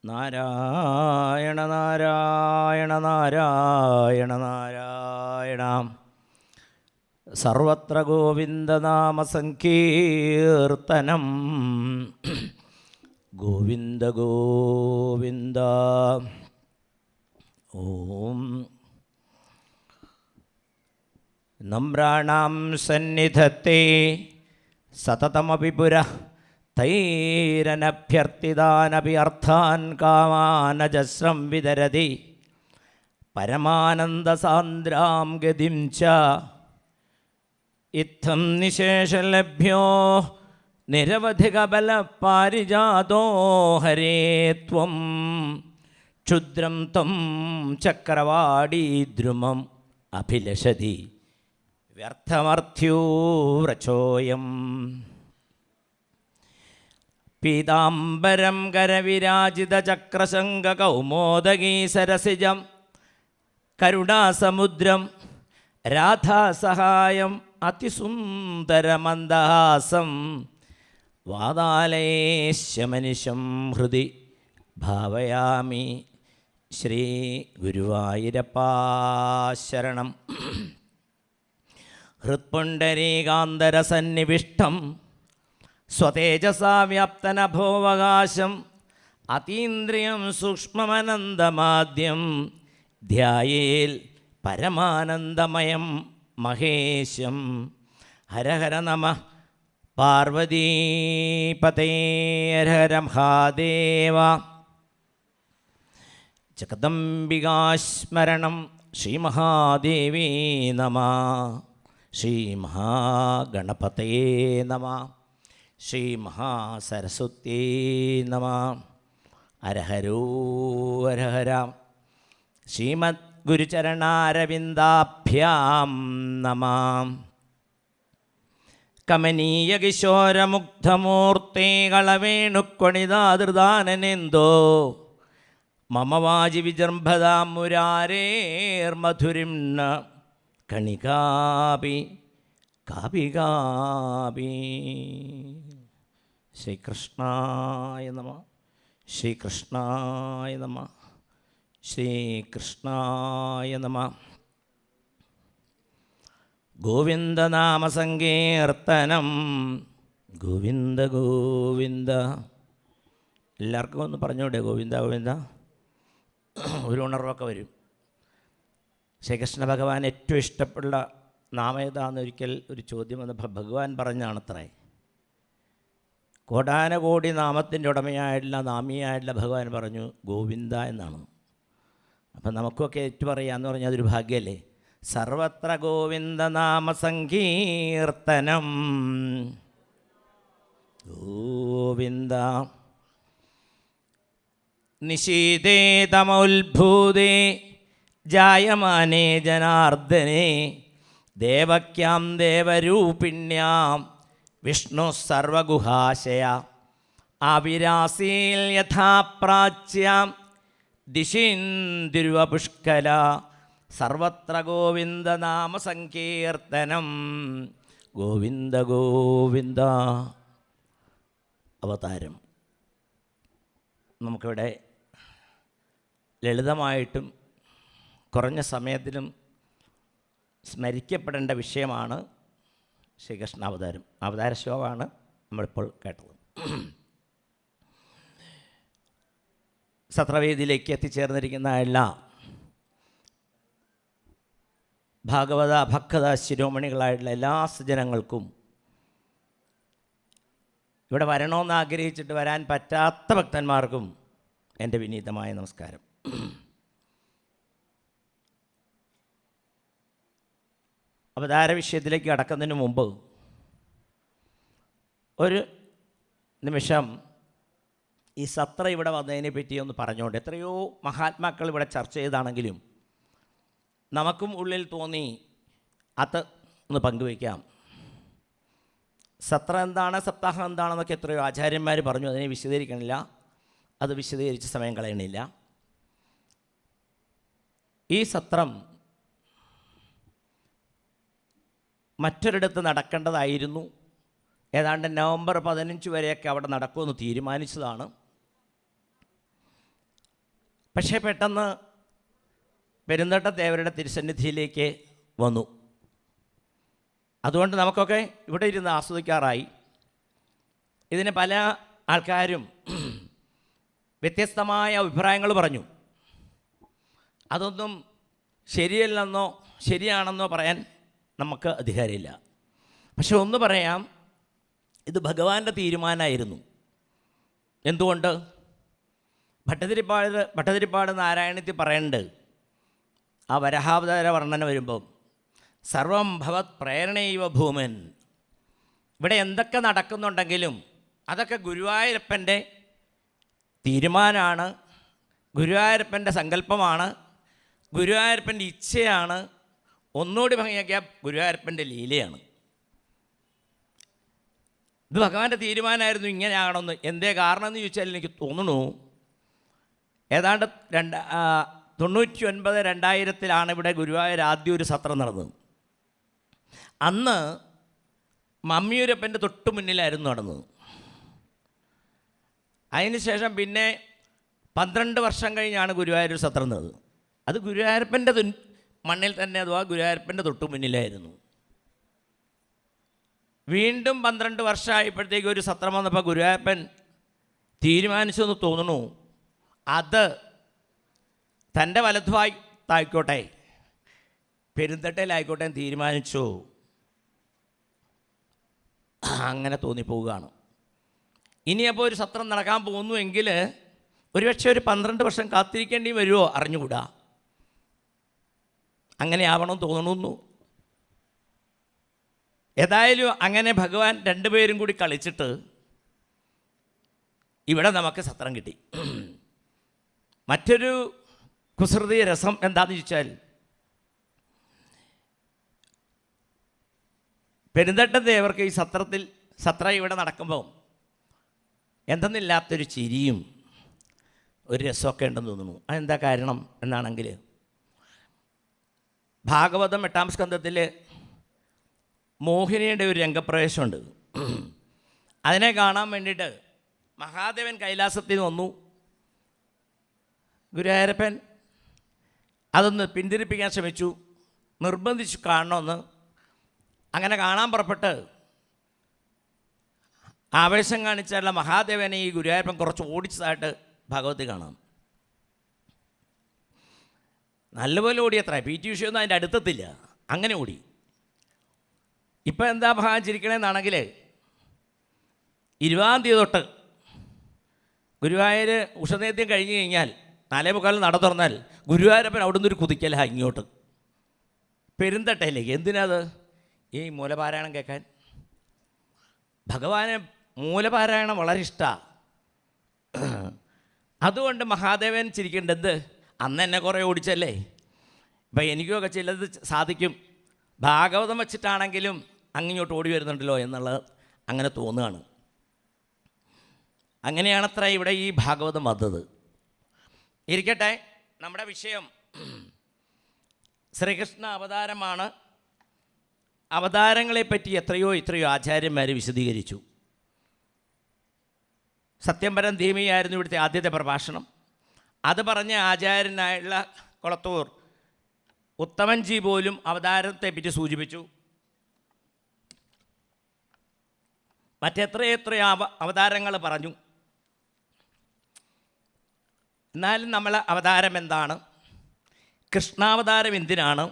നാരായണ നാരായണ നാരായണ നാരായണ. സർവത്ര ഗോവിന്ദനാമസങ്കീർത്തനം. ഗോവിന്ദ ഗോവിന്ദ. ഓം നമ്രാണാം സന്നിധത്തെ സതതമപി പുരഃ തൈരനഭ്യർത്ഥിതാനപി അർത്ഥാൻ കാമാനജസ്രം വിതരതി പരമാനന്ദസാന്ദ്രാം ഗതിം ച ഇത്തം നിശേഷലഭ്യോ നിരവധികബലപാരിജാതോ ഹരേ ത്വം ക്ഷുദ്രം ത്വം ചക്രവാടീദ്രുമം അഭിലഷതി വ്യർത്ഥമർത്ഥ്യൂവ്രചോയം. പീതാംബരം കരവിരാജിതചക്രശങ്കകൗമോദഗീ സരസിജം കരുണാസമുദ്രം രാധാസഹായം അതിസുന്ദരമന്ദഹാസം വാതാലയേശമനിശം ഹൃദി ഭാവയാമി. ശ്രീ ഗുരുവായൂരപ്പാ ശരണം. ഹൃത്പുണ്ഡരീകാന്തരസന്നിവിഷ്ടം സ്വതേജസാ വ്യാപ്തനഭോവകാശം അതീന്ദ്രിയം സൂക്ഷ്മമനന്തമാദ്യം ധ്യായേൽ പരമാനന്ദമയം മഹേശം. ഹര ഹര നമഃ പാർവതീപതേ ഹര ഹര മഹാദേവ. ജഗദംബികാസ്മരണം ശ്രീമഹാദേവീ നമഃ. ശ്രീമഹാഗണപതയേ നമഃ. ശ്രീമഹാസരസ്വത്യേ നമഃ. ഹരഹരോ ഹരഹര. ശ്രീമദ് ഗുരുചരണാരവിന്ദാഭ്യാം നമഃ. കമനീയ കിശോരമുഗ്ധമൂർത്തേ കളവേണുക്കൊണിതാദൃദാനനേന്തോ മമ വാചി വിജൃംഭതാം മുരാരേർമധുരിം ന കണികാപി കാപികാപി. ശ്രീകൃഷ്ണായ നമഃ. ശ്രീകൃഷ്ണായ നമഃ. ശ്രീകൃഷ്ണായ നമഃ. ഗോവിന്ദനാമസങ്കീർത്തനം. ഗോവിന്ദ ഗോവിന്ദ. എല്ലാവർക്കും ഒന്ന് പറഞ്ഞോട്ടെ ഗോവിന്ദ ഗോവിന്ദ. ഒരു ഉണർവൊക്കെ വരും. ശ്രീകൃഷ്ണ ഭഗവാൻ ഏറ്റവും ഇഷ്ടപ്പെട്ട നാമം ഏതാണെന്ന് ഒരിക്കൽ ഒരു ചോദ്യം വന്ന് ഭഗവാൻ പറഞ്ഞാണത്രേ. കോടാനകോടി നാമത്തിൻ്റെ ഉടമയായിട്ടുള്ള നാമിയായിട്ടുള്ള ഭഗവാൻ പറഞ്ഞു ഗോവിന്ദ എന്നാണ്. അപ്പം നമുക്കൊക്കെ ഏറ്റു പറയാമെന്ന് പറഞ്ഞാൽ അതൊരു ഭാഗ്യമല്ലേ. സർവത്ര ഗോവിന്ദനാമസങ്കീർത്തനം. ഗോവിന്ദ. നിശീതേ തമോത്ഭൂതേ ജായമാനേ ജനാർദ്ദനേ ദേവക്യാം ദേവരൂപിണ്യാം വിഷ്ണു സർവഗുഹാശയ ആവിരാസീൽ യഥാ പ്രാച്യാം ദിശീന്ദിരുവപുഷ്കല. സർവത്ര ഗോവിന്ദനാമസങ്കീർത്തനം. ഗോവിന്ദ ഗോവിന്ദ. അവതാരം നമുക്കിവിടെ ലളിതമായിട്ടും കുറഞ്ഞ സമയത്തിലും സ്മരിക്കപ്പെടേണ്ട വിഷയമാണ് ശ്രീകൃഷ്ണ അവതാരം. അവതാര ശോകമാണ് നമ്മളിപ്പോൾ കേട്ടത്. സത്രവേദിയിലേക്ക് എത്തിച്ചേർന്നിരിക്കുന്ന എല്ലാ ഭാഗവത ഭക്ത ശിരോമണികളായിട്ടുള്ള എല്ലാ സജ്ജനങ്ങൾക്കും ഇവിടെ വരണമെന്ന് ആഗ്രഹിച്ചിട്ട് വരാൻ പറ്റാത്ത ഭക്തന്മാർക്കും എൻ്റെ വിനീതമായ നമസ്കാരം. അവതാര വിഷയത്തിലേക്ക് കടക്കുന്നതിന് മുമ്പ് ഒരു നിമിഷം ഈ സത്ര ഇവിടെ വന്നതിനെ പറ്റി ഒന്ന് പറഞ്ഞുകൊണ്ട്, എത്രയോ മഹാത്മാക്കൾ ഇവിടെ ചർച്ച ചെയ്താണെങ്കിലും നമുക്കും ഉള്ളിൽ തോന്നി അത് ഒന്ന് പങ്കുവയ്ക്കാം. സത്ര എന്താണ്, സപ്താഹം എന്താണെന്നൊക്കെ എത്രയോ ആചാര്യന്മാർ പറഞ്ഞു. അതിനെ വിശദീകരിക്കണില്ല, അത് വിശദീകരിച്ച് സമയം കളയണില്ല. ഈ സത്രം മറ്റൊരിടത്ത് നടക്കേണ്ടതായിരുന്നു. ഏതാണ്ട് നവംബർ 15 വരെയൊക്കെ അവിടെ നടക്കുമെന്ന് തീരുമാനിച്ചതാണ്. പക്ഷേ പെട്ടെന്ന് പെരുന്തട്ട ദേവരുടെ തിരുസന്നിധിയിലേക്ക് വന്നു. അതുകൊണ്ട് നമുക്കൊക്കെ ഇവിടെ ഇരുന്ന് ആസ്വദിക്കാറായി. ഇതിന് പല ആൾക്കാരും വ്യത്യസ്തമായ അഭിപ്രായങ്ങൾ പറഞ്ഞു. അതൊന്നും ശരിയല്ലെന്നോ ശരിയാണെന്നോ പറയാൻ നമുക്ക് അധികാരമില്ല. പക്ഷെ ഒന്ന് പറയാം, ഇത് ഭഗവാന്റെ തീരുമാനമായിരുന്നു. എന്തുകൊണ്ട്? ഭട്ടതിരിപ്പാട് നാരായണത്തിൽ പറയുന്നുണ്ട്, ആ വരഹാവതാര വർണ്ണന വരുമ്പോൾ സർവം ഭവത് പ്രേരണൈവ ഭൂമൻ. ഇവിടെ എന്തൊക്കെ നടക്കുന്നുണ്ടെങ്കിലും അതൊക്കെ ഗുരുവായൂരപ്പൻ്റെ തീരുമാനമാണ്, ഗുരുവായൂരപ്പൻ്റെ സങ്കല്പമാണ്, ഗുരുവായൂരപ്പൻ്റെ ഇച്ഛയാണ്, ഒന്നുകൂടി ഭംഗിയാക്കിയ ഗുരുവായൂരപ്പൻ്റെ ലീലയാണ്. ഇത് ഭഗവാന്റെ തീരുമാനമായിരുന്നു ഇങ്ങനെയാകണമെന്ന്. എന്തേ കാരണം എന്ന് ചോദിച്ചാൽ എനിക്ക് തോന്നുന്നു ഏതാണ്ട് 1999-2000 ഇവിടെ ഗുരുവായൂർ ആദ്യം ഒരു സത്രം നടന്നത്. അന്ന് മമ്മിയൂരപ്പൻ്റെ തൊട്ട് മുന്നിലായിരുന്നു നടന്നത്. അതിനുശേഷം പിന്നെ 12 വർഷം കഴിഞ്ഞാണ് ഗുരുവായൂർ സത്രം നടന്നത്. അത് ഗുരുവായൂരപ്പൻ്റെ മണ്ണിൽ തന്നെ, അഥവാ ഗുരുവായൂരപ്പൻ്റെ തൊട്ട് മുന്നിലായിരുന്നു. വീണ്ടും 12 വർഷമായപ്പോഴത്തേക്ക് ഒരു സത്രം വന്നപ്പോൾ ഗുരുവായൂരപ്പൻ തീരുമാനിച്ചെന്ന് തോന്നുന്നു, അത് തൻ്റെ വലതുഭാഗത്തായിക്കോട്ടെ പെരുന്തട്ടയിലായിക്കോട്ടെ തീരുമാനിച്ചു. അങ്ങനെ തോന്നിപ്പോവുകയാണ്. ഇനിയപ്പോൾ ഒരു സത്രം നടക്കാൻ പോകുന്നുവെങ്കിൽ ഒരുപക്ഷെ ഒരു 12 വർഷം കാത്തിരിക്കേണ്ടി വരുമോ അറിഞ്ഞുകൂടാ. അങ്ങനെ ആവണം തോന്നുന്നു. ഏതായാലും അങ്ങനെ ഭഗവാൻ രണ്ടുപേരും കൂടി കളിച്ചിട്ട് ഇവിടെ നമുക്ക് സത്രം കിട്ടി. മറ്റൊരു കുസൃതി രസം എന്താണെന്ന് ചോദിച്ചാൽ, പെരുന്തട്ട ദേവർക്ക് ഈ സത്രം ഇവിടെ നടക്കുമ്പോൾ എന്തെന്നില്ലാത്തൊരു ചിരിയും ഒരു രസമൊക്കെ ഉണ്ടെന്ന് തോന്നുന്നു. അതെന്താ കാരണം എന്നാണെങ്കിൽ, ഭാഗവതം 8-ാം സ്കന്ധത്തിൽ മോഹിനിയുടെ ഒരു രംഗപ്രവേശമുണ്ട്. അതിനെ കാണാൻ വേണ്ടിയിട്ട് മഹാദേവൻ കൈലാസത്തിൽ വന്നു. ഗുരുവായൂരപ്പൻ അതൊന്ന് പിന്തിരിപ്പിക്കാൻ ശ്രമിച്ചു, നിർബന്ധിച്ചു കാണണമെന്ന്. അങ്ങനെ കാണാൻ പുറപ്പെട്ട് ആവേശം കാണിച്ചുള്ള മഹാദേവനെ ഈ ഗുരുവായൂരപ്പൻ കുറച്ച് ഓടിച്ചതായിട്ട് ഭാഗവത്തിൽ കാണാം. നല്ലപോലെ ഓടിയത്ര, PT ഉഷയൊന്നും അതിൻ്റെ അടുത്തെത്തില്ല, അങ്ങനെ ഓടി. ഇപ്പം എന്താ ഭഗവാൻ ചിരിക്കണമെന്നാണെങ്കിൽ, 20-ാം തീയതി തൊട്ട് ഗുരുവായൂർ ഉഷനേദ്യം കഴിഞ്ഞ് കഴിഞ്ഞാൽ 4:45 നട തുറന്നാൽ ഗുരുവായൂരപ്പൻ അവിടെ നിന്നൊരു കുതിക്കല ഇങ്ങോട്ട് പെരുന്തട്ടയിലേക്ക്. എന്തിനാത്? ഈ മൂലപാരായണം കേൾക്കാൻ. ഭഗവാന് മൂലപാരായണം വളരെ ഇഷ്ടമാണ്. അതുകൊണ്ട് മഹാദേവൻ ചിരിക്കേണ്ടത്, അന്ന് എന്നെ കുറേ ഓടിച്ചല്ലേ, ഇപ്പം എനിക്കൊക്കെ ചിലത് സാധിക്കും, ഭാഗവതം വച്ചിട്ടാണെങ്കിലും അങ്ങിങ്ങോട്ട് ഓടി വരുന്നുണ്ടല്ലോ എന്നുള്ളത് അങ്ങനെ തോന്നുകയാണ്. അങ്ങനെയാണത്ര ഇവിടെ ഈ ഭാഗവതം വന്നത്. ഇരിക്കട്ടെ, നമ്മുടെ വിഷയം ശ്രീകൃഷ്ണ അവതാരമാണ്. അവതാരങ്ങളെപ്പറ്റി എത്രയോ ആചാര്യന്മാർ വിശദീകരിച്ചു. സത്യംപരം ധീമിയായിരുന്നു ഇവിടുത്തെ ആദ്യത്തെ പ്രഭാഷണം. അത് പറഞ്ഞ ആചാര്യനായുള്ള കൊളത്തൂർ ഉത്തമൻജി പോലും അവതാരത്തെപ്പറ്റി സൂചിപ്പിച്ചു. മറ്റെത്രയെത്രയോ അവതാരങ്ങൾ പറഞ്ഞു. എന്നാലും നമ്മൾ അവതാരം എന്താണ്? കൃഷ്ണാവതാരം എന്തിനാണ്?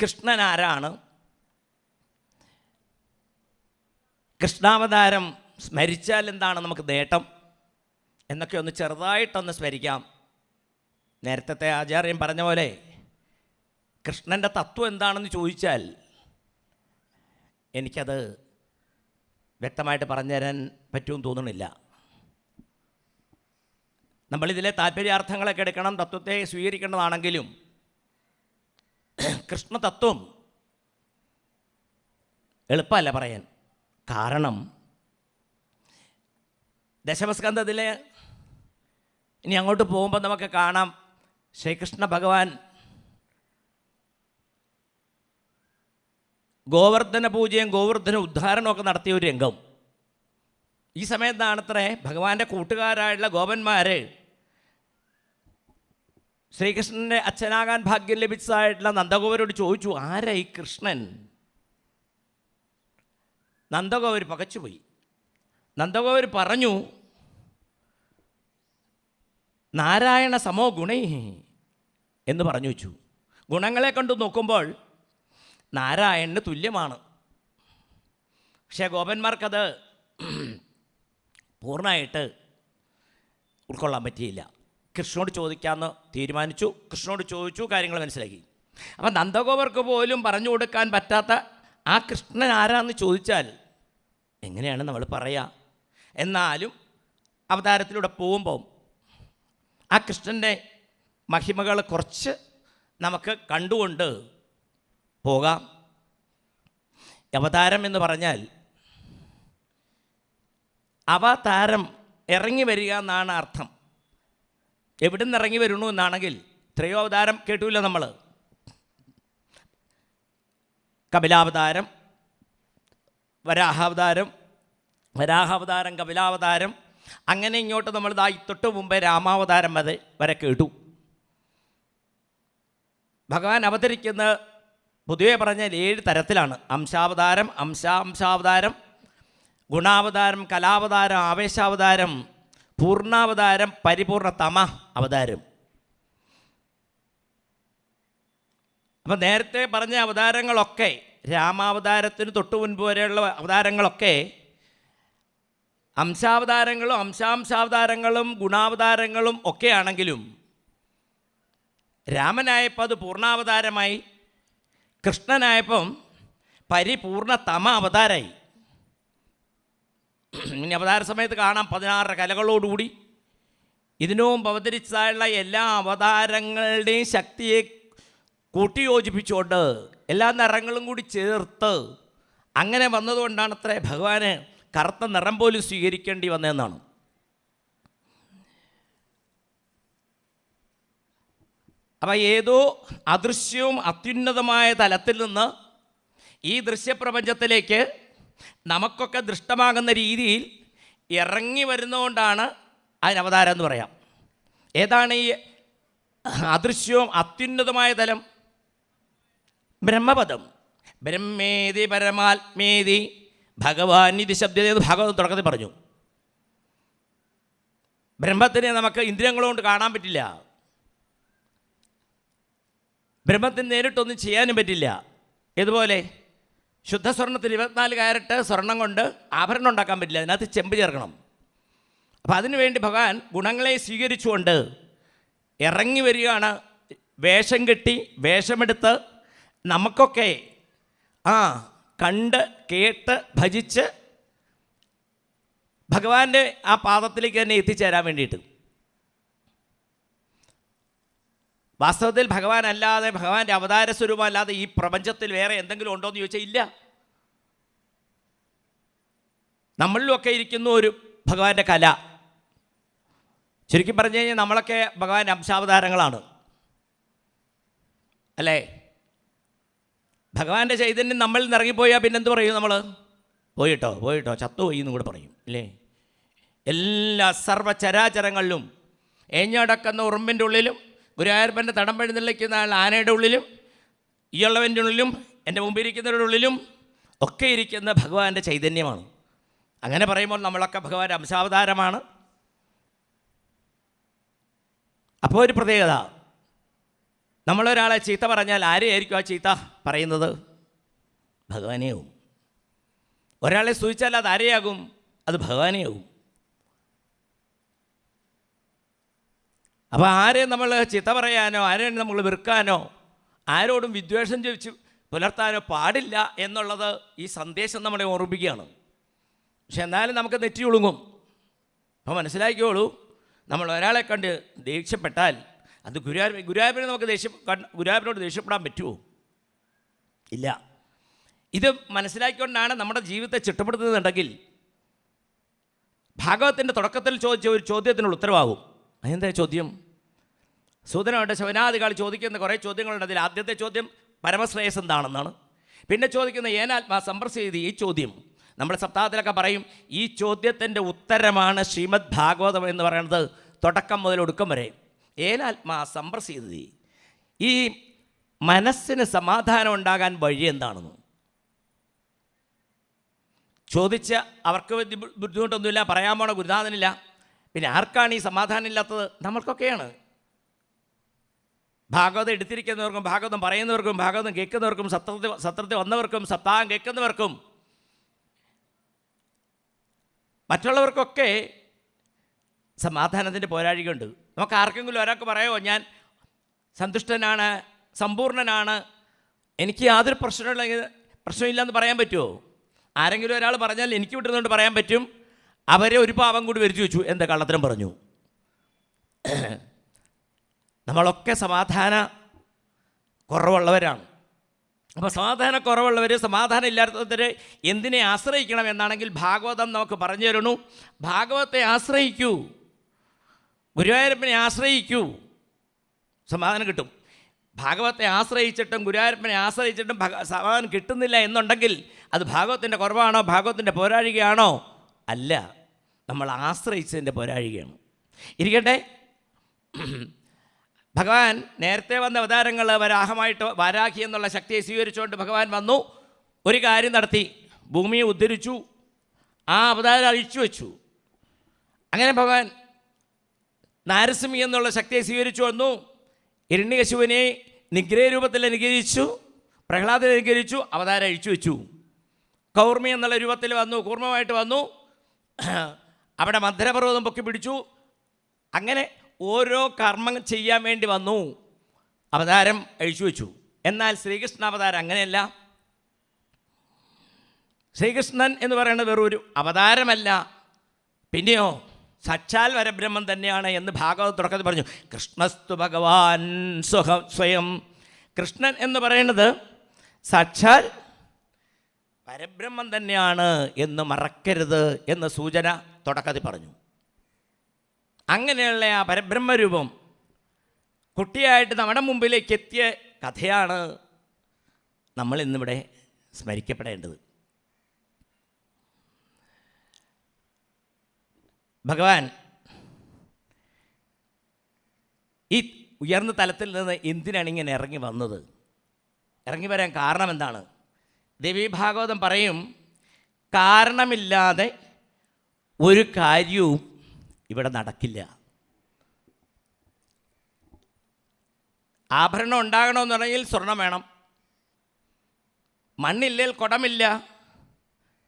കൃഷ്ണൻ ആരാണ്? കൃഷ്ണാവതാരം സ്മരിച്ചാൽ എന്താണ് നമുക്ക് നേട്ടം എന്നൊക്കെ ഒന്ന് ചെറുതായിട്ടൊന്ന് സ്മരിക്കാം. നേരത്തെ ആചാര്യൻ പറഞ്ഞ പോലെ കൃഷ്ണൻ്റെ തത്വം എന്താണെന്ന് ചോദിച്ചാൽ എനിക്കത് വ്യക്തമായിട്ട് പറഞ്ഞു തരാൻ പറ്റുമെന്ന് തോന്നുന്നില്ല. നമ്മളിതിലെ താല്പര്യാർത്ഥങ്ങളൊക്കെ എടുക്കണം, തത്വത്തെ സ്വീകരിക്കേണ്ടതാണെങ്കിലും കൃഷ്ണതത്വം എളുപ്പമല്ല പറയാൻ. കാരണം ദശമസ്കന്ധത്തിൽ ഇനി അങ്ങോട്ട് പോകുമ്പോൾ നമുക്ക് കാണാം, ശ്രീകൃഷ്ണ ഭഗവാൻ ഗോവർദ്ധന പൂജയും ഗോവർദ്ധന ഉദ്ധാരണമൊക്കെ നടത്തിയ ഒരു രംഗം. ഈ സമയത്താണത്രേ ഭഗവാന്റെ കൂട്ടുകാരായുള്ള ഗോപന്മാർ ശ്രീകൃഷ്ണൻ്റെ അച്ഛനാകാൻ ഭാഗ്യം ലഭിച്ചതായിട്ടുള്ള നന്ദഗോപരോട് ചോദിച്ചു, ആരാ ഈ കൃഷ്ണൻ? നന്ദഗോപർ പകച്ചുപോയി. നന്ദഗോപർ പറഞ്ഞു, നാരായണ സമോ ഗുണൈ എന്ന് പറഞ്ഞു വെച്ചു. ഗുണങ്ങളെ കണ്ടു നോക്കുമ്പോൾ നാരായണന് തുല്യമാണ്. പക്ഷേ ഗോപന്മാർക്കത് പൂർണ്ണമായിട്ട് ഉൾക്കൊള്ളാൻ പറ്റിയില്ല. കൃഷ്ണനോട് ചോദിക്കാമെന്ന് തീരുമാനിച്ചു. കൃഷ്ണനോട് ചോദിച്ചു, കാര്യങ്ങൾ മനസ്സിലാക്കി. അപ്പം നന്ദഗോപർക്ക് പോലും പറഞ്ഞു കൊടുക്കാൻ പറ്റാത്ത ആ കൃഷ്ണൻ ആരാന്ന് ചോദിച്ചാൽ എങ്ങനെയാണ് നമ്മൾ പറയുക? എന്നാലും അവതാരത്തിലൂടെ പോകുമ്പോൾ ആ കൃഷ്ണൻ്റെ മഹിമകൾ കുറച്ച് നമുക്ക് കണ്ടുകൊണ്ട് പോകാം. അവതാരം എന്ന് പറഞ്ഞാൽ അവതാരം ഇറങ്ങി വരിക എന്നാണ് അർത്ഥം. എവിടെ നിന്ന് ഇറങ്ങി വരണു എന്നാണെങ്കിൽ എത്രയോ അവതാരം കേട്ടില്ല നമ്മൾ. കപിലാവതാരം, വരാഹാവതാരം, കപിലാവതാരം, അങ്ങനെ ഇങ്ങോട്ട് നമ്മൾ തൊട്ട് മുമ്പേ രാമാവതാരം വരെ കേട്ടു. ഭഗവാൻ അവതരിക്കുന്ന പൊതുവെ പറഞ്ഞാൽ 7 തരത്തിലാണ്. അംശാവതാരം, അംശാവതാരം, ഗുണാവതാരം, കലാവതാരം, ആവേശാവതാരം, പൂർണ്ണാവതാരം, പരിപൂർണ തമ അവതാരം. അപ്പം നേരത്തെ പറഞ്ഞ അവതാരങ്ങളൊക്കെ, രാമാവതാരത്തിന് തൊട്ട് മുൻപ് വരെയുള്ള അവതാരങ്ങളൊക്കെ അംശാവതാരങ്ങളും അംശാംശാവതാരങ്ങളും ഗുണാവതാരങ്ങളും ഒക്കെ ആണെങ്കിലും രാമനായപ്പോൾ അത് പൂർണ്ണാവതാരമായി, കൃഷ്ണനായപ്പം പരിപൂർണ തമ അവതാരമായി. ഇനി അവതാര സമയത്ത് കാണാം 16 കലകളോടുകൂടി ഇതിനു മുമ്പ് അവതരിച്ചതായുള്ള എല്ലാ അവതാരങ്ങളുടെയും ശക്തിയെ കൂട്ടിയോജിപ്പിച്ചുകൊണ്ട് എല്ലാ നിറങ്ങളും കൂടി ചേർത്ത് അങ്ങനെ വന്നതുകൊണ്ടാണ് അത്ര ഭഗവാന് കറുത്ത നിറം പോലും സ്വീകരിക്കേണ്ടി വന്നതെന്നാണ്. അപ്പം ഏതോ അദൃശ്യവും അത്യുന്നതമായ തലത്തിൽ നിന്ന് ഈ ദൃശ്യപ്രപഞ്ചത്തിലേക്ക് നമുക്കൊക്കെ ദൃഷ്ടമാകുന്ന രീതിയിൽ ഇറങ്ങി വരുന്നതുകൊണ്ടാണ് അതിന് അവതാരം എന്ന് പറയാം. ഏതാണ് ഈ അദൃശ്യവും അത്യുന്നതമായ തലം? ബ്രഹ്മപദം. ബ്രഹ്മേതി പരമാത്മേതി ഭഗവാൻ ഇത് ശബ്ദം ഭാഗവതം തുടക്കത്തിൽ പറഞ്ഞു. ബ്രഹ്മത്തിനെ നമുക്ക് ഇന്ദ്രിയങ്ങളുകൊണ്ട് കാണാൻ പറ്റില്ല. ബ്രഹ്മത്തിന് നേരിട്ടൊന്നും ചെയ്യാനും പറ്റില്ല. ഇതുപോലെ ശുദ്ധസ്വർണ്ണത്തിൽ 24 കാരറ്റ് സ്വർണം കൊണ്ട് ആഭരണം ഉണ്ടാക്കാൻ പറ്റില്ല, അതിനകത്ത് ചെമ്പ് ചേർക്കണം. അപ്പം അതിനുവേണ്ടി ഭഗവാൻ ഗുണങ്ങളെ സ്വീകരിച്ചുകൊണ്ട് ഇറങ്ങി വരികയാണ്. വേഷം കെട്ടി വേഷമെടുത്ത് നമുക്കൊക്കെ കണ്ട് കേട്ട് ഭജിച്ച് ഭഗവാന്റെ ആ പാദത്തിലേക്ക് തന്നെ എത്തിച്ചേരാൻ വേണ്ടിയിട്ട്. വാസ്തവത്തിൽ ഭഗവാൻ അല്ലാതെ, ഭഗവാന്റെ അവതാര സ്വരൂപം അല്ലാതെ ഈ പ്രപഞ്ചത്തിൽ വേറെ എന്തെങ്കിലും ഉണ്ടോ എന്ന് ചോദിച്ചാൽ ഇല്ല. നമ്മളിലൊക്കെ ഇരിക്കുന്ന ഒരു ഭഗവാന്റെ കല. ചുരുക്കി പറഞ്ഞു കഴിഞ്ഞാൽ നമ്മളൊക്കെ ഭഗവാന്റെ അംശാവതാരങ്ങളാണ്, അല്ലേ? ഭഗവാന്റെ ചൈതന്യം നമ്മളിൽ നിന്ന് ഇറങ്ങിപ്പോയാൽ പിന്നെന്ത് പറയും? നമ്മൾ പോയിട്ടോ ചത്തുപോയി എന്നും കൂടെ പറയും, ഇല്ലേ? എല്ലാ സർവ്വചരാചരങ്ങളിലും ഏഞ്ഞടക്കുന്ന ഉറുമ്പിൻ്റെ ഉള്ളിലും ഗുരുവായൂരപ്പൻ്റെ തടം പഴുന്നിളിക്കുന്ന ആനയുടെ ഉള്ളിലും ഈയുള്ളവൻ്റെ ഉള്ളിലും എൻ്റെ മുമ്പിരിക്കുന്നവരുടെ ഉള്ളിലും ഒക്കെ ഇരിക്കുന്ന ഭഗവാന്റെ ചൈതന്യമാണ്. അങ്ങനെ പറയുമ്പോൾ നമ്മളൊക്കെ ഭഗവാന്റെ അംശാവതാരമാണ്. അപ്പോൾ ഒരു പ്രത്യേകത, നമ്മളൊരാളെ ചീത്ത പറഞ്ഞാൽ ആരെയായിരിക്കും ആ ചീത്ത പറയുന്നത്? ഭഗവാനെയാവും. ഒരാളെ സ്തുതിച്ചാൽ അത് ആരെയാകും? അത് ഭഗവാനെയാവും. അപ്പോൾ ആരെയും നമ്മൾ ചീത്ത പറയാനോ ആരെയും നമ്മൾ വെറുക്കാനോ ആരോടും വിദ്വേഷം ചോദിച്ച് പുലർത്താനോ പാടില്ല എന്നുള്ളത് ഈ സന്ദേശം നമ്മളെ ഓർമ്മിപ്പിക്കുകയാണ്. പക്ഷെ എന്നാലും നമുക്ക് നെറ്റി ഒളുങ്ങും. അപ്പോൾ മനസ്സിലാക്കിയോളൂ, നമ്മൾ ഒരാളെ കണ്ട് ദേഷ്യപ്പെട്ടാൽ അത് ഗുരുവായൂരപ്പനെ നമുക്ക് ഗുരുവായൂരപ്പനോട് ദേഷ്യപ്പെടാൻ പറ്റുമോ? ഇല്ല. ഇത് മനസ്സിലാക്കിക്കൊണ്ടാണ് നമ്മുടെ ജീവിതത്തെ ചിട്ടപ്പെടുത്തുന്നുണ്ടെങ്കിൽ ഭാഗവത്തിൻ്റെ തുടക്കത്തിൽ ചോദിച്ച ഒരു ചോദ്യത്തിനുള്ള ഉത്തരവാകും. അതെന്താ ചോദ്യം? സൂതനോട് ശവനാദികൾ ചോദിക്കുന്ന കുറേ ചോദ്യങ്ങളുണ്ട്. അതിൽ ആദ്യത്തെ ചോദ്യം പരമശ്രേയസ് എന്താണെന്നാണ്. പിന്നെ ചോദിക്കുന്ന ഏനാത്മാ സമ്പ്രസീതി. ഈ ചോദ്യം നമ്മൾ സപ്താഹത്തിലൊക്കെ പറയും, ഈ ചോദ്യത്തിൻ്റെ ഉത്തരമാണ് ശ്രീമദ് ഭാഗവതം എന്ന് പറയുന്നത് തുടക്കം മുതൽ ഒടുക്കം വരെ. ഏനാത്മാ സംപ്രസീദതി. ഈ മനസ്സിന് സമാധാനം ഉണ്ടാകാൻ വഴി എന്താണെന്ന് ചോദിച്ച് അവർക്ക് ബുദ്ധിമുട്ടൊന്നുമില്ല, പറയാൻ പോണ ഗുരുനാഥനില്ല. പിന്നെ ആർക്കാണ് ഈ സമാധാനം ഇല്ലാത്തത്? നമ്മൾക്കൊക്കെയാണ്. ഭാഗവതം എടുത്തിരിക്കുന്നവർക്കും ഭാഗവതം പറയുന്നവർക്കും ഭാഗവതം കേൾക്കുന്നവർക്കും സത്രത്തിൽ വന്നവർക്കും സപ്താഹം കേൾക്കുന്നവർക്കും മറ്റുള്ളവർക്കൊക്കെ സമാധാനത്തിൻ്റെ പോരാഴികയുണ്ട്. നമുക്ക് ആർക്കെങ്കിലും ഒരാൾക്ക് പറയാമോ ഞാൻ സന്തുഷ്ടനാണ്, സമ്പൂർണ്ണനാണ്, എനിക്ക് യാതൊരു പ്രശ്നമില്ലെന്ന് പറയാൻ പറ്റുമോ? ആരെങ്കിലും ഒരാൾ പറഞ്ഞാൽ എനിക്ക് വിട്ടുന്നുകൊണ്ട് പറയാൻ പറ്റും, അവരെ ഒരു പാപം കൂടി വരുത്തി വെച്ചു, എന്താ കള്ളത്തരം പറഞ്ഞു. നമ്മളൊക്കെ സമാധാന കുറവുള്ളവരാണ്. അപ്പോൾ സമാധാനക്കുറവുള്ളവർ, സമാധാനം ഇല്ലാത്തവർ എന്തിനെ ആശ്രയിക്കണം എന്നാണെങ്കിൽ ഭാഗവതം നമുക്ക് പറഞ്ഞു തരണു. ഭാഗവത്തെ ആശ്രയിക്കൂ, ഗുരുവായൂരപ്പനെ ആശ്രയിക്കൂ, സമാധാനം കിട്ടും. ഭാഗവത്തെ ആശ്രയിച്ചിട്ടും ഗുരുവായൂരപ്പനെ ആശ്രയിച്ചിട്ടും സമാധാനം കിട്ടുന്നില്ല എന്നുണ്ടെങ്കിൽ അത് ഭാഗവത്തിൻ്റെ കുറവാണോ, ഭാഗവത്തിൻ്റെ പോരാഴികയാണോ? അല്ല, നമ്മൾ ആശ്രയിച്ചതിൻ്റെ പോരാഴികയാണ്. ഇരിക്കട്ടെ, ഭഗവാൻ നേരത്തെ വന്ന അവതാരങ്ങൾ വരാഹമായിട്ട് വാരാഹി എന്നുള്ള ശക്തിയെ സ്വീകരിച്ചുകൊണ്ട് ഭഗവാൻ വന്നു, ഒരു കാര്യം നടത്തി, ഭൂമിയെ ഉദ്ധരിച്ചു, ആ അവതാരം അഴിച്ചു വെച്ചു. അങ്ങനെ ഭഗവാൻ നാരസിംഹി എന്നുള്ള ശക്തിയെ സ്വീകരിച്ചു വന്നു, ഹിരണ്യകശിപുവിനെ നിഗ്രഹരൂപത്തിൽ അനുകരിച്ചു, പ്രഹ്ലാദനെ അനുകരിച്ചു, അവതാരം അഴിച്ചു വെച്ചു. കൗർമി എന്നുള്ള രൂപത്തിൽ വന്നു, കൂർമ്മമായിട്ട് വന്നു, അവിടെ മന്ദരപർവ്വതം പൊക്കി പിടിച്ചു. അങ്ങനെ ഓരോ കർമ്മം ചെയ്യാൻ വേണ്ടി വന്നു, അവതാരം അഴിച്ചു വെച്ചു. എന്നാൽ ശ്രീകൃഷ്ണ അവതാരം അങ്ങനെയല്ല. ശ്രീകൃഷ്ണൻ എന്ന് പറയുന്നത് വെറൊരു അവതാരമല്ല, പിന്നെയോ സാക്ഷാൽ പരബ്രഹ്മം തന്നെയാണ് എന്ന് ഭാഗവത തുടക്കത്തിൽ പറഞ്ഞു. കൃഷ്ണസ്തു ഭഗവാൻ സ്വയം. കൃഷ്ണൻ എന്ന് പറയുന്നത് സാക്ഷാൽ പരബ്രഹ്മം തന്നെയാണ് എന്ന് മറക്കരുത് എന്ന് സൂചന തുടക്കത്തിൽ പറഞ്ഞു. അങ്ങനെയുള്ള ആ പരബ്രഹ്മരൂപം കുട്ടിയായിട്ട് നമ്മുടെ മുമ്പിലേക്ക് എത്തിയ കഥയാണ് നമ്മൾ ഇന്നിവിടെ സ്മരിക്കപ്പെടേണ്ടത്. ഭഗവാൻ ഈ ഉയർന്ന തലത്തിൽ നിന്ന് എന്തിനാണ് ഇങ്ങനെ ഇറങ്ങി വന്നത്? ഇറങ്ങി വരാൻ കാരണം എന്താണ്? ദേവി ഭാഗവതം പറയും, കാരണമില്ലാതെ ഒരു കാര്യവും ഇവിടെ നടക്കില്ല. ആഭരണം ഉണ്ടാകണമെന്ന് പറഞ്ഞാൽ സ്വർണം വേണം, മണ്ണില്ലേൽ കുടമില്ല,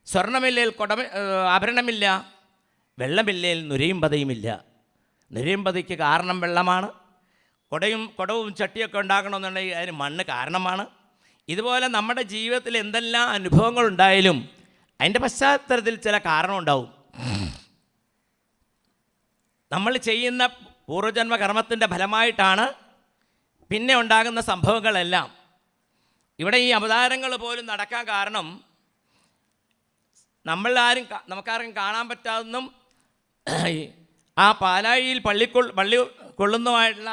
സ്വർണമില്ലേൽ ആഭരണമില്ല, വെള്ളമില്ലേൽ നുരയും പതയുമില്ല. നുരയും പതയ്ക്ക് കാരണം വെള്ളമാണ്, കുടവും ചട്ടിയൊക്കെ ഉണ്ടാക്കണമെന്നുണ്ടെങ്കിൽ അതിന് മണ്ണ് കാരണമാണ്. ഇതുപോലെ നമ്മുടെ ജീവിതത്തിൽ എന്തെല്ലാം അനുഭവങ്ങളുണ്ടായാലും അതിൻ്റെ പശ്ചാത്തലത്തിൽ ചില കാരണം ഉണ്ടാവും. നമ്മൾ ചെയ്യുന്ന പൂർവ്വജന്മ കർമ്മത്തിൻ്റെ ഫലമായിട്ടാണ് പിന്നെ ഉണ്ടാകുന്ന സംഭവങ്ങളെല്ലാം. ഇവിടെ ഈ അവതാരങ്ങൾ പോലും നടക്കാൻ കാരണം നമുക്കാർക്കും കാണാൻ പറ്റാതെന്നും ആ പാലാഴിയിൽ പള്ളി കൊള്ളുന്നതുമായിട്ടുള്ള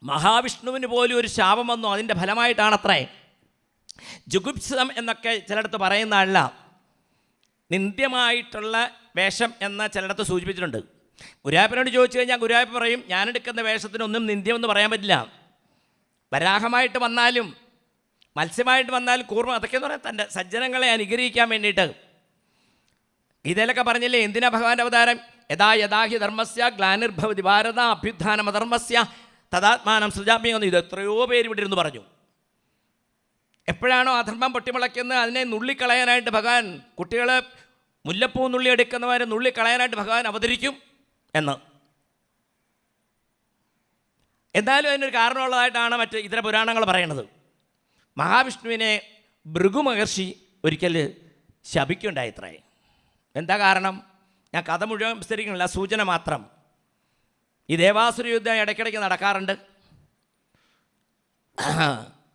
മഹാവിഷ്ണുവിന് പോലും ഒരു ശാപം വന്നു. അതിൻ്റെ ഫലമായിട്ടാണത്രേ ജുഗുപ്സിതം എന്നൊക്കെ ചിലയിടത്ത് പറയുന്നതല്ല, നിന്ദ്യമായിട്ടുള്ള വേഷം എന്ന് ചിലയിടത്ത് സൂചിപ്പിച്ചിട്ടുണ്ട്. ഗുരുവായൂരപ്പനോട് ചോദിച്ചു കഴിഞ്ഞാൽ ഗുരുവായൂരപ്പൻ പറയും, ഞാനെടുക്കുന്ന വേഷത്തിനൊന്നും നിന്ദ്യമെന്ന് പറയാൻ പറ്റില്ല. വരാഹമായിട്ട് വന്നാലും മത്സ്യമായിട്ട് വന്നാലും കൂർമ്മ, അതൊക്കെ എന്ന് പറയാൻ തൻ്റെ സജ്ജനങ്ങളെ അനുഗ്രഹിക്കാൻ വേണ്ടിയിട്ട്. ഇതിലൊക്കെ പറഞ്ഞില്ലേ എന്തിനാ ഭഗവാന്റെ അവതാരം? യഥാഹി ധർമ്മസ്യ ഗ്ലാനിർഭവതി ഭാരത അഭ്യുത്ഥാനമധർമ്മസ്യ തദാത്മാനം സൃജാമി എന്ന് ഇത് എത്രയോ പേര് ഇവിടെ ഇരുന്ന് പറഞ്ഞു. എപ്പോഴാണോ അധർമ്മം പൊട്ടിമുളയ്ക്കുന്നത് അതിനെ നുള്ളിക്കളയാനായിട്ട് ഭഗവാൻ, കുട്ടികളെ മുല്ലപ്പൂ നുള്ളി എടുക്കുന്നവരെ നുള്ളിക്കളയാനായിട്ട് ഭഗവാൻ അവതരിക്കും എന്ന്. എന്തായാലും അതിനൊരു കാരണമുള്ളതായിട്ടാണ് മറ്റ് ഇതര പുരാണങ്ങൾ പറയുന്നത്. മഹാവിഷ്ണുവിനെ ഭൃഗു മഹർഷി ഒരിക്കൽ ശപിക്കുണ്ടായിത്രേ. എന്താ കാരണം? ഞാൻ കഥ മുഴുവൻ വിസ്തരിക്കുന്നില്ല, സൂചന മാത്രം. ഈ ദേവാസുര യുദ്ധം ഇടയ്ക്കിടയ്ക്ക് നടക്കാറുണ്ട്.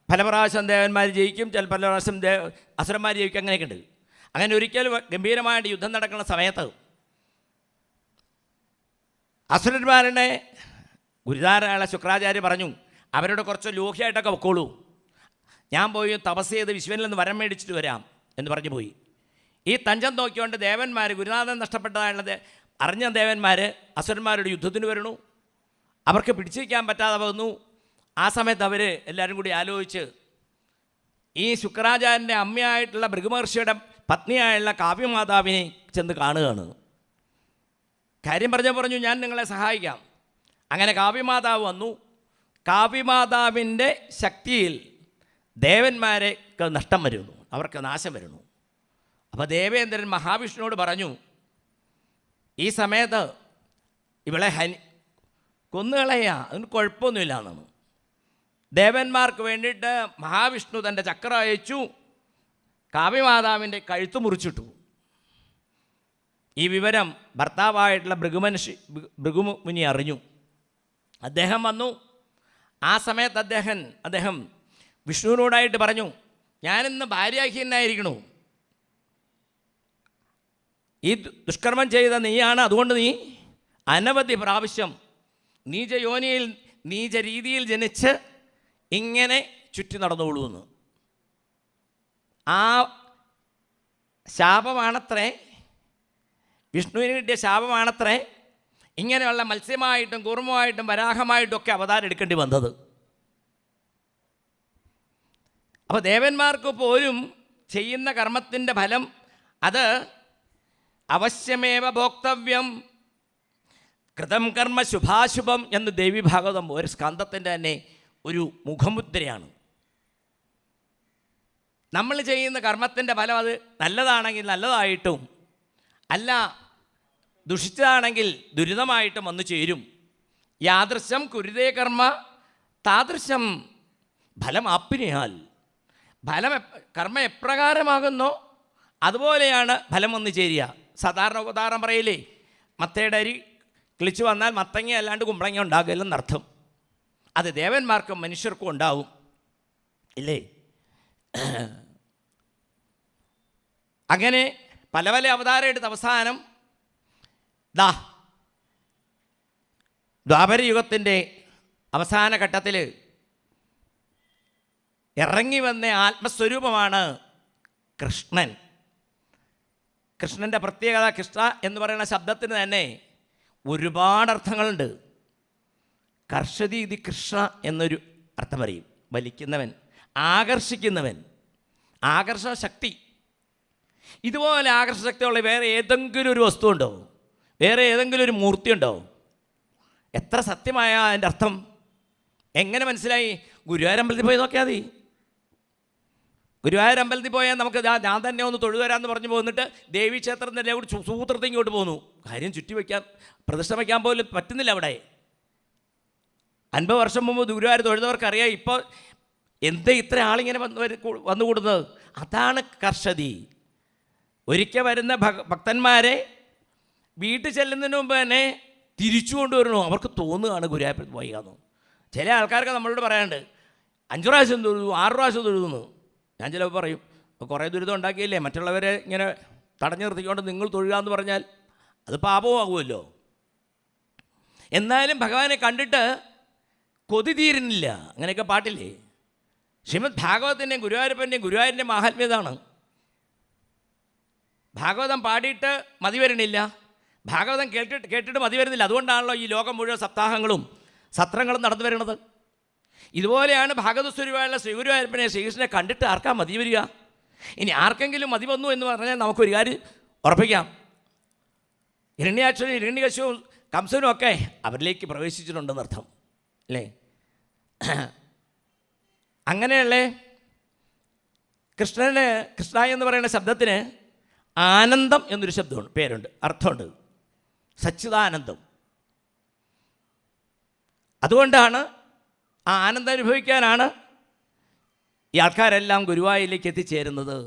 പല പ്രാവശ്യം ദേവന്മാർ ജയിക്കും, പല പ്രാവശ്യം അസുരന്മാർ ജയിക്കും, അങ്ങനെയൊക്കെ ഉണ്ട്. അങ്ങനെ ഒരിക്കൽ ഗംഭീരമായിട്ട് യുദ്ധം നടക്കുന്ന സമയത്ത് അസുരന്മാരുടെ ഗുരുനാരായണ ശുക്രാചാര്യ പറഞ്ഞു, അവരോട് കുറച്ച് ലോഹ്യമായിട്ടൊക്കെ വെക്കോളൂ, ഞാൻ പോയി തപസ് ചെയ്ത് വിശ്വനിൽ നിന്ന് വരം മേടിച്ചിട്ട് വരാം എന്ന് പറഞ്ഞു പോയി. ഈ തഞ്ചം നോക്കിക്കൊണ്ട് ദേവന്മാർ, ഗുരുനാഥൻ നഷ്ടപ്പെട്ടതായുള്ളത് അറിഞ്ഞ ദേവന്മാർ അസുരന്മാരുടെ യുദ്ധത്തിന് വരണു. അവർക്ക് പിടിച്ചിരിക്കാൻ പറ്റാതെ വന്നു. ആ സമയത്ത് അവർ എല്ലാവരും കൂടി ആലോചിച്ച് ഈ ശുക്രാചാര്യൻ്റെ അമ്മയായിട്ടുള്ള ഭൃഗുമഹർഷിയുടെ പത്നിയായുള്ള കാവ്യമാതാവിനെ ചെന്ന് കാണുകയാണ്. കാര്യം പറഞ്ഞു ഞാൻ നിങ്ങളെ സഹായിക്കാം. അങ്ങനെ കാവ്യമാതാവ് വന്നു. കാവ്യമാതാവിൻ്റെ ശക്തിയിൽ ദേവന്മാരെ നഷ്ടം വരുന്നു, അവർക്ക് നാശം വരുന്നു. അപ്പോൾ ദേവേന്ദ്രൻ മഹാവിഷ്ണുവോട് പറഞ്ഞു, ഈ സമയത്ത് ഇവളെ കൊന്നുകളയാ, അതിന് കുഴപ്പമൊന്നുമില്ല എന്നാണ്. ദേവന്മാർക്ക് വേണ്ടിയിട്ട് മഹാവിഷ്ണു തൻ്റെ ചക്രം അയച്ചു, കാവ്യമാതാവിൻ്റെ കഴുത്ത് മുറിച്ചിട്ടു. ഈ വിവരം ഭർത്താവായിട്ടുള്ള ഭൃഗുമുനി അറിഞ്ഞു. അദ്ദേഹം വന്നു. ആ സമയത്ത് അദ്ദേഹം വിഷ്ണുവിനോടായിട്ട് പറഞ്ഞു, ഞാനിന്ന് ഭാര്യാഹീനായിരിക്കണു, ഈ ദുഷ്കർമ്മം ചെയ്ത നീയാണ്, അതുകൊണ്ട് നീ അനവധി പ്രാവശ്യം നീചയോനിയിൽ നീച രീതിയിൽ ജനിച്ച് ഇങ്ങനെ ചുറ്റി നടന്നോളൂ എന്ന്. ആ ശാപമാണത്രേ, വിഷ്ണുവിന് കിട്ടിയ ശാപമാണത്രേ ഇങ്ങനെയുള്ള മത്സ്യമായിട്ടും കൂർമ്മമായിട്ടും വരാഹമായിട്ടും ഒക്കെ അവതാരം എടുക്കേണ്ടി വന്നത്. അപ്പോൾ ദേവന്മാർക്ക് പോലും ചെയ്യുന്ന കർമ്മത്തിൻ്റെ ഫലം അത് അവശ്യമേവ ഭോക്തവ്യം, കൃതം കർമ്മ ശുഭാശുഭം എന്ന് ദേവി ഭാഗവതം ഒരു സ്കന്ധത്തിൻ്റെ തന്നെ ഒരു മുഖമുദ്രയാണ്. നമ്മൾ ചെയ്യുന്ന കർമ്മത്തിൻ്റെ ഫലം അത് നല്ലതാണെങ്കിൽ നല്ലതായിട്ടും അല്ല ദുഷിച്ചതാണെങ്കിൽ ദുരിതമായിട്ടും വന്നു ചേരും. യാദൃശം കുരുതേ കർമ്മ താദൃശം ഫലമാപ്നുയാൽ. കർമ്മം എപ്രകാരമാകുന്നോ അതുപോലെയാണ് ഫലം വന്നു ചേരുക. സാധാരണ ഉദാഹരണം പറയില്ലേ, മത്തയുടെ അരി കിളിച്ചു വന്നാൽ മത്തങ്ങ അല്ലാണ്ട് കുമ്പളങ്ങ ഉണ്ടാകില്ലെന്നർത്ഥം. അത് ദേവന്മാർക്കും മനുഷ്യർക്കും ഉണ്ടാവും ഇല്ലേ? അങ്ങനെ പല പല അവതാരം എടുത്ത അവസാനം ദ്വാപരയുഗത്തിൻ്റെ അവസാന ഘട്ടത്തിൽ ഇറങ്ങി വന്ന ആത്മസ്വരൂപമാണ് കൃഷ്ണൻ. കൃഷ്ണൻ്റെ പ്രത്യേകത, കൃഷ്ണ എന്ന് പറയുന്ന ശബ്ദത്തിന് തന്നെ ഒരുപാട് അർത്ഥങ്ങളുണ്ട്. കർഷതി ഇതി കൃഷ്ണ എന്നൊരു അർത്ഥം പറയും, വലിക്കുന്നവൻ, ആകർഷിക്കുന്നവൻ, ആകർഷണ ശക്തി. ഇതുപോലെ ആകർഷണശക്തിയുള്ള വേറെ ഏതെങ്കിലും ഒരു വസ്തു ഉണ്ടോ? വേറെ ഏതെങ്കിലും ഒരു മൂർത്തി ഉണ്ടോ? എത്ര സത്യമായ അതിൻ്റെ അർത്ഥം എങ്ങനെ മനസ്സിലായി? ഗുരുവായൂരമ്പലത്തിൽ പോയി നോക്കിയാൽ മതി. ഗുരുവായൂരമ്പലത്തിൽ പോയാൽ നമുക്ക് ഞാൻ തന്നെ ഒന്ന് തൊഴുതരാമെന്ന് പറഞ്ഞു പോന്നിട്ട് ദേവീക്ഷേത്രത്തിൻ്റെ കൂടി സൂത്രത്തിൽ ഇങ്ങോട്ട് പോന്നു. കാര്യം ചുറ്റി വയ്ക്കാൻ, പ്രതിഷ്ഠ വയ്ക്കാൻ പോലും പറ്റുന്നില്ല അവിടെ. 50 വർഷം മുമ്പ് ഗുരുവായൂർ തൊഴുതവർക്കറിയാം ഇപ്പോൾ എന്താ ഇത്ര ആളിങ്ങനെ വന്നുകൂടുന്നത്. അതാണ് കർഷതി. ഒരിക്കൽ വരുന്ന ഭക്തന്മാരെ വീട്ടിൽ ചെല്ലുന്നതിന് മുമ്പ് തന്നെ തിരിച്ചു കൊണ്ടുവരണോ അവർക്ക് തോന്നുകയാണ് ഗുരുവായൂർ പോയാന്ന്. ചില ആൾക്കാർക്ക് നമ്മളോട് പറയാനുണ്ട് 5 പ്രാവശ്യം തൊഴുതു, 6 പ്രാവശ്യം തൊഴുതുന്നു. ഞാൻ ചിലപ്പോൾ പറയും, കുറേ ദുരിതം ഉണ്ടാക്കിയില്ലേ, മറ്റുള്ളവരെ ഇങ്ങനെ തടഞ്ഞു നിർത്തിക്കൊണ്ട് നിങ്ങൾ തൊഴുക എന്ന് പറഞ്ഞാൽ അത് പാപമാകുമല്ലോ. എന്നാലും ഭഗവാനെ കണ്ടിട്ട് കൊതി തീരുന്നില്ല. അങ്ങനെയൊക്കെ പാട്ടില്ലേ? ശ്രീമദ് ഭാഗവതത്തിൻ്റെയും ഗുരുവായൂരപ്പൻ്റെയും ഗുരുവായൂരിൻ്റെ മാഹാത്മ്യതാണ്. ഭാഗവതം പാടിയിട്ട് മതി വരണില്ല, ഭാഗവതം കേട്ടിട്ട് മതി വരുന്നില്ല. അതുകൊണ്ടാണല്ലോ ഈ ലോകം മുഴുവൻ സപ്താഹങ്ങളും സത്രങ്ങളും നടന്നു വരുന്നത്. ഇതുപോലെയാണ് ഭാഗവതസ്വരൂപമായുള്ള ശ്രീ ഗുരുവായൂരപ്പനെ, ശ്രീകൃഷ്ണനെ കണ്ടിട്ട് ആർക്കാ മതി വരിക? ഇനി ആർക്കെങ്കിലും മതി വന്നു എന്ന് പറഞ്ഞാൽ നമുക്കൊരു കാര്യം ഉറപ്പിക്കാം, ഹിരണ്യാക്ഷനും ഹിരണ്യകശിപുവും കംസനും ഒക്കെ അവരിലേക്ക് പ്രവേശിച്ചിട്ടുണ്ടെന്നർത്ഥം അല്ലേ? അങ്ങനെയുള്ള കൃഷ്ണന്, കൃഷ്ണ എന്ന് പറയുന്ന ശബ്ദത്തിന് ആനന്ദം എന്നൊരു ശബ്ദമുണ്ട്, പേരുണ്ട്, അർത്ഥമുണ്ട്, സച്ചിദാനന്ദം. അതുകൊണ്ടാണ് ആ ആനന്ദം അനുഭവിക്കാനാണ് ഈ ആൾക്കാരെല്ലാം ഗുരുവായൂരിലേക്ക് എത്തിച്ചേരുന്നത്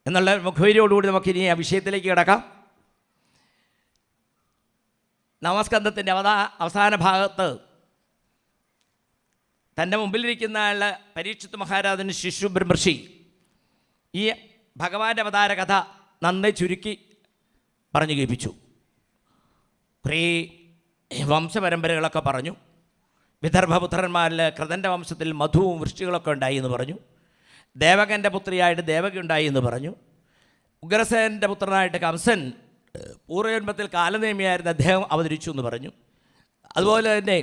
എന്നുള്ള മുഖവരിയോടുകൂടി നമുക്കിനി ആ വിഷയത്തിലേക്ക് കിടക്കാം. നവസ്കന്ധത്തിൻ്റെ അവസാന ഭാഗത്ത് തൻ്റെ മുമ്പിലിരിക്കുന്ന ആളുടെ പരീക്ഷിത്ത് മഹാരാജന് ശിശു ബ്രഹ്മർഷി ഈ ഭഗവാന്റെ അവതാര കഥ നന്നായി ചുരുക്കി പറഞ്ഞു കേൾപ്പിച്ചു. കുറേ വംശപരമ്പരകളൊക്കെ പറഞ്ഞു. വിദർഭപുത്രന്മാരിൽ കൃതൻ്റെ വംശത്തിൽ മധുവും വൃഷ്ടികളൊക്കെ ഉണ്ടായി എന്ന് പറഞ്ഞു. ദേവകൻ്റെ പുത്രിയായിട്ട് ദേവകി ഉണ്ടായി എന്ന് പറഞ്ഞു. ഉഗ്രസേനൻ്റെ പുത്രനായിട്ട് കംസൻ പൂർവജന്മത്തിൽ കാലനേമിയായിരുന്ന അദ്ദേഹം അവതരിച്ചു എന്ന് പറഞ്ഞു. അതുപോലെ തന്നെ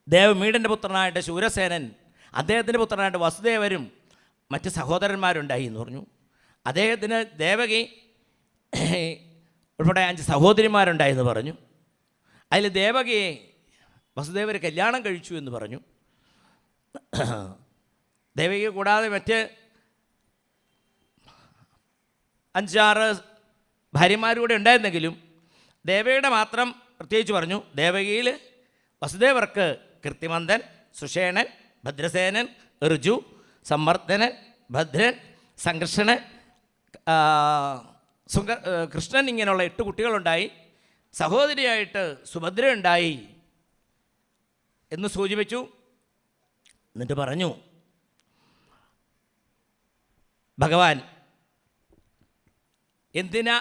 ദേവമീഡൻ്റെ പുത്രനായിട്ട് ശൂരസേനൻ, അദ്ദേഹത്തിൻ്റെ പുത്രനായിട്ട് വസുദേവരും മറ്റ് സഹോദരന്മാരുണ്ടായി എന്ന് പറഞ്ഞു. അദ്ദേഹത്തിന് ദേവകി ഉൾപ്പെടെ 5 സഹോദരിമാരുണ്ടായെന്ന് പറഞ്ഞു. അതിൽ ദേവകിയെ വസുദേവർ കല്യാണം കഴിച്ചു എന്ന് പറഞ്ഞു. ദേവകി കൂടാതെ മറ്റ് 5-6 ഭാര്യമാരൂടെ ഉണ്ടായിരുന്നെങ്കിലും ദേവകിയുടെ മാത്രം പ്രത്യേകിച്ച് പറഞ്ഞു. ദേവകിയിൽ വസുദേവർക്ക് കൃത്തിമന്തൻ, സുഷേണൻ, ഭദ്രസേനൻ, ഋജു, സമ്മർദ്ദനൻ, ഭദ്രൻ, സംഘർഷണൻ, കൃഷ്ണൻ ഇങ്ങനെയുള്ള 8 കുട്ടികളുണ്ടായി. സഹോദരിയായിട്ട് സുഭദ്ര ഉണ്ടായി എന്ന് സൂചിപ്പിച്ചു. എന്നിട്ട് പറഞ്ഞു ഭഗവാൻ എന്തിനാ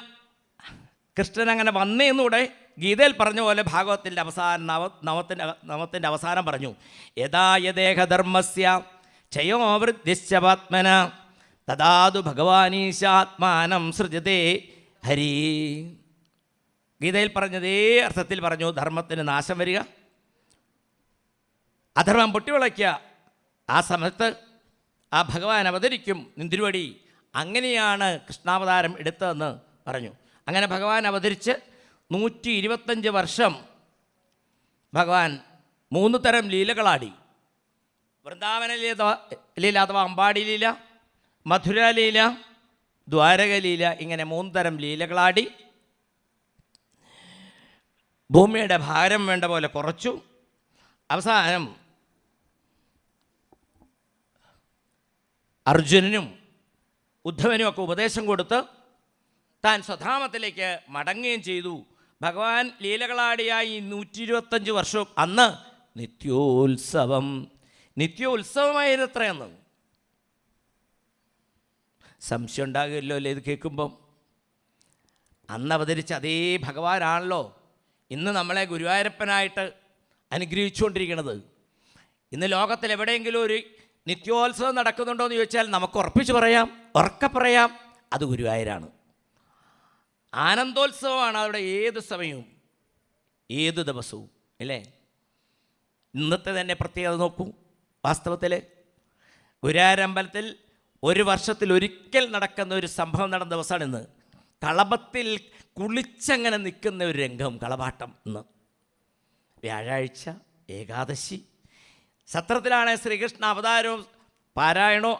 കൃഷ്ണൻ അങ്ങനെ വന്നേന്നൂടെ ഗീതയിൽ പറഞ്ഞ പോലെ ഭാഗവത്തിൻ്റെ അവസാനം നവത്തിൻ്റെ അവസാനം പറഞ്ഞു. യഥാ യദേഹധർമ്മസ്യ ക്ഷയോവൃദ്ധിശ്ചപാത്മന തദാതു ഭഗവാനീശാത്മാനം സൃജതേ ഹരി. ഗീതയിൽ പറഞ്ഞതേ അർത്ഥത്തിൽ പറഞ്ഞു. ധർമ്മത്തിന് നാശം വരിക, അധർമ്മം പൊട്ടിവിളയ്ക്കുക, ആ സമയത്ത് ആ ഭഗവാൻ അവതരിക്കും നിന്തിരുവടി. അങ്ങനെയാണ് കൃഷ്ണാവതാരം എടുത്തതെന്ന് പറഞ്ഞു. അങ്ങനെ ഭഗവാൻ അവതരിച്ച് 125 വർഷം ഭഗവാൻ 3 തരം ലീലകളാടി. വൃന്ദാവന ലീല അഥവാ അമ്പാടി ലീല, മധുര ലീല, ദ്വാരക ലീല, ഇങ്ങനെ 3 തരം ലീലകളാടി. ഭൂമിയുടെ ഭാരം വേണ്ട പോലെ കുറച്ചു. അവസാനം അർജുനനും ഉദ്ധവനും ഒക്കെ ഉപദേശം കൊടുത്ത് താൻ സ്വധാമത്തിലേക്ക് മടങ്ങുകയും ചെയ്തു. ഭഗവാൻ ലീലകളാടിയായി 125 വർഷവും അന്ന് നിത്യോത്സവമായിരുന്നത്രയെന്ന് സംശയം ഉണ്ടാകുമല്ലോ അല്ലേ ഇത് കേൾക്കുമ്പം? അന്ന് അവതരിച്ച അതേ ഭഗവാനാണല്ലോ ഇന്ന് നമ്മളെ ഗുരുവായൂരപ്പനായിട്ട് അനുഗ്രഹിച്ചുകൊണ്ടിരിക്കുന്നത്. ഇന്ന് ലോകത്തിൽ എവിടെയെങ്കിലും ഒരു നിത്യോത്സവം നടക്കുന്നുണ്ടോ എന്ന് ചോദിച്ചാൽ നമുക്ക് ഉറപ്പിച്ച് പറയാം, ഉറക്കെ പറയാം, അത് ഗുരുവായൂരാണ്. ആനന്ദോത്സവമാണ് അവിടെ ഏത് സമയവും ഏത് ദിവസവും, അല്ലേ? ഇന്നത്തെ തന്നെ പ്രത്യേകത നോക്കൂ. വാസ്തവത്തിൽ ഗുരുവായൂരമ്പലത്തിൽ 1 വർഷത്തിൽ ഒരിക്കൽ നടക്കുന്ന ഒരു സംഭവം നടന്ന ദിവസമാണ് ഇന്ന്. കളഭത്തിൽ കുളിച്ചങ്ങനെ നിൽക്കുന്ന ഒരു രംഗം, കളഭാട്ടം. ഇന്ന് വ്യാഴാഴ്ച ഏകാദശി സത്രത്തിലാണ് ശ്രീകൃഷ്ണ അവതാരവും പാരായണവും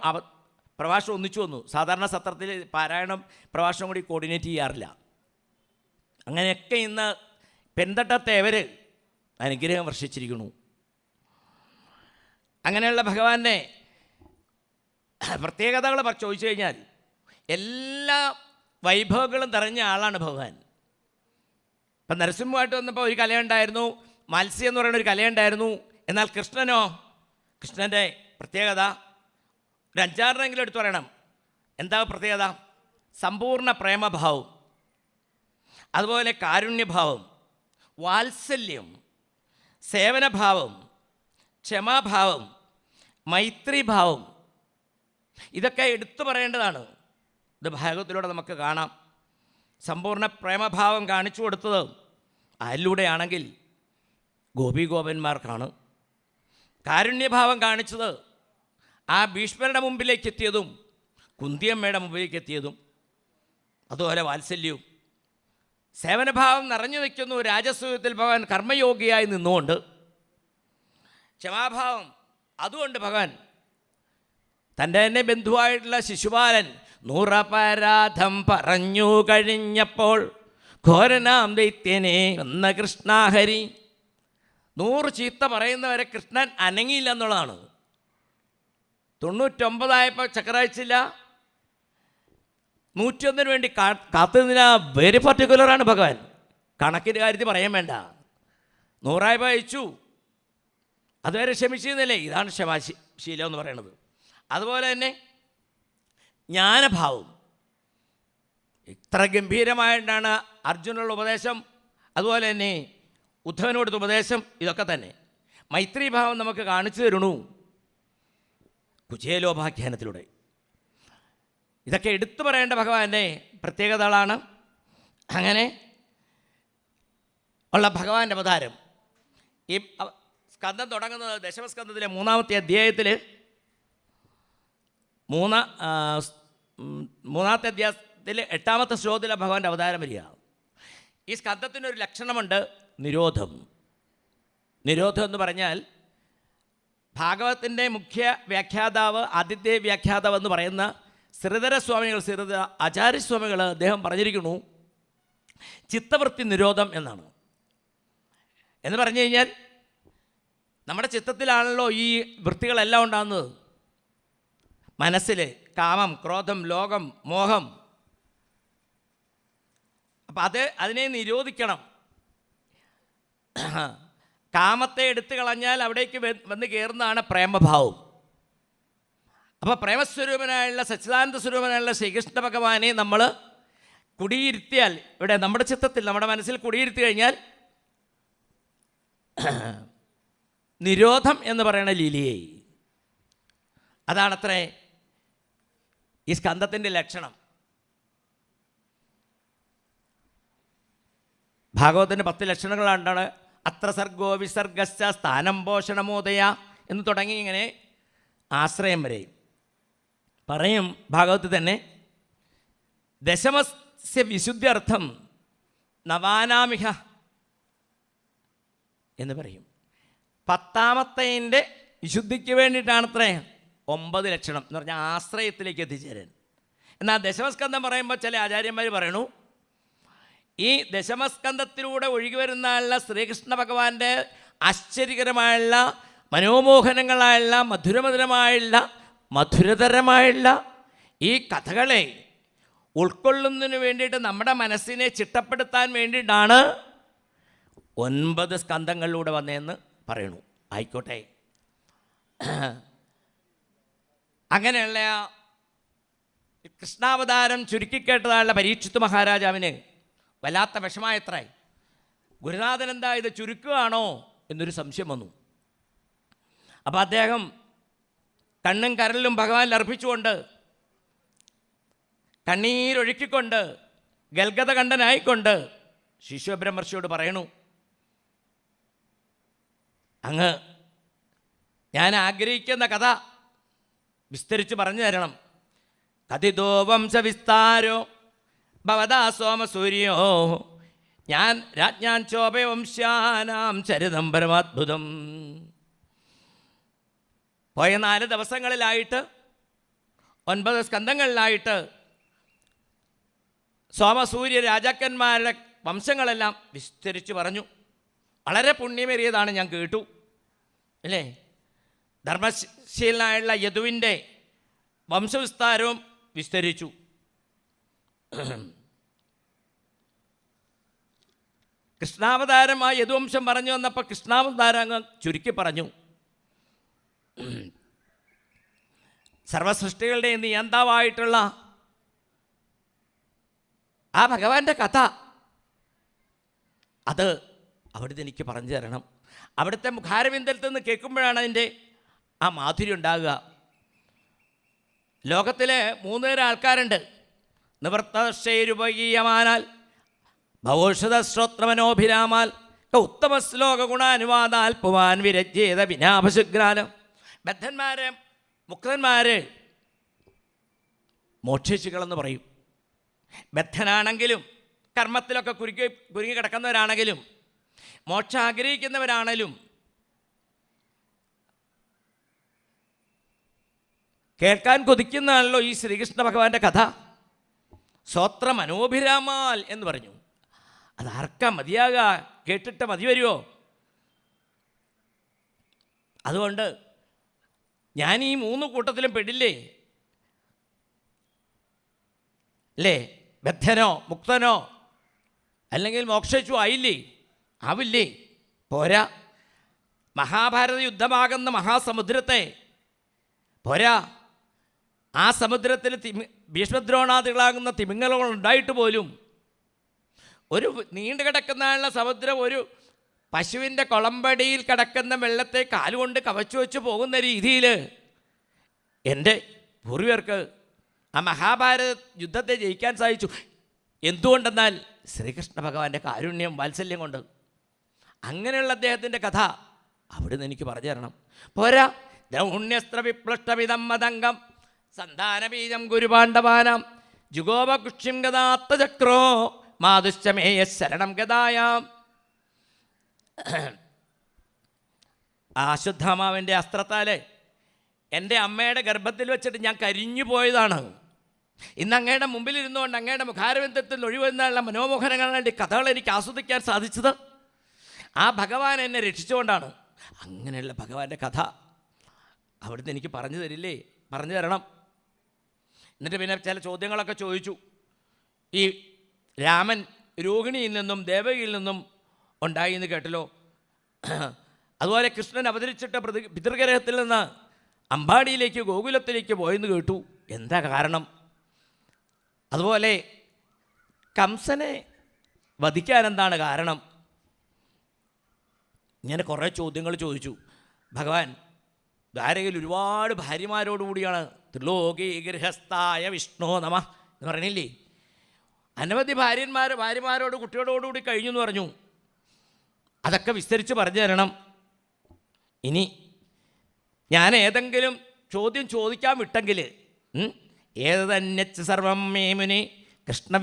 പ്രഭാഷണം ഒന്നിച്ചു വന്നു. സാധാരണ സത്രത്തിൽ പാരായണം പ്രഭാഷണം കൂടി കോർഡിനേറ്റ് ചെയ്യാറില്ല. അങ്ങനെയൊക്കെ ഇന്ന് പെൺതട്ടത്തേവർ അനുഗ്രഹം വർഷിച്ചിരിക്കുന്നു. അങ്ങനെയുള്ള ഭഗവാന്റെ പ്രത്യേകതകൾ ചോദിച്ചു കഴിഞ്ഞാൽ എല്ലാ വൈഭവങ്ങളും നിറഞ്ഞ ആളാണ് ഭഗവാൻ. ഇപ്പം നരസിംഹമായിട്ട് വന്നപ്പോൾ ഒരു കലയുണ്ടായിരുന്നു, മത്സ്യം എന്ന് പറയുന്ന ഒരു കലയുണ്ടായിരുന്നു. എന്നാൽ കൃഷ്ണനോ, കൃഷ്ണൻ്റെ പ്രത്യേകത ഒരു 5-6 എടുത്തു പറയണം. എന്താ പ്രത്യേകത? സമ്പൂർണ്ണ പ്രേമഭാവം, അതുപോലെ കാരുണ്യഭാവം, വാത്സല്യം, സേവനഭാവം, ക്ഷമാഭാവം, മൈത്രിഭാവം, ഇതൊക്കെ എടുത്തു പറയേണ്ടതാണ്. ഇത് ഭാഗവത്തിലൂടെ നമുക്ക് കാണാം. സമ്പൂർണ്ണ പ്രേമഭാവം കാണിച്ചു കൊടുത്തത് അതിലൂടെയാണെങ്കിൽ ഗോപീഗോപന്മാർക്കാണ്. കാരുണ്യഭാവം കാണിച്ചത് ആ ഭീഷ്മരുടെ മുമ്പിലേക്ക് എത്തിയതും കുന്തിയമ്മയുടെ മുമ്പിലേക്ക് എത്തിയതും. അതുപോലെ വാത്സല്യവും. സേവനഭാവം നിറഞ്ഞു നിൽക്കുന്നു രാജസൂയത്തിൽ ഭഗവാൻ കർമ്മയോഗിയായി നിന്നുകൊണ്ട്. ക്ഷമാഭാവം, അതുകൊണ്ട് ഭഗവാൻ തൻ്റെ തന്നെ ബന്ധുവായിട്ടുള്ള ശിശുപാലൻ 100 അപരാധം പറഞ്ഞു കഴിഞ്ഞപ്പോൾ ഘോരനാം ദൈത്യനെ വന്ന കൃഷ്ണഹരി. 100 ചീത്ത പറയുന്നവരെ കൃഷ്ണൻ അനങ്ങിയില്ല എന്നുള്ളതാണ്. 99 ചക്രയച്ചില്ല, 101 വേണ്ടി കാത്തു നിന്ന വെരി പർട്ടിക്കുലറാണ് ഭഗവാൻ. കണക്കിൻ്റെ കാര്യത്തിൽ പറയാൻ വേണ്ട. 100 അയച്ചു, അതുവരെ ക്ഷമിച്ചിരുന്നില്ലേ? ഇതാണ് ക്ഷമാശീലം എന്ന് പറയുന്നത്. അതുപോലെ തന്നെ ജ്ഞാനഭാവം, ഇത്ര ഗംഭീരമായിട്ടാണ് അർജുനുള്ള ഉപദേശം, അതുപോലെ തന്നെ ഉദ്ധവനോടുത്ത ഉപദേശം, ഇതൊക്കെ തന്നെ മൈത്രിഭാവം നമുക്ക് കാണിച്ചു തരണു കുചേലോപാഖ്യാനത്തിലൂടെ. ഇതൊക്കെ എടുത്തു പറയേണ്ട ഭഗവാന്റെ പ്രത്യേകതകളാണ്. അങ്ങനെ ഉള്ള ഭഗവാന്റെ അവതാരം ഈ സ്കന്ധം തുടങ്ങുന്നത് ദശമസ്കന്ധത്തിലെ 3-ാമത്തെ അധ്യായത്തിൽ 3-ാമത്തെ അധ്യായത്തിൽ 8-ാമത്തെ ശ്ലോകത്തിലെ ഭഗവാന്റെ അവതാരം വരിക. ഈ സ്കന്ധത്തിനൊരു ലക്ഷണമുണ്ട്, നിരോധം. നിരോധം എന്ന് പറഞ്ഞാൽ ഭാഗവത്തിൻ്റെ മുഖ്യ വ്യാഖ്യാതാവ്, ആദിത്യ വ്യാഖ്യാതാവ് എന്ന് പറയുന്ന ശ്രീധരസ്വാമികൾ, ആചാര്യസ്വാമികൾ അദ്ദേഹം പറഞ്ഞിരിക്കുന്നു ചിത്തവൃത്തി നിരോധം എന്നാണ്. എന്ന് പറഞ്ഞു കഴിഞ്ഞാൽ നമ്മുടെ ചിത്തത്തിലാണല്ലോ ഈ വൃത്തികളെല്ലാം ഉണ്ടാകുന്നത്. മനസ്സിൽ കാമം, ക്രോധം, ലോകം, മോഹം. അപ്പം അതിനെ നിരോധിക്കണം. കാമത്തെ എടുത്തു കളഞ്ഞാൽ അവിടേക്ക് വന്ന് കയറുന്നതാണ് പ്രേമഭാവം. അപ്പോൾ പ്രേമസ്വരൂപനായുള്ള സച്ചിദാനന്ദ സ്വരൂപനായുള്ള ശ്രീകൃഷ്ണ ഭഗവാനെ നമ്മൾ കുടിയിരുത്തിയാൽ, ഇവിടെ നമ്മുടെ ചിത്തത്തിൽ, നമ്മുടെ മനസ്സിൽ കുടിയിരുത്തി കഴിഞ്ഞാൽ നിരോധം എന്ന് പറയുന്ന ലീലയെ, അതാണത്രേ ഈ സ്കന്ധത്തിൻ്റെ ലക്ഷണം. ഭാഗവത്തിൻ്റെ 10 ലക്ഷണങ്ങളാണ്. അത്ര സർഗോ വിസർഗശ്ച സ്ഥാനം പോഷണമോദയ എന്ന് തുടങ്ങി ഇങ്ങനെ ആശ്രയം വരെ പറയും. ഭാഗവത്തിൽ തന്നെ ദശമസ്യ വിശുദ്ധ്യർത്ഥം നവാനാമിഹ എന്ന് പറയും. 10-ാമത്തേൻ്റെ വിശുദ്ധിക്ക് വേണ്ടിയിട്ടാണത്രേ 9 ലക്ഷണം എന്ന് പറഞ്ഞാൽ ആശ്രയത്തിലേക്ക് എത്തിച്ചേരാൻ. എന്നാൽ ദശമസ്കന്ധം പറയുമ്പോൾ ചില ആചാര്യന്മാർ പറയണു, ഈ ദശമസ്കന്ധത്തിലൂടെ ഒഴുകി വരുന്ന ശ്രീകൃഷ്ണ ഭഗവാന്റെ ആശ്ചര്യകരമായുള്ള മനോമോഹനങ്ങളായുള്ള മധുരതരമായുള്ള ഈ കഥകളെ ഉൾക്കൊള്ളുന്നതിന് വേണ്ടിയിട്ട് നമ്മുടെ മനസ്സിനെ ചിട്ടപ്പെടുത്താൻ വേണ്ടിയിട്ടാണ് 9 സ്കന്ധങ്ങളിലൂടെ വന്നതെന്ന് പറയണു. ആയിക്കോട്ടെ, അങ്ങനെയുള്ള കൃഷ്ണാവതാരം ചുരുക്കിക്കേട്ടതായുള്ള പരീക്ഷിത്ത് മഹാരാജാവിന് വല്ലാത്ത വിഷമായത്രേ. ഗുരുനാഥൻ എന്താ ഇത് ചുരുക്കുകയാണോ എന്നൊരു സംശയം വന്നു. അപ്പോൾ അദ്ദേഹം കണ്ണും കരലും ഭഗവാനിൽ അർപ്പിച്ചുകൊണ്ട്, കണ്ണീരൊഴുക്കിക്കൊണ്ട്, ഗൽഗത കണ്ഠനായിക്കൊണ്ട് ശിശുബ്രഹ്മർഷിയോട് പറയണു, അങ്ങ് ഞാൻ ആഗ്രഹിക്കുന്ന കഥ വിസ്തരിച്ച് പറഞ്ഞു തരണം. കഥിതോ വംശവിസ്താരോ ഭവതാ സോമസൂര്യോ ഞാൻ രാജ്ഞാൻ ചോപവംശ്യാനാം ചരിതം പരമാത്ഭുതം. പോയ 4 ദിവസങ്ങളിലായിട്ട് 9 സ്കന്ധങ്ങളിലായിട്ട് സോമസൂര്യ രാജാക്കന്മാരുടെ വംശങ്ങളെല്ലാം വിസ്തരിച്ച് പറഞ്ഞു. വളരെ പുണ്യമേറിയതാണ്, ഞാൻ കേട്ടു അല്ലേ. ധർമ്മശീലനായുള്ള യദുവിൻ്റെ വംശവിസ്താരവും വിസ്തരിച്ചു. കൃഷ്ണാവതാരം ആ യദുവംശം പറഞ്ഞു വന്നപ്പോൾ കൃഷ്ണാവതാരം അങ്ങ് ചുരുക്കി പറഞ്ഞു. സർവസൃഷ്ടികളുടെ നിയന്താവായിട്ടുള്ള ആ ഭഗവാന്റെ കഥ അത് അവിടുത്തെ എനിക്ക് പറഞ്ഞു തരണം. അവിടുത്തെ മുഖാരവിന്ദത്തിൽ നിന്ന് കേൾക്കുമ്പോഴാണ് അതിൻ്റെ ആ മാധുര്യം ഉണ്ടാകുക. ലോകത്തിൽ 3 തരം ആൾക്കാരുണ്ട്. നിവൃത്തശൈരുപകീയമാനാൽ, ഭവോഷത ശ്രോത്രമനോഭിരാമാൽ, ഉത്തമ ശ്ലോക ഗുണാനുവാദാൽ പുവാൻ വിരജ്യേത വിനാഭശുഗ്രാനം. ബദ്ധന്മാർ, മുക്തന്മാർ മോക്ഷേശികളെന്ന് പറയും. ബദ്ധനാണെങ്കിലും കർമ്മത്തിലൊക്കെ കുരുങ്ങി കിടക്കുന്നവരാണെങ്കിലും മോക്ഷം ആഗ്രഹിക്കുന്നവരാണെങ്കിലും കേൾക്കാൻ കൊതിക്കുന്നതാണല്ലോ ഈ ശ്രീകൃഷ്ണ ഭഗവാന്റെ കഥ. ശ്രോത്ര മനോഭിരാമാൽ എന്ന് പറഞ്ഞു. അതാർക്കാ മതിയാകുക? കേട്ടിട്ട് മതി വരുമോ? അതുകൊണ്ട് ഞാൻ ഈ 3 കൂട്ടത്തിലും പെടില്ലേ അല്ലേ? ബദ്ധനോ മുക്തനോ അല്ലെങ്കിൽ മോക്ഷേച്ചു ആയില്ലേ? ആവില്ലേ? പോരാ. മഹാഭാരത യുദ്ധമാകുന്ന മഹാസമുദ്രത്തെ പോരാ, ആ സമുദ്രത്തിൽ ഭീഷ്മദ്രോണാദികളാകുന്ന തിമിംഗലങ്ങൾ ഉണ്ടായിട്ട് പോലും ഒരു നീണ്ടു കിടക്കുന്ന സമുദ്രം ഒരു പശുവിൻ്റെ കുളമ്പടിയിൽ കിടക്കുന്ന വെള്ളത്തെ കാലുകൊണ്ട് കവച്ചു വെച്ച് പോകുന്ന രീതിയിൽ എൻ്റെ പൂർവികർക്ക് ആ മഹാഭാരത യുദ്ധത്തെ ജയിക്കാൻ സാധിച്ചു. എന്തുകൊണ്ടെന്നാൽ ശ്രീകൃഷ്ണ ഭഗവാന്റെ കാരുണ്യം, വാത്സല്യം കൊണ്ട്. അങ്ങനെയുള്ള അദ്ദേഹത്തിൻ്റെ കഥ അവിടുന്ന് എനിക്ക് പറഞ്ഞു തരണം. പോരാ, ദ്രൗണ്യസ്ത്ര വിപ്ലഷ്ടമിതം മതംഗം സന്താനബീജം ഗുരുപാണ്ഡവാനാം ജുഗോപകുക്ഷിം ഗതാത്തചക്രോ മാതുശ്ചമേയ ശരണം ഗതായാം. ആ അശ്വത്ഥാമാവിൻ്റെ അസ്ത്രത്താൽ എൻ്റെ അമ്മയുടെ ഗർഭത്തിൽ വെച്ചിട്ട് ഞാൻ കരിഞ്ഞു പോയതാണ്. ഇന്ന് അങ്ങയുടെ മുമ്പിലിരുന്നുകൊണ്ട് അങ്ങയുടെ മുഖാരബന്ധത്തിൽ ഒഴിവെന്നുള്ള മനോമോഹനങ്ങളുടെ കഥകൾ എനിക്ക് ആസ്വദിക്കാൻ സാധിച്ചത് ആ ഭഗവാൻ എന്നെ രക്ഷിച്ചുകൊണ്ടാണ്. അങ്ങനെയുള്ള ഭഗവാന്റെ കഥ അവിടുന്ന് എനിക്ക് പറഞ്ഞു തരില്ലേ? പറഞ്ഞു തരണം. എന്നിട്ട് പിന്നെ ചില ചോദ്യങ്ങളൊക്കെ ചോദിച്ചു. ഈ രാമൻ രോഹിണിയിൽ നിന്നും ദേവകിയിൽ നിന്നും ഉണ്ടായി എന്ന് കേട്ടല്ലോ. അതുപോലെ കൃഷ്ണൻ അവതരിച്ചിട്ട് പിതൃഗ്രഹത്തിൽ നിന്ന് അമ്പാടിയിലേക്ക് ഗോകുലത്തിലേക്ക് പോയെന്ന് കേട്ടു. എന്താ കാരണം? അതുപോലെ കംസനെ വധിക്കാൻ എന്താണ് കാരണം? ഇങ്ങനെ കുറേ ചോദ്യങ്ങൾ ചോദിച്ചു. ഭഗവാൻ ദ്വാരകയിൽ ഒരുപാട് ഭാര്യമാരോടുകൂടിയാണ് ത്രിലോകീ ഗൃഹസ്ഥായ വിഷ്ണു നമ എന്ന് പറയണില്ലേ? അനവധി ഭാര്യമാരോട് കുട്ടികളോടുകൂടി കഴിഞ്ഞു എന്ന് പറഞ്ഞു. അതൊക്കെ വിസ്തരിച്ച് പറഞ്ഞു തരണം. ഇനി ഞാൻ ഏതെങ്കിലും ചോദ്യം ചോദിക്കാൻ വിട്ടെങ്കിൽ ഏതന്യച്ച് സർവം മേമുനി കൃഷ്ണ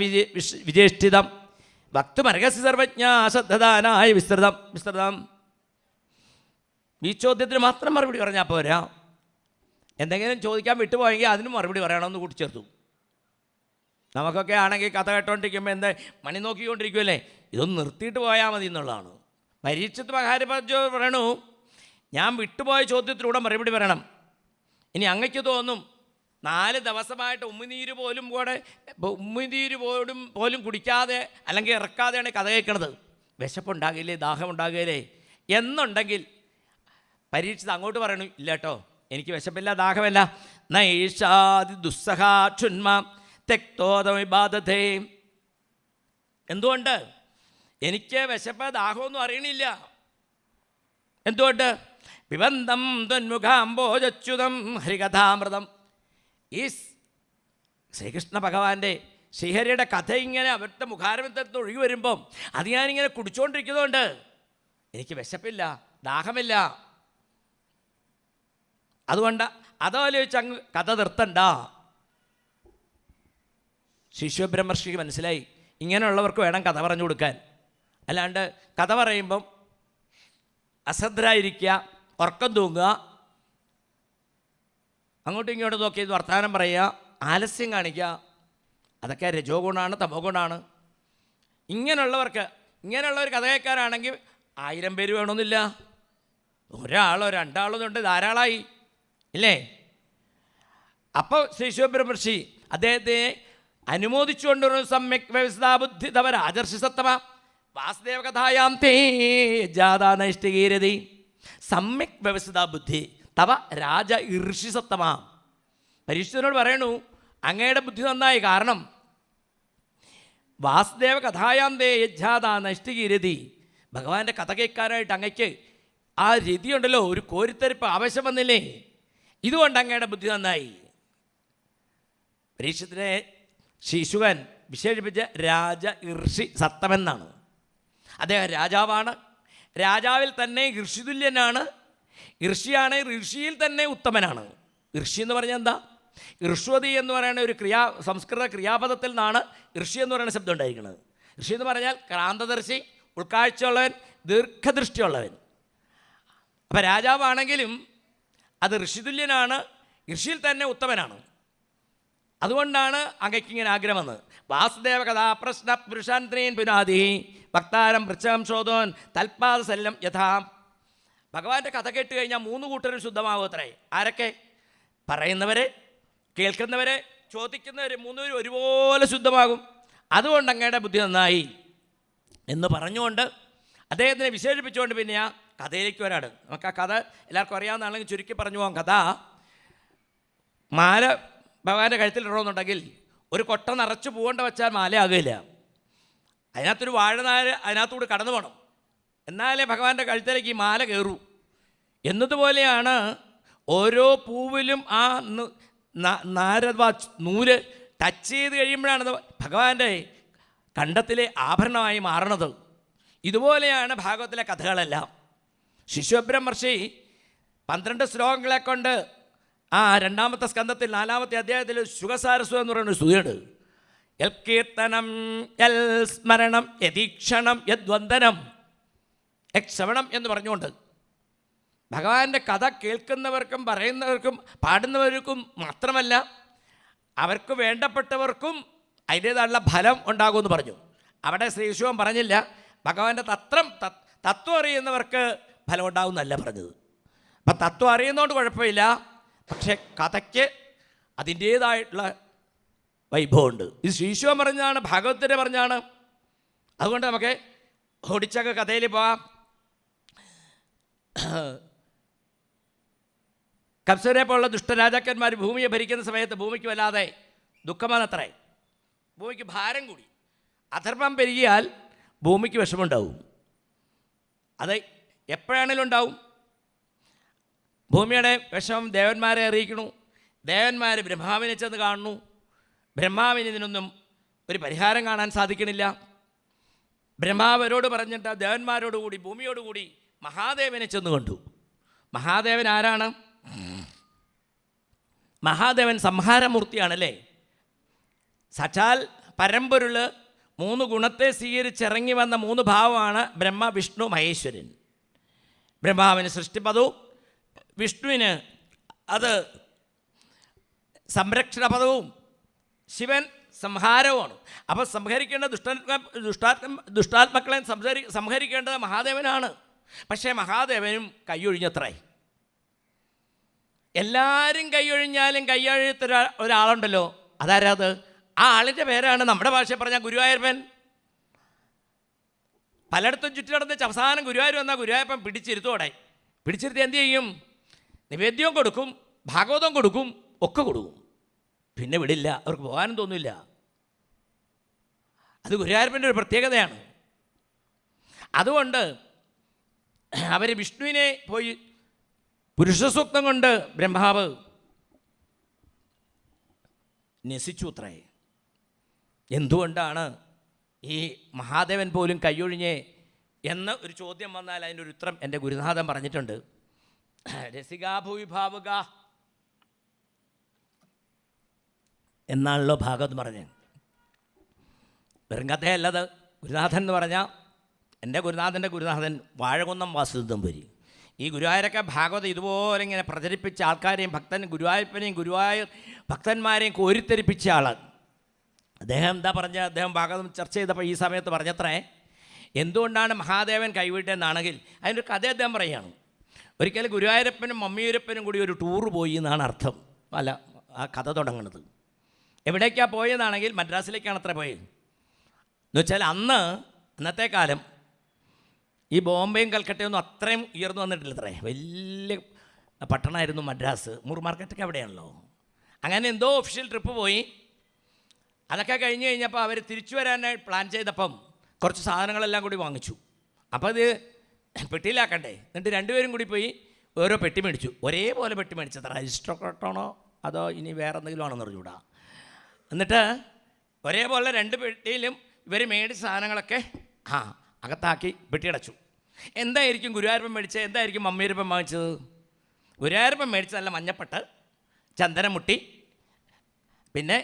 വിജേഷ്ഠിതം ഭക്തുമർഹസി സർവജ്ഞ ശ്രദ്ധദാനായ വിസ്തൃതം. ഈ ചോദ്യത്തിന് മാത്രം മറുപടി പറഞ്ഞാൽ പോരാ. എന്തെങ്കിലും ചോദിക്കാൻ വിട്ടുപോയെങ്കിൽ അതിന് മറുപടി പറയണമെന്ന് കൂട്ടിച്ചേർത്തു. നമുക്കൊക്കെ ആണെങ്കിൽ കഥ കേട്ടോണ്ടിരിക്കുമ്പോൾ എന്താ മണി നോക്കിക്കൊണ്ടിരിക്കുമല്ലേ, ഇതൊന്ന് നിർത്തിയിട്ട് പോയാൽ മതി എന്നുള്ളതാണ്. പരീക്ഷിത് മഹാരാജ് പറയണു, ഞാൻ വിട്ടുപോയ ചോദ്യത്തിലൂടെ മറുപടി പറയണം. ഇനി അങ്ങയ്ക്ക് തോന്നും 4 ദിവസമായിട്ട് ഉമ്മിനീര് പോലും കുടിക്കാതെ അല്ലെങ്കിൽ ഇറക്കാതെയാണ് കഥ കേൾക്കണത്. വിശപ്പുണ്ടാകില്ലേ, ദാഹമുണ്ടാകില്ലേ എന്നുണ്ടെങ്കിൽ പരീക്ഷിത് അങ്ങോട്ട് പറയണു, ഇല്ല കേട്ടോ, എനിക്ക് വിശപ്പില്ല, ദാഹമല്ല. നൈഷാദി ദുസ്സഹാക്ഷുന്മ തെക്തോദമിബാധത്തെ. എന്തുകൊണ്ട്? എനിക്ക് വിശപ്പ് ദാഹമൊന്നും അറിയണില്ല. എന്തുകൊണ്ട്? പിബന്ധം ത്വന്മുഖാംബോജച്യുതം ഹരികഥാമൃതം. ഈ ശ്രീകൃഷ്ണ ഭഗവാന്റെ ശ്രീഹരിയുടെ കഥ ഇങ്ങനെ അവരുടെ മുഖാരബന്ധത്തിൽ ഒഴുകി വരുമ്പം അത് ഞാനിങ്ങനെ കുടിച്ചുകൊണ്ടിരിക്കുന്നതുകൊണ്ട് എനിക്ക് വിശപ്പില്ല, ദാഹമില്ല. അതുകൊണ്ട് അതാലോചിച്ച് അങ്ങ് കഥ നിർത്തണ്ട. ശിശുബ്രഹ്മർഷിക്ക് മനസ്സിലായി, ഇങ്ങനെയുള്ളവർക്ക് വേണം കഥ പറഞ്ഞു കൊടുക്കാൻ. അല്ലാണ്ട് കഥ പറയുമ്പം അശ്രദ്ധരായിരിക്കുക, ഉറക്കം തൂങ്ങുക, അങ്ങോട്ടും ഇങ്ങോട്ടും നോക്കി വർത്തമാനം പറയുക, ആലസ്യം കാണിക്കുക, അതൊക്കെ രജോ ഗുണമാണ്, തമോ ഗുണമാണ്. ഇങ്ങനെയുള്ളവർ കഥ കേൾക്കാനാണെങ്കിൽ 1000 പേര് വേണമെന്നില്ല, ഒരാളോ 2 ആളോ കൊണ്ട് ധാരാളമായി ഇല്ലേ? അപ്പോൾ ശ്രീ ശിവബ്രഹ്മർഷി അദ്ദേഹത്തെ അനുമോദിച്ചുകൊണ്ടൊരു സമ്യക് വ്യവസ്ഥാബുദ്ധി തവ രാജർഷി സത്തമ വാസുദേവ കഥായാം തേ ജാതാ നൈഷ്ഠികീരതി സമ്യക് വ്യവസ്ഥിത ബുദ്ധി തവ രാജ ഋഷി സത്തമ. പരീക്ഷിതനോട് പറയണു, അങ്ങയുടെ ബുദ്ധി നന്നായി. കാരണം വാസുദേവ കഥായാം തേ യജ്ജാതാ നൈഷ്ഠികീരതി, ഭഗവാന്റെ കഥ കേൾക്കാനായിട്ട് അങ്ങയ്ക്ക് ആ രതിയുണ്ടല്ലോ, ഒരു കോരിത്തരിപ്പ് ആവശ്യം വന്നില്ലേ? ഇതുകൊണ്ട് അങ്ങയുടെ ബുദ്ധി നന്നായി. പരീക്ഷത്തിനെ ശിശുവൻ വിശേഷിപ്പിച്ച രാജ ഋഷി സത്തമെന്നാണ്. അദ്ദേഹം രാജാവാണ്, രാജാവിൽ തന്നെ ഋഷിതുല്യനാണ്, ഋഷിയാണ്, ഋഷിയിൽ തന്നെ ഉത്തമനാണ്. ഋഷി എന്ന് പറഞ്ഞാൽ എന്താ? ഋഷ്വതി എന്ന് പറയുന്ന ഒരു സംസ്കൃത ക്രിയാപദത്തിൽ നിന്നാണ് ഋഷി എന്ന് പറയുന്ന ശബ്ദം ഉണ്ടായിരിക്കുന്നത്. ഋഷി എന്ന് പറഞ്ഞാൽ ക്രാന്തദർശി, ഉൾക്കാഴ്ചയുള്ളവൻ, ദീർഘദൃഷ്ടിയുള്ളവൻ. അപ്പം രാജാവാണെങ്കിലും അത് ഋഷിതുല്യനാണ്, ഋഷിയിൽ തന്നെ ഉത്തമനാണ്. അതുകൊണ്ടാണ് അങ്ങയ്ക്കിങ്ങനെ ആഗ്രഹം വന്നത്. വാസുദേവ കഥാ പ്രശ്ന പുരുഷാന്ത്രീൻ പുനാദി ഭക്താരം വൃക്ഷകം ശോധോൻ തൽപാദശല്യം യഥാ. ഭഗവാന്റെ കഥ കേട്ട് കഴിഞ്ഞാൽ 3 കൂട്ടരും ശുദ്ധമാകും അത്രേ. ആരൊക്കെ? പറയുന്നവരെ, കേൾക്കുന്നവരെ, ചോദിക്കുന്നവരെ, 3 പേരും ഒരുപോലെ ശുദ്ധമാകും. അതുകൊണ്ട് അങ്ങയുടെ ബുദ്ധി നന്നായി എന്ന് പറഞ്ഞുകൊണ്ട് അദ്ദേഹത്തിനെ വിശേഷിപ്പിച്ചുകൊണ്ട് പിന്നെ ആ കഥയിലേക്ക് വരാണ്. നമുക്ക് ആ കഥ എല്ലാവർക്കും അറിയാവുന്നതാണെങ്കിൽ ചുരുക്കി പറഞ്ഞു പോകാം. കഥ മാല ഭഗവാന്റെ കഴുത്തിലിടണമെന്നുണ്ടെങ്കിൽ ഒരു കൊട്ട നിറച്ച് പൂവണ്ട വെച്ചാൽ മാലയാകില്ല. അതിനകത്തൊരു വാഴനാര് അതിനകത്തൂടെ കടന്നു പോകണം, എന്നാലേ ഭഗവാന്റെ കഴുത്തിലേക്ക് ഈ മാല കയറൂ. എന്നതുപോലെയാണ് ഓരോ പൂവിലും ആ നാരദ നൂല് ടച്ച് ചെയ്ത് കഴിയുമ്പോഴാണത് ഭഗവാന്റെ കണ്ടത്തിലെ ആഭരണമായി മാറണത്. ഇതുപോലെയാണ് ഭാഗവത്തിലെ കഥകളെല്ലാം. ശിശുബ്രഹ്മർഷി 12 ശ്ലോകങ്ങളെ കൊണ്ട് ആ 2-ാമത്തെ സ്കന്ധത്തിൽ 4-ാമത്തെ അധ്യായത്തിൽ ശുഖസാരസ്വം എന്ന് പറയുന്ന സ്തുതിയുണ്ട്. യൽ കീർത്തനം യൽ സ്മരണം യതീക്ഷണം യദ്വന്ദനം ശ്രവണം എന്ന് പറഞ്ഞുകൊണ്ട് ഭഗവാന്റെ കഥ കേൾക്കുന്നവർക്കും പറയുന്നവർക്കും പാടുന്നവർക്കും മാത്രമല്ല അവർക്ക് വേണ്ടപ്പെട്ടവർക്കും അതിൻ്റേതായുള്ള ഫലം ഉണ്ടാകുമെന്ന് പറഞ്ഞു. അവിടെ ശ്രീശിവൻ പറഞ്ഞില്ല ഭഗവാന്റെ തത്വം അറിയുന്നവർക്ക് ഫലം ഉണ്ടാകുമെന്നല്ല പറഞ്ഞത്. അപ്പം തത്വം അറിയുന്നതുകൊണ്ട് കുഴപ്പമില്ല, പക്ഷേ കഥയ്ക്ക് അതിൻ്റേതായിട്ടുള്ള വൈഭവമുണ്ട്. ഇത് ശ്രീശിവൻ പറഞ്ഞാണ്, ഭാഗവതത്തിൻ്റെ പറഞ്ഞാണ്. അതുകൊണ്ട് നമുക്ക് ഓടിച്ചൊക്കെ കഥയിൽ പോവാം. കംസനെ പോലുള്ള ദുഷ്ടരാജാക്കന്മാർ ഭൂമിയെ ഭരിക്കുന്ന സമയത്ത് ഭൂമിക്ക് വല്ലാതെ ദുഃഖമാണത്രേ. ഭൂമിക്ക് ഭാരം കൂടി. അധർമ്മം പെരുകിയാൽ ഭൂമിക്ക് വിഷമമുണ്ടാവും. അത് എപ്പോഴാണെങ്കിലും ഉണ്ടാവും. ഭൂമിയുടെ വിഷമം ദേവന്മാരെ അറിയിക്കണു. ദേവന്മാർ ബ്രഹ്മാവിനെ ചെന്ന് കാണുന്നു. ബ്രഹ്മാവിന് ഇതിനൊന്നും ഒരു പരിഹാരം കാണാൻ സാധിക്കണില്ല. ബ്രഹ്മാവരോട് പറഞ്ഞിട്ട് ദേവന്മാരോടുകൂടി ഭൂമിയോടുകൂടി മഹാദേവനെ ചെന്ന് കണ്ടു. മഹാദേവൻ ആരാണ്? മഹാദേവൻ സംഹാരമൂർത്തിയാണല്ലേ. സാക്ഷാൽ പരമ്പൊരുള് 3 ഗുണത്തെ സ്വീകരിച്ചിറങ്ങി വന്ന 3 ഭാവമാണ് ബ്രഹ്മ, വിഷ്ണു, മഹേശ്വരൻ. ബ്രഹ്മാവിന് സൃഷ്ടിപദവും വിഷ്ണുവിന് അത് സംരക്ഷണപദവും ശിവൻ സംഹാരവുമാണ്. അപ്പോൾ സംഹരിക്കേണ്ട ദുഷ്ടാത്മാക്കളെ സംഹരിക്കേണ്ടത് മഹാദേവനാണ്. പക്ഷേ മഹാദേവനും കൈയൊഴിഞ്ഞത്രേ. എല്ലാവരും കൈയൊഴിഞ്ഞാലും കൈയൊഴിയത്ത ഒരാളുണ്ടല്ലോ, അതാരാത്? ആ ആളിൻ്റെ പേരാണ് നമ്മുടെ ഭാഷയിൽ പറഞ്ഞാൽ ഗുരുവായൂരപ്പൻ. പലയിടത്തും ചുറ്റി നടന്ന് അവസാനം ഗുരുവായൂർ വന്നാൽ ഗുരുവായൂരപ്പൻ പിടിച്ചിരുത്തോടെ. പിടിച്ചിരുത്തി എന്ത് ചെയ്യും? നിവേദ്യവും കൊടുക്കും, ഭാഗവതവും കൊടുക്കും, ഒക്കെ കൊടുക്കും. പിന്നെ വിടില്ല, അവർക്ക് പോകാനും തോന്നില്ല. അത് ഗുരുവായൂരപ്പൻ്റെ ഒരു പ്രത്യേകതയാണ്. അതുകൊണ്ട് അവർ വിഷ്ണുവിനെ പോയി പുരുഷസൂക്തം കൊണ്ട് ബ്രഹ്മാവ് നസിച്ചു അത്രേ. എന്തുകൊണ്ടാണ് ഈ മഹാദേവൻ പോലും കൈയൊഴിഞ്ഞേ എന്ന് ഒരു ചോദ്യം വന്നാൽ അതിൻ്റെ ഒരു ഉത്തരം എൻ്റെ ഗുരുനാഥൻ പറഞ്ഞിട്ടുണ്ട്. രസികാഭൂവിഭാവുക എന്നാണല്ലോ ഭാഗവത് പറഞ്ഞത്. വെറും കഥയല്ലത്. ഗുരുനാഥൻ എന്ന് പറഞ്ഞാൽ എൻ്റെ ഗുരുനാഥൻ്റെ ഗുരുനാഥൻ വാഴകുന്നം വാസുദേവൻ. ഈ ഗുരുവായൂരൊക്കെ ഭാഗവതം ഇതുപോലെ ഇങ്ങനെ പ്രചരിപ്പിച്ച ആൾക്കാരെയും ഗുരുവായൂരപ്പനെയും ഗുരുവായൂർ ഭക്തന്മാരെയും കോരിത്തെരിപ്പിച്ച ആൾ. അദ്ദേഹം എന്താ പറഞ്ഞ? അദ്ദേഹം ഭാഗവതം ചർച്ച ചെയ്തപ്പോൾ ഈ സമയത്ത് പറഞ്ഞത്രേ, എന്തുകൊണ്ടാണ് മഹാദേവൻ കൈവിട്ടെന്നാണെങ്കിൽ അതിൻ്റെ കഥ അദ്ദേഹം പറയുകയാണ്. ഒരിക്കലും ഗുരുവായൂരപ്പനും മമ്മിയൂരപ്പനും കൂടി ഒരു ടൂറ് പോയി എന്നാണ് അർത്ഥം. അല്ല, ആ കഥ തുടങ്ങുന്നത് എവിടേക്കാണ് പോയതാണെങ്കിൽ മദ്രാസിലേക്കാണ് അത്ര പോയത്. എന്നുവെച്ചാൽ അന്നത്തെ കാലം ഈ ബോംബെയും കൽക്കട്ടയൊന്നും അത്രയും ഉയർന്നു വന്നിട്ടില്ല. അത്രേ വലിയ പട്ടണമായിരുന്നു മദ്രാസ്. മൂർ മാർക്കറ്റൊക്കെ അവിടെയാണല്ലോ. അങ്ങനെ എന്തോ ഒഫീഷ്യൽ ട്രിപ്പ് പോയി. അതൊക്കെ കഴിഞ്ഞ് കഴിഞ്ഞപ്പോൾ അവർ തിരിച്ചു വരാനായി പ്ലാൻ ചെയ്തപ്പം കുറച്ച് സാധനങ്ങളെല്ലാം കൂടി വാങ്ങിച്ചു. അപ്പോൾ ഇത് പെട്ടിയിലാക്കണ്ടേ. എന്നിട്ട് 2 പേരും കൂടി പോയി ഓരോ പെട്ടി മേടിച്ചു. ഒരേപോലെ പെട്ടി മേടിച്ചത്ര. അരിസ്റ്റോക്രാട്ടാണോ അതോ ഇനി വേറെ എന്തെങ്കിലും ആണെന്ന് അറിഞ്ഞൂടാ. എന്നിട്ട് ഒരേപോലെ 2 പെട്ടിയിലും ഇവർ മേടിച്ച സാധനങ്ങളൊക്കെ അകത്താക്കി പെട്ടിയടച്ചു. എന്തായിരിക്കും ഗുരുവായൂരപ്പൻ മേടിച്ചത്? എന്തായിരിക്കും മമ്മിയൂരപ്പൻ വാങ്ങിച്ചത്? ഗുരുവായൂരപ്പൻ മേടിച്ചത് നല്ല മഞ്ഞപ്പട്ട്, ചന്ദനമുട്ടി, പിന്നെ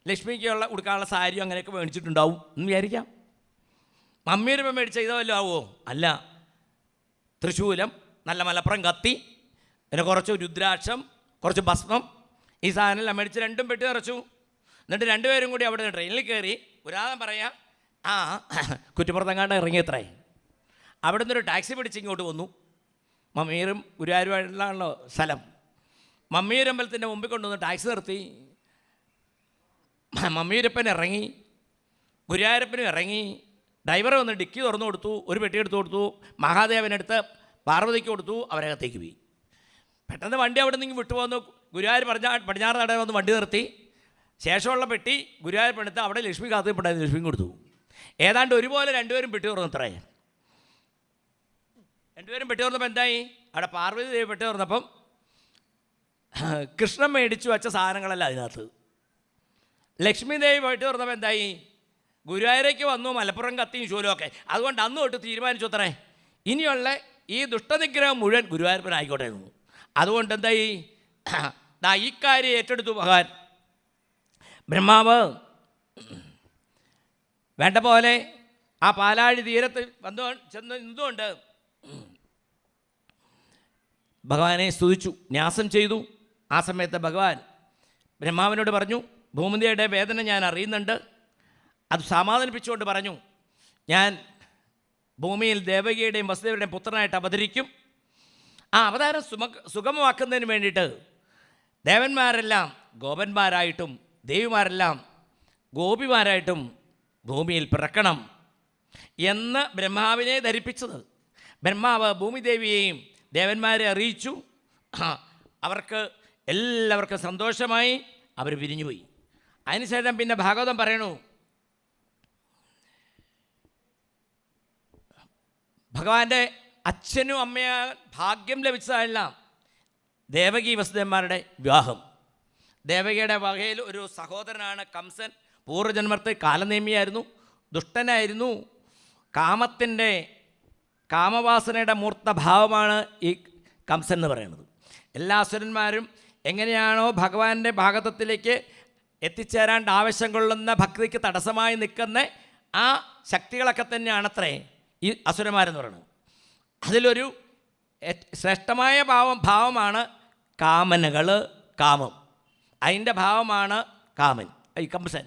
ലക്ഷ്മിക്കുള്ള ഉടുക്കാനുള്ള സാരിയും അങ്ങനെയൊക്കെ മേടിച്ചിട്ടുണ്ടാവും എന്ന് വിചാരിക്കാം. മമ്മിയൂരപ്പൻ മേടിച്ച ഇതോ വല്ലതും ആവുമോ? അല്ല, തൃശൂലം, നല്ല മലപ്പുറം കത്തി, പിന്നെ കുറച്ച് രുദ്രാക്ഷം, കുറച്ച് ഭസ്മം, ഈ സാധനം മേടിച്ച് 2 പെട്ടി നിറച്ചു. എന്നിട്ട് 2 പേരും കൂടി അവിടെ ട്രെയിനിൽ കയറി. ഉദാഹരണം പറയാം, കുറ്റിപ്പുറത്തെങ്ങാണ്ട് ഇറങ്ങിയത്രേ. അവിടെ നിന്നൊരു ടാക്സി പിടിച്ച് ഇങ്ങോട്ട് വന്നു. മമ്മിയൂരും ഗുരുവായൂരുമായിട്ടുള്ളതാണല്ലോ സ്ഥലം. മമ്മിയൂരമ്പലത്തിൻ്റെ മുമ്പിൽ കൊണ്ടുവന്ന് ടാക്സി നിർത്തി. മമ്മിയൂരപ്പൻ ഇറങ്ങി, ഗുരുവായൂരപ്പനും ഇറങ്ങി. ഡ്രൈവർ വന്ന് ഡിക്കി തുറന്നു കൊടുത്തു, ഒരു പെട്ടി എടുത്തു കൊടുത്തു. മഹാദേവനെടുത്ത് പാർവതിക്ക് കൊടുത്തു. അവരകത്തേക്ക് പോയി. പെട്ടെന്ന് വണ്ടി അവിടെ നിന്ന് വിട്ടുപോകുന്നു. ഗുരുവായൂർ പടിഞ്ഞാറ് നട വന്ന് വണ്ടി നിർത്തി. ശേഷമുള്ള പെട്ടി ഗുരുവായൂരപ്പനെടുത്ത് അവിടെ ലക്ഷ്മി കാത്തിപ്പെട്ടായിരുന്നു. ലക്ഷ്മി കൊടുത്തു. ഏതാണ്ട് ഒരുപോലെ 2 പേരും പെട്ടി തുറന്നത്രേ. 2 പേരും പെട്ടി തുറന്നപ്പോൾ എന്തായി? അവിടെ പാർവതി ദേവി പെട്ടി തുറന്നപ്പം കൃഷ്ണൻ മേടിച്ചു വച്ച സാധനങ്ങളല്ല അതിനകത്ത്. ലക്ഷ്മി ദേവി പോയിട്ട് പറഞ്ഞപ്പോൾ എന്തായി? ഗുരുവായൂരേക്ക് വന്നു മലപ്പുറം കത്തിയും ശൂലവും ഒക്കെ. അതുകൊണ്ട് അന്ന് തൊട്ട് തീരുമാനിച്ചു അത്രേ, ഇനിയുള്ള ഈ ദുഷ്ടനിഗ്രഹം മുഴുവൻ ഗുരുവായൂരപ്പനായിക്കോട്ടെ. അതുകൊണ്ട് എന്തായി? ഈ കാര്യം ഏറ്റെടുത്തു ഭഗവാൻ. ബ്രഹ്മാവ് വേണ്ട പോലെ ആ പാലാഴി തീരത്ത് ചെന്ന് നിന്നുകൊണ്ട് ഭഗവാനെ സ്തുതിച്ചു, ന്യാസം ചെയ്തു. ആ സമയത്ത് ഭഗവാൻ ബ്രഹ്മാവിനോട് പറഞ്ഞു, ഭൂമിയുടെ വേദന ഞാൻ അറിയുന്നുണ്ട്. അത് സമാധാനിപ്പിച്ചുകൊണ്ട് പറഞ്ഞു, ഞാൻ ഭൂമിയിൽ ദേവകിയുടെയും വസുദേവരുടെയും പുത്രനായിട്ട് അവതരിക്കും. ആ അവതാരം സുഗമമാക്കുന്നതിന് വേണ്ടിയിട്ട് ദേവന്മാരെല്ലാം ഗോപന്മാരായിട്ടും ദേവിമാരെല്ലാം ഗോപിമാരായിട്ടും ഭൂമിയിൽ പിറക്കണം എന്ന് ബ്രഹ്മാവിനെ ധരിപ്പിച്ചത്. ബ്രഹ്മാവ് ഭൂമിദേവിയെയും ദേവന്മാരെ അറിയിച്ചു. അവർക്ക് എല്ലാവർക്കും സന്തോഷമായി. അവർ പിരിഞ്ഞുപോയി. അതിനുശേഷം പിന്നെ ഭാഗവതം പറയണു, ഭഗവാന്റെ അച്ഛനും അമ്മയാ ഭാഗ്യം ലഭിച്ചതല്ല ദേവകി വസുദേവന്മാരുടെ വിവാഹം. ദേവകിയുടെ വകയിൽ ഒരു സഹോദരനാണ് കംസൻ. പൂർവ്വജന്മത്തിൽ കാലനേമിയായിരുന്നു, ദുഷ്ടനായിരുന്നു. കാമവാസനയുടെ മൂർത്തഭാവമാണ് ഈ കംസൻ എന്ന് പറയുന്നത്. എല്ലാ അസുരന്മാരും എങ്ങനെയാണോ ഭഗവാന്റെ ഭാഗത്വത്തിലേക്ക് എത്തിച്ചേരാണ്ട് ആവശ്യം കൊള്ളുന്ന ഭക്തിക്ക് തടസ്സമായി നിൽക്കുന്ന ആ ശക്തികളൊക്കെ തന്നെയാണത്രേ ഈ അസുരന്മാരെന്ന് പറയുന്നത്. അതിലൊരു ശ്രേഷ്ഠമായ ഭാവമാണ് കാമനകൾ, കാമം. അതിൻ്റെ ഭാവമാണ് കാമൻ, ഈ കംസൻ.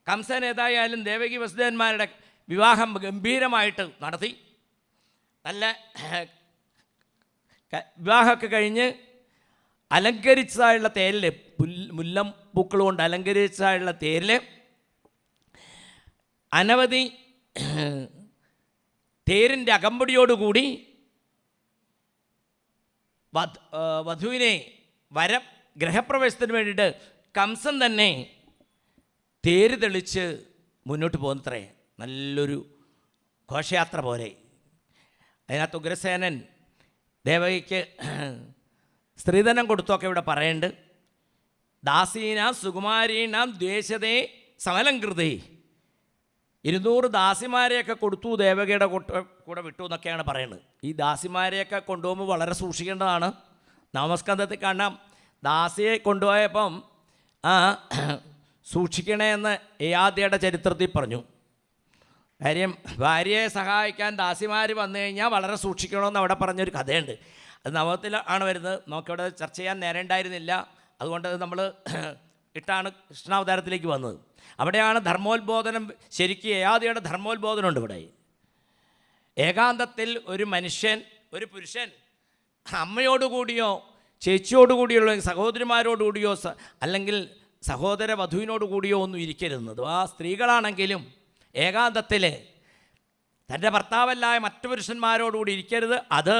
കംസൻ ഏതായാലും ദേവകി വസുദേവന്മാരുടെ വിവാഹം ഗംഭീരമായിട്ട് നടത്തി. നല്ല വിവാഹമൊക്കെ കഴിഞ്ഞ് അലങ്കരിച്ചതായുള്ള തേരിൽ, മുല്ലം പൂക്കൾ കൊണ്ട് അലങ്കരിച്ചതായുള്ള തേരിൽ അനവധി തേരിൻ്റെ അകമ്പടിയോടുകൂടി വധുവിനെ ഗ്രഹപ്രവേശത്തിന് വേണ്ടിയിട്ട് കംസൻ തന്നെ തേര് തെളിച്ച് മുന്നോട്ട് പോകുന്നത്രേ. നല്ലൊരു ഘോഷയാത്ര പോലെ. അതിനകത്ത് ഉഗ്രസേനൻ ദേവകിക്ക് സ്ത്രീധനം കൊടുത്തൊക്കെ ഇവിടെ പറയുന്നുണ്ട്. ദാസീനാം സുകുമാരീണാം ദ്വേഷതേ സമലംകൃതേ. 200 ദാസിമാരെയൊക്കെ കൊടുത്തു, ദേവകിയുടെ കൂടെ വിട്ടു എന്നൊക്കെയാണ് പറയുന്നത്. ഈ ദാസിമാരെയൊക്കെ കൊണ്ടുപോകുമ്പോൾ വളരെ സൂക്ഷിക്കേണ്ടതാണ്. നവസ്കന്ധത്തിൽ കാണാം, ദാസിയെ കൊണ്ടുപോയപ്പം സൂക്ഷിക്കണേ എന്ന് യയാതിയുടെ ചരിത്രത്തിൽ പറഞ്ഞു. കാര്യം ഭാര്യയെ സഹായിക്കാൻ ദാസിമാർ വന്നു കഴിഞ്ഞാൽ വളരെ സൂക്ഷിക്കണമെന്ന് അവിടെ പറഞ്ഞൊരു കഥയുണ്ട്. അത് നവത്തിൽ ആണ് വരുന്നത്. നമുക്കിവിടെ ചർച്ച ചെയ്യാൻ നേരം ഉണ്ടായിരുന്നില്ല. അതുകൊണ്ട് നമ്മൾ ഇട്ടാണ് കൃഷ്ണാവതാരത്തിലേക്ക് വന്നത്. അവിടെയാണ് ധർമ്മോത്ബോധനം. ശരിക്കും യയാതിയുടെ ധർമ്മോത്ബോധനമുണ്ട് ഇവിടെ. ഏകാന്തത്തിൽ ഒരു മനുഷ്യൻ, ഒരു പുരുഷൻ അമ്മയോടുകൂടിയോ ചേച്ചിയോടുകൂടിയോ സഹോദരിമാരോടുകൂടിയോ അല്ലെങ്കിൽ സഹോദര വധുവിനോടുകൂടിയോ ഒന്നും ഇരിക്കരുന്നത്. ആ സ്ത്രീകളാണെങ്കിലും ഏകാന്തത്തിൽ തൻ്റെ ഭർത്താവല്ലായ മറ്റു പുരുഷന്മാരോടുകൂടി ഇരിക്കരുത്. അത്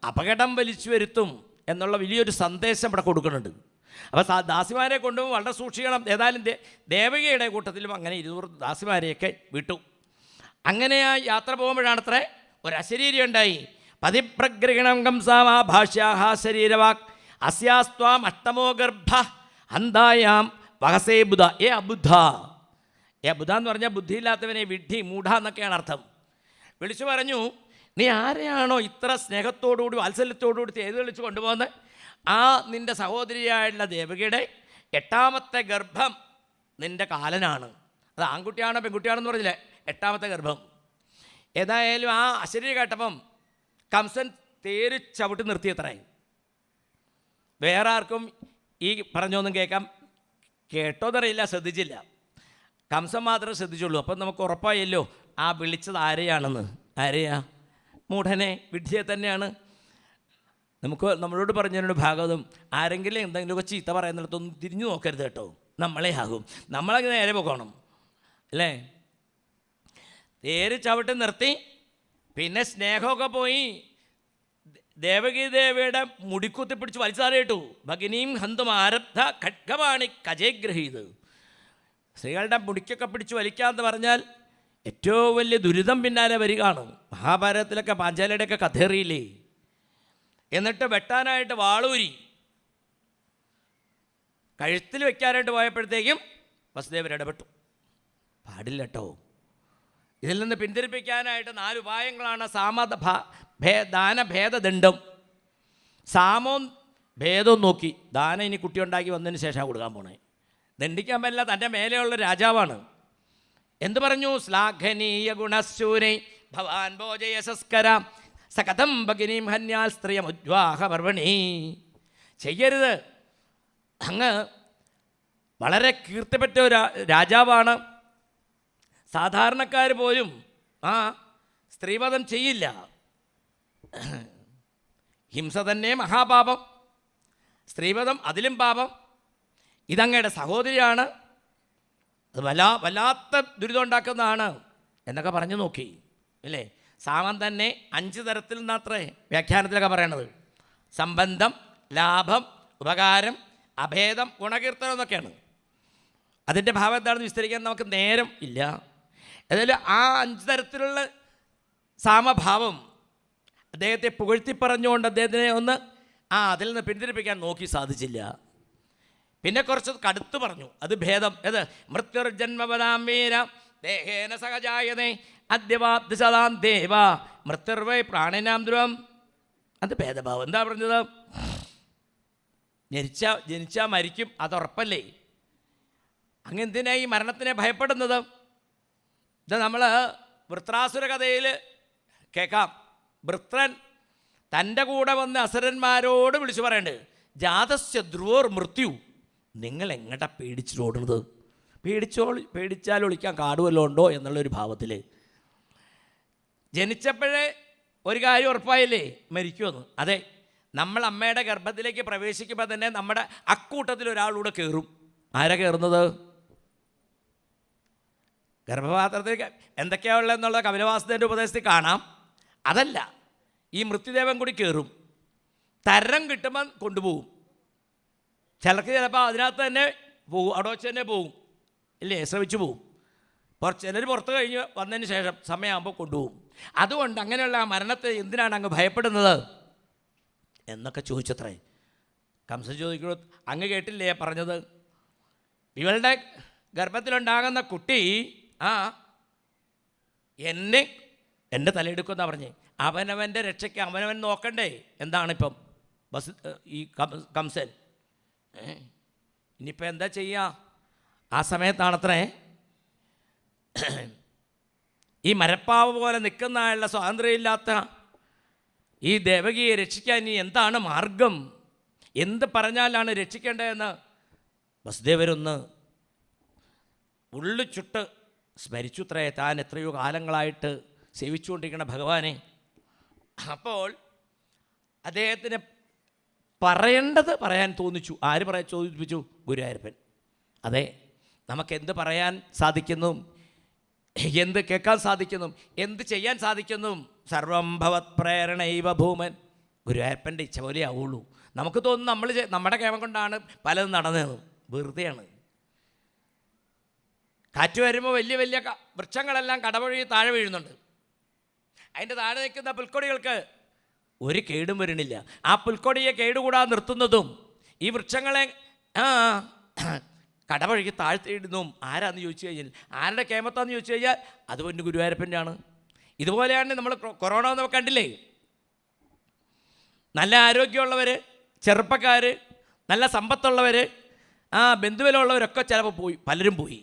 അപകടം വലിച്ചു വരുത്തും എന്നുള്ള വലിയൊരു സന്ദേശം ഇവിടെ കൊടുക്കുന്നുണ്ട്. അപ്പോൾ ദാസിമാരെ കൊണ്ടുപോകും, വളരെ സൂക്ഷിക്കണം. ഏതായാലും ദേവകിയുടെ കൂട്ടത്തിലും അങ്ങനെ 200 ദാസിമാരെയൊക്കെ വിട്ടു. അങ്ങനെ ആ യാത്ര പോകുമ്പോഴാണത്രേ ഒരു അശരീരി ഉണ്ടായി. പതിപ്രഗ്രഹണം കംസാമാ ഭാഷ്യാഹ ശരീരവാക് അസ്യാസ്ത്വാം അഷ്ടമോ ഗർഭ അന്തായാം വഹസേ ബുധ. അബുദ്ധ എന്ന് പറഞ്ഞാൽ ബുദ്ധിയില്ലാത്തവനെ, വിഡ്ഢി, മൂഢ എന്നൊക്കെയാണ് അർത്ഥം. വിളിച്ചു പറഞ്ഞു, നീ ആരെയാണോ ഇത്ര സ്നേഹത്തോടുകൂടി വാത്സല്യത്തോടുകൂടി തേര് തെളിച്ച് കൊണ്ടുപോകുന്നത്, ആ നിൻ്റെ സഹോദരിയായുള്ള ദേവകിയുടെ 8ാമത്തെ ഗർഭം നിൻ്റെ കാലനാണ്. അത് ആൺകുട്ടിയാണോ പെൺകുട്ടിയാണെന്ന് പറഞ്ഞില്ലേ, 8ാമത്തെ ഗർഭം. ഏതായാലും ആ അശരീരി കേട്ടപ്പം കംസൻ തേര് ചവിട്ടി നിർത്തിയത്രേ. വേറെ ആർക്കും ഈ പറഞ്ഞൊന്നും കേട്ടോന്നറിയില്ല, ശ്രദ്ധിച്ചില്ല. കംസൻ മാത്രമേ ശ്രദ്ധിച്ചുള്ളൂ. അപ്പം നമുക്ക് ഉറപ്പായല്ലോ ആ വിളിച്ചത് ആരെയാണെന്ന്. ആരെയാ? മൂഢനെ, വിഡ്ഢിയെ തന്നെയാണ്. നമ്മളോട് പറഞ്ഞതിനോട് ഭാഗവതം, ആരെങ്കിലും എന്തെങ്കിലുമൊക്കെ ചീത്ത പറയുന്നിടത്തൊന്നും തിരിഞ്ഞു നോക്കരുത് കേട്ടോ, നമ്മളെ ആകും. നമ്മളങ്ങനെ നേരെ പോകണം അല്ലേ. തേര് ചവിട്ടി നിർത്തി. പിന്നെ സ്നേഹമൊക്കെ പോയി. ദേവകി ദേവിയുടെ മുടിക്കുത്തി പിടിച്ച് വലിച്ചാറിയിട്ടു. ഭഗിനിയും ഹന്തും ആരബ്ധ ഖഡ്ഗമാണി കജേഗ്രഹീത്. സ്ത്രീകളുടെ മുടിക്കൊക്കെ പിടിച്ച് വലിക്കാമെന്ന് പറഞ്ഞാൽ ഏറ്റവും വലിയ ദുരിതം പിന്നാലെ വരികയാണ്. മഹാഭാരതത്തിലൊക്കെ പാഞ്ചാലിയുടെയൊക്കെ കഥേറിയില്ലേ. എന്നിട്ട് വെട്ടാനായിട്ട് വാളൂരി കഴുത്തിൽ വയ്ക്കാനായിട്ട് പോയപ്പോഴത്തേക്കും വസുദേവർ ഇടപെട്ടു. പാടില്ല കേട്ടോ. ഇതിൽ നിന്ന് പിന്തിരിപ്പിക്കാനായിട്ട് 4 ഉപായങ്ങളാണ്. ദാനഭേദദണ്ഡം. സാമവും ഭേദവും നോക്കി ദാനം ഇനി കുട്ടി ഉണ്ടാക്കി വന്നതിന് ശേഷം കൊടുക്കാൻ പോണേ. ദണ്ഡിക്കാൻ പറ്റില്ല, തൻ്റെ മേലെയുള്ള രാജാവാണ്. എന്തു പറഞ്ഞു? ശ്ലാഘനീയ ഗുണശൂരൈ ഭവാൻ ഭോജയസസ്കര സകഥം ഭഗിനീം ഹന്യാൽ സ്ത്രീയമുദ്വാഹ പർവണി. ചെയ്യരുത്. അങ്ങ് വളരെ കീർത്തിപ്പെട്ട ഒരു രാജാവാണ്. സാധാരണക്കാർ പോലും സ്ത്രീവധം ചെയ്യില്ല. ഹിംസ തന്നെ മഹാപാപം, സ്ത്രീവധം അതിലും പാപം. ഇതങ്ങയുടെ സഹോദരിയാണ്, അത് വല്ലാത്ത ദുരിതം ഉണ്ടാക്കുന്നതാണ് എന്നൊക്കെ പറഞ്ഞു നോക്കി അല്ലേ. സാമം തന്നെ 5 തരത്തിൽ നിന്നത്രേ വ്യാഖ്യാനത്തിലൊക്കെ പറയണത്. സംബന്ധം, ലാഭം, ഉപകാരം, അഭേദം, ഗുണകീർത്തനം എന്നൊക്കെയാണ്. അതിൻ്റെ ഭാവം എന്താണെന്ന് വിസ്തരിക്കാൻ നമുക്ക് നേരം ഇല്ല. ഏതായാലും ആ 5 തരത്തിലുള്ള സാമഭാവം അദ്ദേഹത്തെ പുകഴ്ത്തി പറഞ്ഞുകൊണ്ട് അദ്ദേഹത്തിനെ ഒന്ന് അതിൽ നിന്ന് പിന്തിരിപ്പിക്കാൻ നോക്കി, സാധിച്ചില്ല. പിന്നെ കുറച്ച് കടുത്ത് പറഞ്ഞു. അത് ഭേദം. ഏത്? മൃത്യുർജന്മപദാം വീര ദേഹേന സഹജായതേ അദ്യവാബ്ദ സദാം ദേവ മൃത്യുർവൈ പ്രാണിനാം ധ്രുവം. അത് ഭേദഭാവം. എന്താ പറഞ്ഞത്? ജനിച്ചാൽ മരിക്കും, അതുറപ്പല്ലേ. അങ്ങെന്തിനാ ഈ മരണത്തിനെ ഭയപ്പെടുന്നത്? ഇത് നമ്മൾ വൃത്രാസുര കഥയിൽ കേൾക്കാം. വൃത്രൻ തൻ്റെ കൂടെ വന്ന് അസുരന്മാരോട് വിളിച്ചു പറയേണ്ടത്, ജാതസ്യ ധ്രുവോർ മൃത്യു. നിങ്ങൾ എങ്ങോട്ടാ പേടിച്ചിട്ടോടുന്നത്? പേടിച്ചാൽ ഒളിക്കാൻ കാടുവല്ലോ ഉണ്ടോ എന്നുള്ളൊരു ഭാവത്തിൽ. ജനിച്ചപ്പോഴേ ഒരു കാര്യം ഉറപ്പായില്ലേ, മരിക്കുമെന്ന്. അതെ, നമ്മൾ അമ്മയുടെ ഗർഭത്തിലേക്ക് പ്രവേശിക്കുമ്പോൾ തന്നെ നമ്മുടെ അക്കൂട്ടത്തിൽ ഒരാളൂടെ കയറും. ആരാ കയറുന്നത്? ഗർഭപാത്രത്തിൽ എന്തൊക്കെയാണ് ഉള്ളതെന്നുള്ള കപിലവാസുദേവൻ്റെ ഉപദേശത്തിൽ കാണാം. അതല്ല, ഈ മൃത്യുദേവൻ കൂടി കയറും. തരം കിട്ടുമ്പോൾ കൊണ്ടുപോകും. ചിലപ്പോൾ അതിനകത്ത് തന്നെ പോകും, അവിടെ വെച്ച് തന്നെ പോകും ഇല്ലേ, ശ്രമിച്ചു പോകും. ചിലർ പുറത്ത് കഴിഞ്ഞ് വന്നതിന് ശേഷം സമയമാകുമ്പോൾ കൊണ്ടുപോകും. അതുകൊണ്ട് അങ്ങനെയുള്ള ആ മരണത്തെ എന്തിനാണ് അങ്ങ് ഭയപ്പെടുന്നത് എന്നൊക്കെ ചോദിച്ചത്രേ. കംസൻ ചോദിക്കൂ, അങ്ങ് കേട്ടില്ലേ പറഞ്ഞത്? ഇവളുടെ ഗർഭത്തിലുണ്ടാകുന്ന കുട്ടി എൻ്റെ തലയെടുക്കുമെന്നാണ് പറഞ്ഞേ. അവനവൻ്റെ രക്ഷയ്ക്ക് അവനവൻ നോക്കണ്ടേ? എന്താണിപ്പം ഈ കംസൻ ഇനിയിപ്പോൾ എന്താ ചെയ്യുക? ആ സമയത്താണത്രേ ഈ മരപ്പാവ് പോലെ നിൽക്കുന്ന ആളുടെ സ്വാതന്ത്ര്യമില്ലാത്ത ഈ ദേവകിയെ രക്ഷിക്കാൻ ഇനി എന്താണ് മാർഗം? എന്ത് പറഞ്ഞാലാണ് രക്ഷിക്കേണ്ടതെന്ന് വസുദേവരൊന്ന് ഉള്ളു ചുട്ട് സ്മരിച്ചുത്രേ. താൻ എത്രയോ കാലങ്ങളായിട്ട് സേവിച്ചുകൊണ്ടിരിക്കുന്ന ഭഗവാനെ. അപ്പോൾ അദ്ദേഹത്തിന് പറയേണ്ടത് പറയാൻ തോന്നിച്ചു. ആര് ചോദിപ്പിച്ചു? ഗുരുവായൂരപ്പൻ. അതെ, നമുക്കെന്ത് പറയാൻ സാധിക്കുന്നു, എന്ത് കേൾക്കാൻ സാധിക്കുന്നു, എന്ത് ചെയ്യാൻ സാധിക്കുന്നു? സർവം ഭവത് പ്രേരണൈവ ഭൂമൻ. ഗുരുവായൂരപ്പൻ്റെ ഇച്ഛ പോലെ ആവുള്ളൂ. നമുക്ക് തോന്നുന്നു നമ്മുടെ കേമം കൊണ്ടാണ് പലതും നടന്നത്. വെറുതെയാണ്. കാറ്റ് വരുമ്പോൾ വലിയ വലിയ വൃക്ഷങ്ങളെല്ലാം കടവഴി താഴെ വീഴുന്നുണ്ട്. അതിൻ്റെ താഴെ നിൽക്കുന്ന പുൽക്കൊടികൾക്ക് ഒരു കേടും വരണില്ല. ആ പുൽക്കൊടിയെ കേടുകൂടാതെ നിർത്തുന്നതും ഈ വൃക്ഷങ്ങളെ കടവഴിക്ക് താഴ്ത്തിയിടുന്നതും ആരാന്ന് ചോദിച്ചു കഴിഞ്ഞാൽ, ആരുടെ കേമത്താന്ന് ചോദിച്ചു കഴിഞ്ഞാൽ അത് പൊന്നു ഗുരുവായൂരപ്പൻ്റെ ആണ്. ഇതുപോലെയാണ് നമ്മൾ കൊറോണ എന്നൊക്കെ കണ്ടില്ലേ. നല്ല ആരോഗ്യമുള്ളവർ, ചെറുപ്പക്കാർ, നല്ല സമ്പത്തുള്ളവർ, ബന്ധുവിലുള്ളവരൊക്കെ ചിലപ്പോൾ പോയി, പലരും പോയി.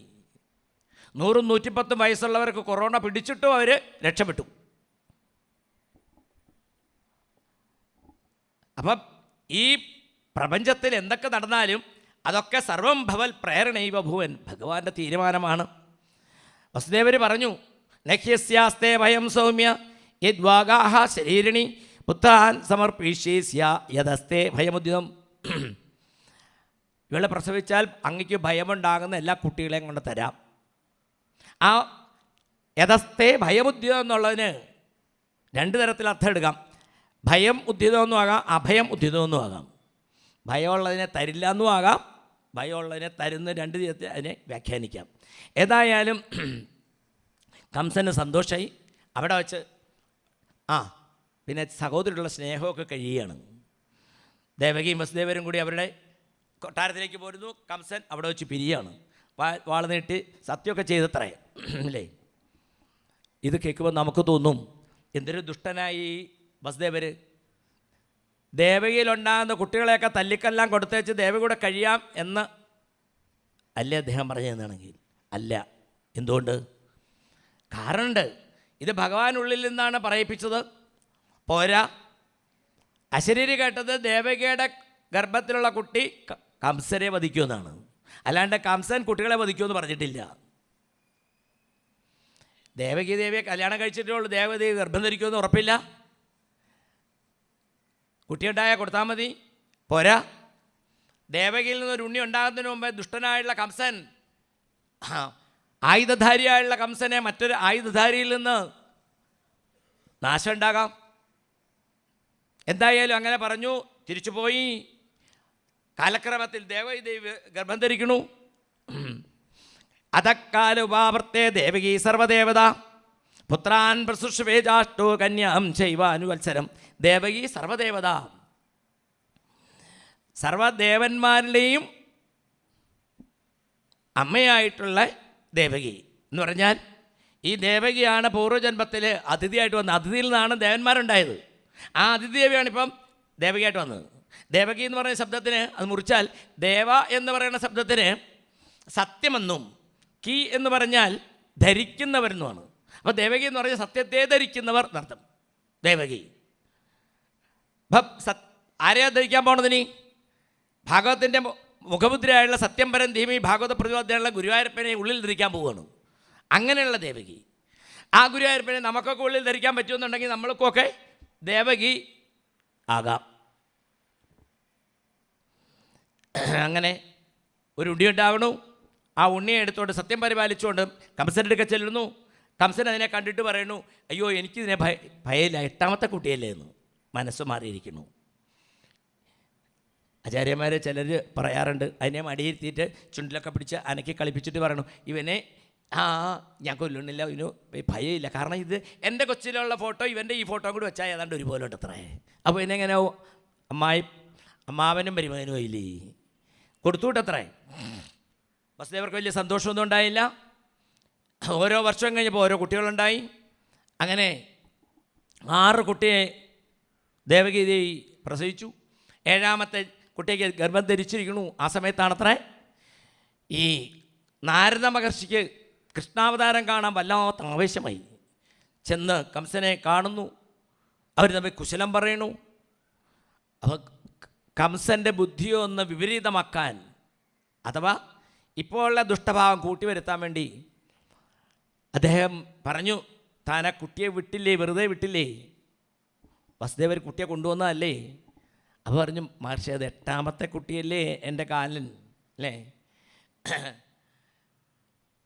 100, 110 വയസ്സുള്ളവർക്ക് കൊറോണ പിടിച്ചിട്ടും അവർ രക്ഷപ്പെട്ടു. അപ്പം ഈ പ്രപഞ്ചത്തിൽ എന്തൊക്കെ നടന്നാലും അതൊക്കെ സർവം ഭവൽ പ്രേരണൈവ ഭുവൻ, ഭഗവാന്റെ തീരുമാനമാണ്. വസുദേവർ പറഞ്ഞു, ലക്ഷ്യസ്യാസ്തേ ഭയം സൗമ്യ യദ്വാഗാഹ ശരീരിണി പുത്രാൻ സമർപ്പിഷ്യേസ്യ യദസ്തേ ഭയമുദ്യം. ഇവളെ പ്രസവിച്ചാൽ അങ്ങക്ക് ഭയമുണ്ടാകുന്ന എല്ലാ കുട്ടികളെയും കൊണ്ട് തരാം. ആ യദസ്തേ ഭയമുദ്യം എന്നുള്ളതിന് 2 തരത്തിൽ അർത്ഥം എടുക്കാം. ഭയം ഉദ്ധിതമെന്നും ആകാം, അഭയം ഉദ്ധിതമെന്നും ആകാം. ഭയമുള്ളതിനെ തരില്ല എന്നും ആകാം, ഭയമുള്ളതിനെ തരുന്ന 2 വിധത്തിൽ അതിനെ വ്യാഖ്യാനിക്കാം. ഏതായാലും കംസന് സന്തോഷമായി. അവിടെ വച്ച് പിന്നെ സഹോദരിയുള്ള സ്നേഹമൊക്കെ കഴിയുകയാണ്. ദേവകിയും വസുദേവരും കൂടി അവരുടെ കൊട്ടാരത്തിലേക്ക് പോരുന്നു. കംസൻ അവിടെ വെച്ച് പിരിയാണ്, വാള് നീട്ടി സത്യമൊക്കെ ചെയ്തത്രേ അല്ലേ. ഇത് കേൾക്കുമ്പോൾ നമുക്ക് തോന്നും എന്തൊരു ദുഷ്ടനായി വസുദേവർ. ദേവകിയിലുണ്ടാകുന്ന കുട്ടികളെയൊക്കെ തല്ലിക്കെല്ലാം കൊടുത്തേച്ച് ദേവകിയുടെ കഴിയാം എന്ന് അല്ലേ അദ്ദേഹം പറഞ്ഞതെന്നാണെങ്കിൽ അല്ല. എന്തുകൊണ്ട്? കാരണമുണ്ട്. ഇത് ഭഗവാനുള്ളിൽ നിന്നാണ് പറയിപ്പിച്ചത്. പോരാ, അശരീരി കേട്ടത് ദേവകിയുടെ ഗർഭത്തിലുള്ള കുട്ടി കംസനെ വധിക്കുമെന്നാണ്. അല്ലാണ്ട് കംസൻ കുട്ടികളെ വധിക്കുമെന്ന് പറഞ്ഞിട്ടില്ല. ദേവകി ദേവിയെ കല്യാണം കഴിച്ചിട്ടേ ഉള്ളൂ. ദേവദേവി ഗർഭം ധരിക്കുമെന്ന് ഉറപ്പില്ല. കുട്ടിയുണ്ടായാൽ കൊടുത്താൽ മതി. പോരാ, ദേവകിയിൽ നിന്നൊരു ഉണ്ണി ഉണ്ടാകുന്നതിന് മുമ്പേ ദുഷ്ടനായുള്ള കംസൻ, ആയുധധാരിയായുള്ള കംസനെ മറ്റൊരു ആയുധധാരിയിൽ നിന്ന് നാശം ഉണ്ടാകാം. എന്തായാലും അങ്ങനെ പറഞ്ഞു. തിരിച്ചുപോയി. കാലക്രമത്തിൽ ദേവദേവി ഗർഭം ധരിക്കണു. അതക്കാലുപാവർത്തേ ദേവകി സർവദേവത പുത്രാൻ പ്രസുഷവേജാഷ്ടോ കന്യാം ചൈവാനുവത്സരം. ദേവകി സർവദേവത, സർവദേവന്മാരുടെയും അമ്മയായിട്ടുള്ള ദേവകി എന്ന് പറഞ്ഞാൽ ഈ ദേവകിയാണ് പൂർവ്വജന്മത്തിൽ അതിഥിയായിട്ട് വന്നത്. അതിഥിയിൽ നിന്നാണ് ദേവന്മാരുണ്ടായത്. ആ അതിഥി ദേവിയാണിപ്പം ദേവകിയായിട്ട് വന്നത്. ദേവകി എന്ന് പറയുന്ന ശബ്ദത്തിന്, അത് മുറിച്ചാൽ ദേവ എന്ന് പറയുന്ന ശബ്ദത്തിന് സത്യമെന്നും കി എന്ന് പറഞ്ഞാൽ ധരിക്കുന്നവരെന്നുമാണ്. അപ്പോൾ ദേവകി എന്ന് പറഞ്ഞാൽ സത്യത്തെ ധരിക്കുന്നവർ എന്നർത്ഥം. ദേവകി ആരെയാ ധരിക്കാൻ പോണതിനി? ഭാഗവത്തിൻ്റെ മുഖമുദ്രയായുള്ള സത്യം പരം ധീമി ഭാഗവത പ്രതിപാദ്യമുള്ള ഗുരുവായൂരപ്പനെ ഉള്ളിൽ ധരിക്കാൻ പോവുകയാണ്. അങ്ങനെയുള്ള ദേവകി. ആ ഗുരുവായൂരപ്പനെ നമുക്കൊക്കെ ഉള്ളിൽ ധരിക്കാൻ പറ്റുമെന്നുണ്ടെങ്കിൽ നമ്മൾക്കൊക്കെ ദേവകി ആകാം. അങ്ങനെ ഒരു ഉണ്ണി ഉണ്ടാകണു. ആ ഉണ്ണിയെ എടുത്തുകൊണ്ട് സത്യം പരിപാലിച്ചുകൊണ്ട് കംസൻ്റെ അടുക്കൽ ചെല്ലുന്നു. കംസൻ അതിനെ കണ്ടിട്ട് പറയുന്നു, അയ്യോ എനിക്കിതിനെ ഭയമില്ല, 8ാമത്തെ കുട്ടിയല്ലേ എന്ന് മനസ്സ് മാറിയിരിക്കുന്നു. ആചാര്യന്മാർ ചിലർ പറയാറുണ്ട്, അതിനെ മടിയിരുത്തിയിട്ട് ചുണ്ടിലൊക്കെ പിടിച്ച് അനക്കി കളിപ്പിച്ചിട്ട് പറയണു, ഇവനെ ഞാൻ കൊല്ലുന്നില്ല, ഇവന് ഭയമില്ല. കാരണം ഇത് എൻ്റെ കൊച്ചിലുള്ള ഫോട്ടോ ഇവൻ്റെ ഈ ഫോട്ടോ കൂടി വെച്ചാൽ ഏതാണ്ട് ഒരുപോലെ ഉണ്ടത്രേ. അപ്പോൾ ഇന്നെങ്ങനെ അമ്മാവനും മരുമകനും ഇല്ലേ കൊടുത്തുവിട്ടത്രേ. വസുദേവർക്ക് വലിയ സന്തോഷമൊന്നും ഉണ്ടായില്ല. ഓരോ വർഷം കഴിഞ്ഞപ്പോൾ ഓരോ കുട്ടികളുണ്ടായി. അങ്ങനെ 6 കുട്ടിയെ ദേവകി ദേവി പ്രസവിച്ചു. 7ാമത്തെ കുട്ടിക്ക് ഗർഭം ധരിച്ചിരിക്കണു. ആ സമയത്താണത്രേ ഈ നാരദ മഹർഷിക്ക് കൃഷ്ണാവതാരം കാണാൻ വല്ലാത്ത ആവേശമായി. ചെന്ന് കംസനെ കാണുന്നു. അവർ തമ്മിൽ കുശലം പറയണു. അപ്പോൾ കംസൻ്റെ ബുദ്ധിയെ ഒന്ന് വിപരീതമാക്കാൻ, അഥവാ ഇപ്പോഴുള്ള ദുഷ്ടഭാവം കൂട്ടിവരുത്താൻ വേണ്ടി അദ്ദേഹം പറഞ്ഞു, താൻ ആ കുട്ടിയെ വിട്ടില്ലേ, വെറുതെ വിട്ടില്ലേ, വസുദേവർ കുട്ടിയെ കൊണ്ടുവന്നതല്ലേ. അപ്പോൾ പറഞ്ഞു, മഹർഷി അത് 8ാമത്തെ കുട്ടിയല്ലേ എൻ്റെ കാലൻ അല്ലേ.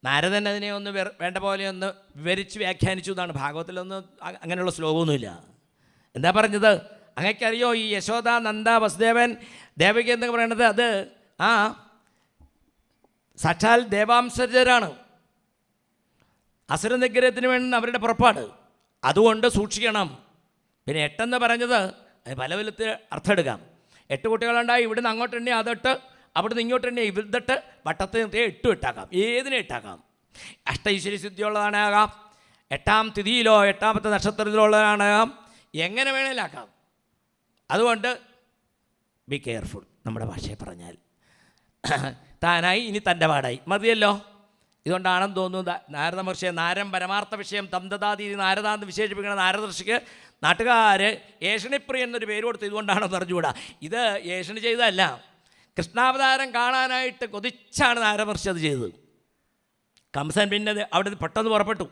നാരദൻ അതിനെ ഒന്ന് വേണ്ട പോലെ ഒന്ന് വിവരിച്ച് വ്യാഖ്യാനിച്ചു എന്നാണ്. ഭാഗവത്തിലൊന്നും അങ്ങനെയുള്ള ശ്ലോകമൊന്നുമില്ല. എന്താ പറഞ്ഞത്? അങ്ങേക്കറിയോ ഈ യശോദ, നന്ദ, വസുദേവൻ, ദേവകി എന്നൊക്കെ പറയണത് അത് സാക്ഷാൽ ദേവാംശജരാണ്. അസുരനിഗ്രഹത്തിന് വേണ്ടി അവരുടെ പുറപ്പാട്. അതുകൊണ്ട് സൂക്ഷിക്കണം. പിന്നെ 8 പറഞ്ഞത് പല വിധത്തിൽ അർത്ഥം എടുക്കാം. 8 കുട്ടികളുണ്ടായി. ഇവിടുന്ന് അങ്ങോട്ടെണ്ണി അതിട്ട്, അവിടുന്ന് ഇങ്ങോട്ടെണ്ണി ഇതിട്ട് വട്ടത്തിൽ നിർത്തി 8 ഇട്ടാക്കാം. ഏതിനെ ഇട്ടാക്കാം. അഷ്ടൈശ്വര്യ സിദ്ധിയുള്ളതാണാകാം, 8ാം തിഥിയിലോ 8ാമത്തെ നക്ഷത്രത്തിലുള്ളതാണാകാം, എങ്ങനെ വേണേലാക്കാം. അതുകൊണ്ട് ബി കെയർഫുൾ. നമ്മുടെ ഭാഷയെ പറഞ്ഞാൽ താനായി ഇനി തൻ്റെ പാടായി മതിയല്ലോ. ഇതുകൊണ്ടാണെന്ന് തോന്നുന്നു നാരദ മഹർഷിയെ നാരം പരമാർത്ഥ വിഷയം തന്തദാതി നാരദാന്ന് വിശേഷിപ്പിക്കുന്ന നാരദ ഋഷിക്ക് നാട്ടുകാർ ഏഷണിപ്രിയ എന്നൊരു പേര് കൊടുത്ത് ഇതുകൊണ്ടാണെന്ന് അറിഞ്ഞുകൂടാ. ഇത് ഏഷണി ചെയ്തതല്ല, കൃഷ്ണാവതാരം കാണാനായിട്ട് കൊതിച്ചാണ് നാരദ മഹർഷി അത് ചെയ്തത്. കംസൻ പിന്നെ അവിടെ പെട്ടെന്ന് പുറപ്പെട്ടു.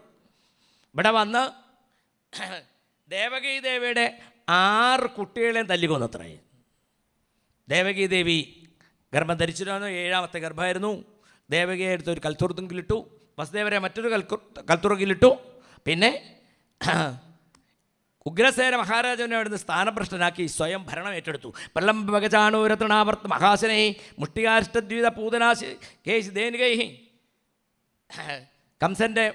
ഇവിടെ വന്ന് ദേവകി ദേവിയുടെ 6 കുട്ടികളെയും തല്ലിക്കൊന്നത്രേ. ദേവകി ദേവി ഗർഭം ധരിച്ചിരുന്നു. 7ാമത്തെ ഗർഭമായിരുന്നു. ദേവകിയെ എടുത്ത് ഒരു കൽത്തുറുങ്കിലിട്ടു. വസുദേവരെ മറ്റൊരു കൽത്തുറുങ്കിലിട്ടു. പിന്നെ ഉഗ്രസേന മഹാരാജാവിനെ അവിടുന്ന് സ്ഥാനഭ്രഷ്ടനാക്കി സ്വയം ഭരണം ഏറ്റെടുത്തു. പ്രളംബകചാണൂരതൃണാവർത്ത് മഹാസനൈ മുഷ്ടികാഷ്ടദ്വീത പൂതനാശി കേശ് ദേനുകൈ. കംസൻ്റെ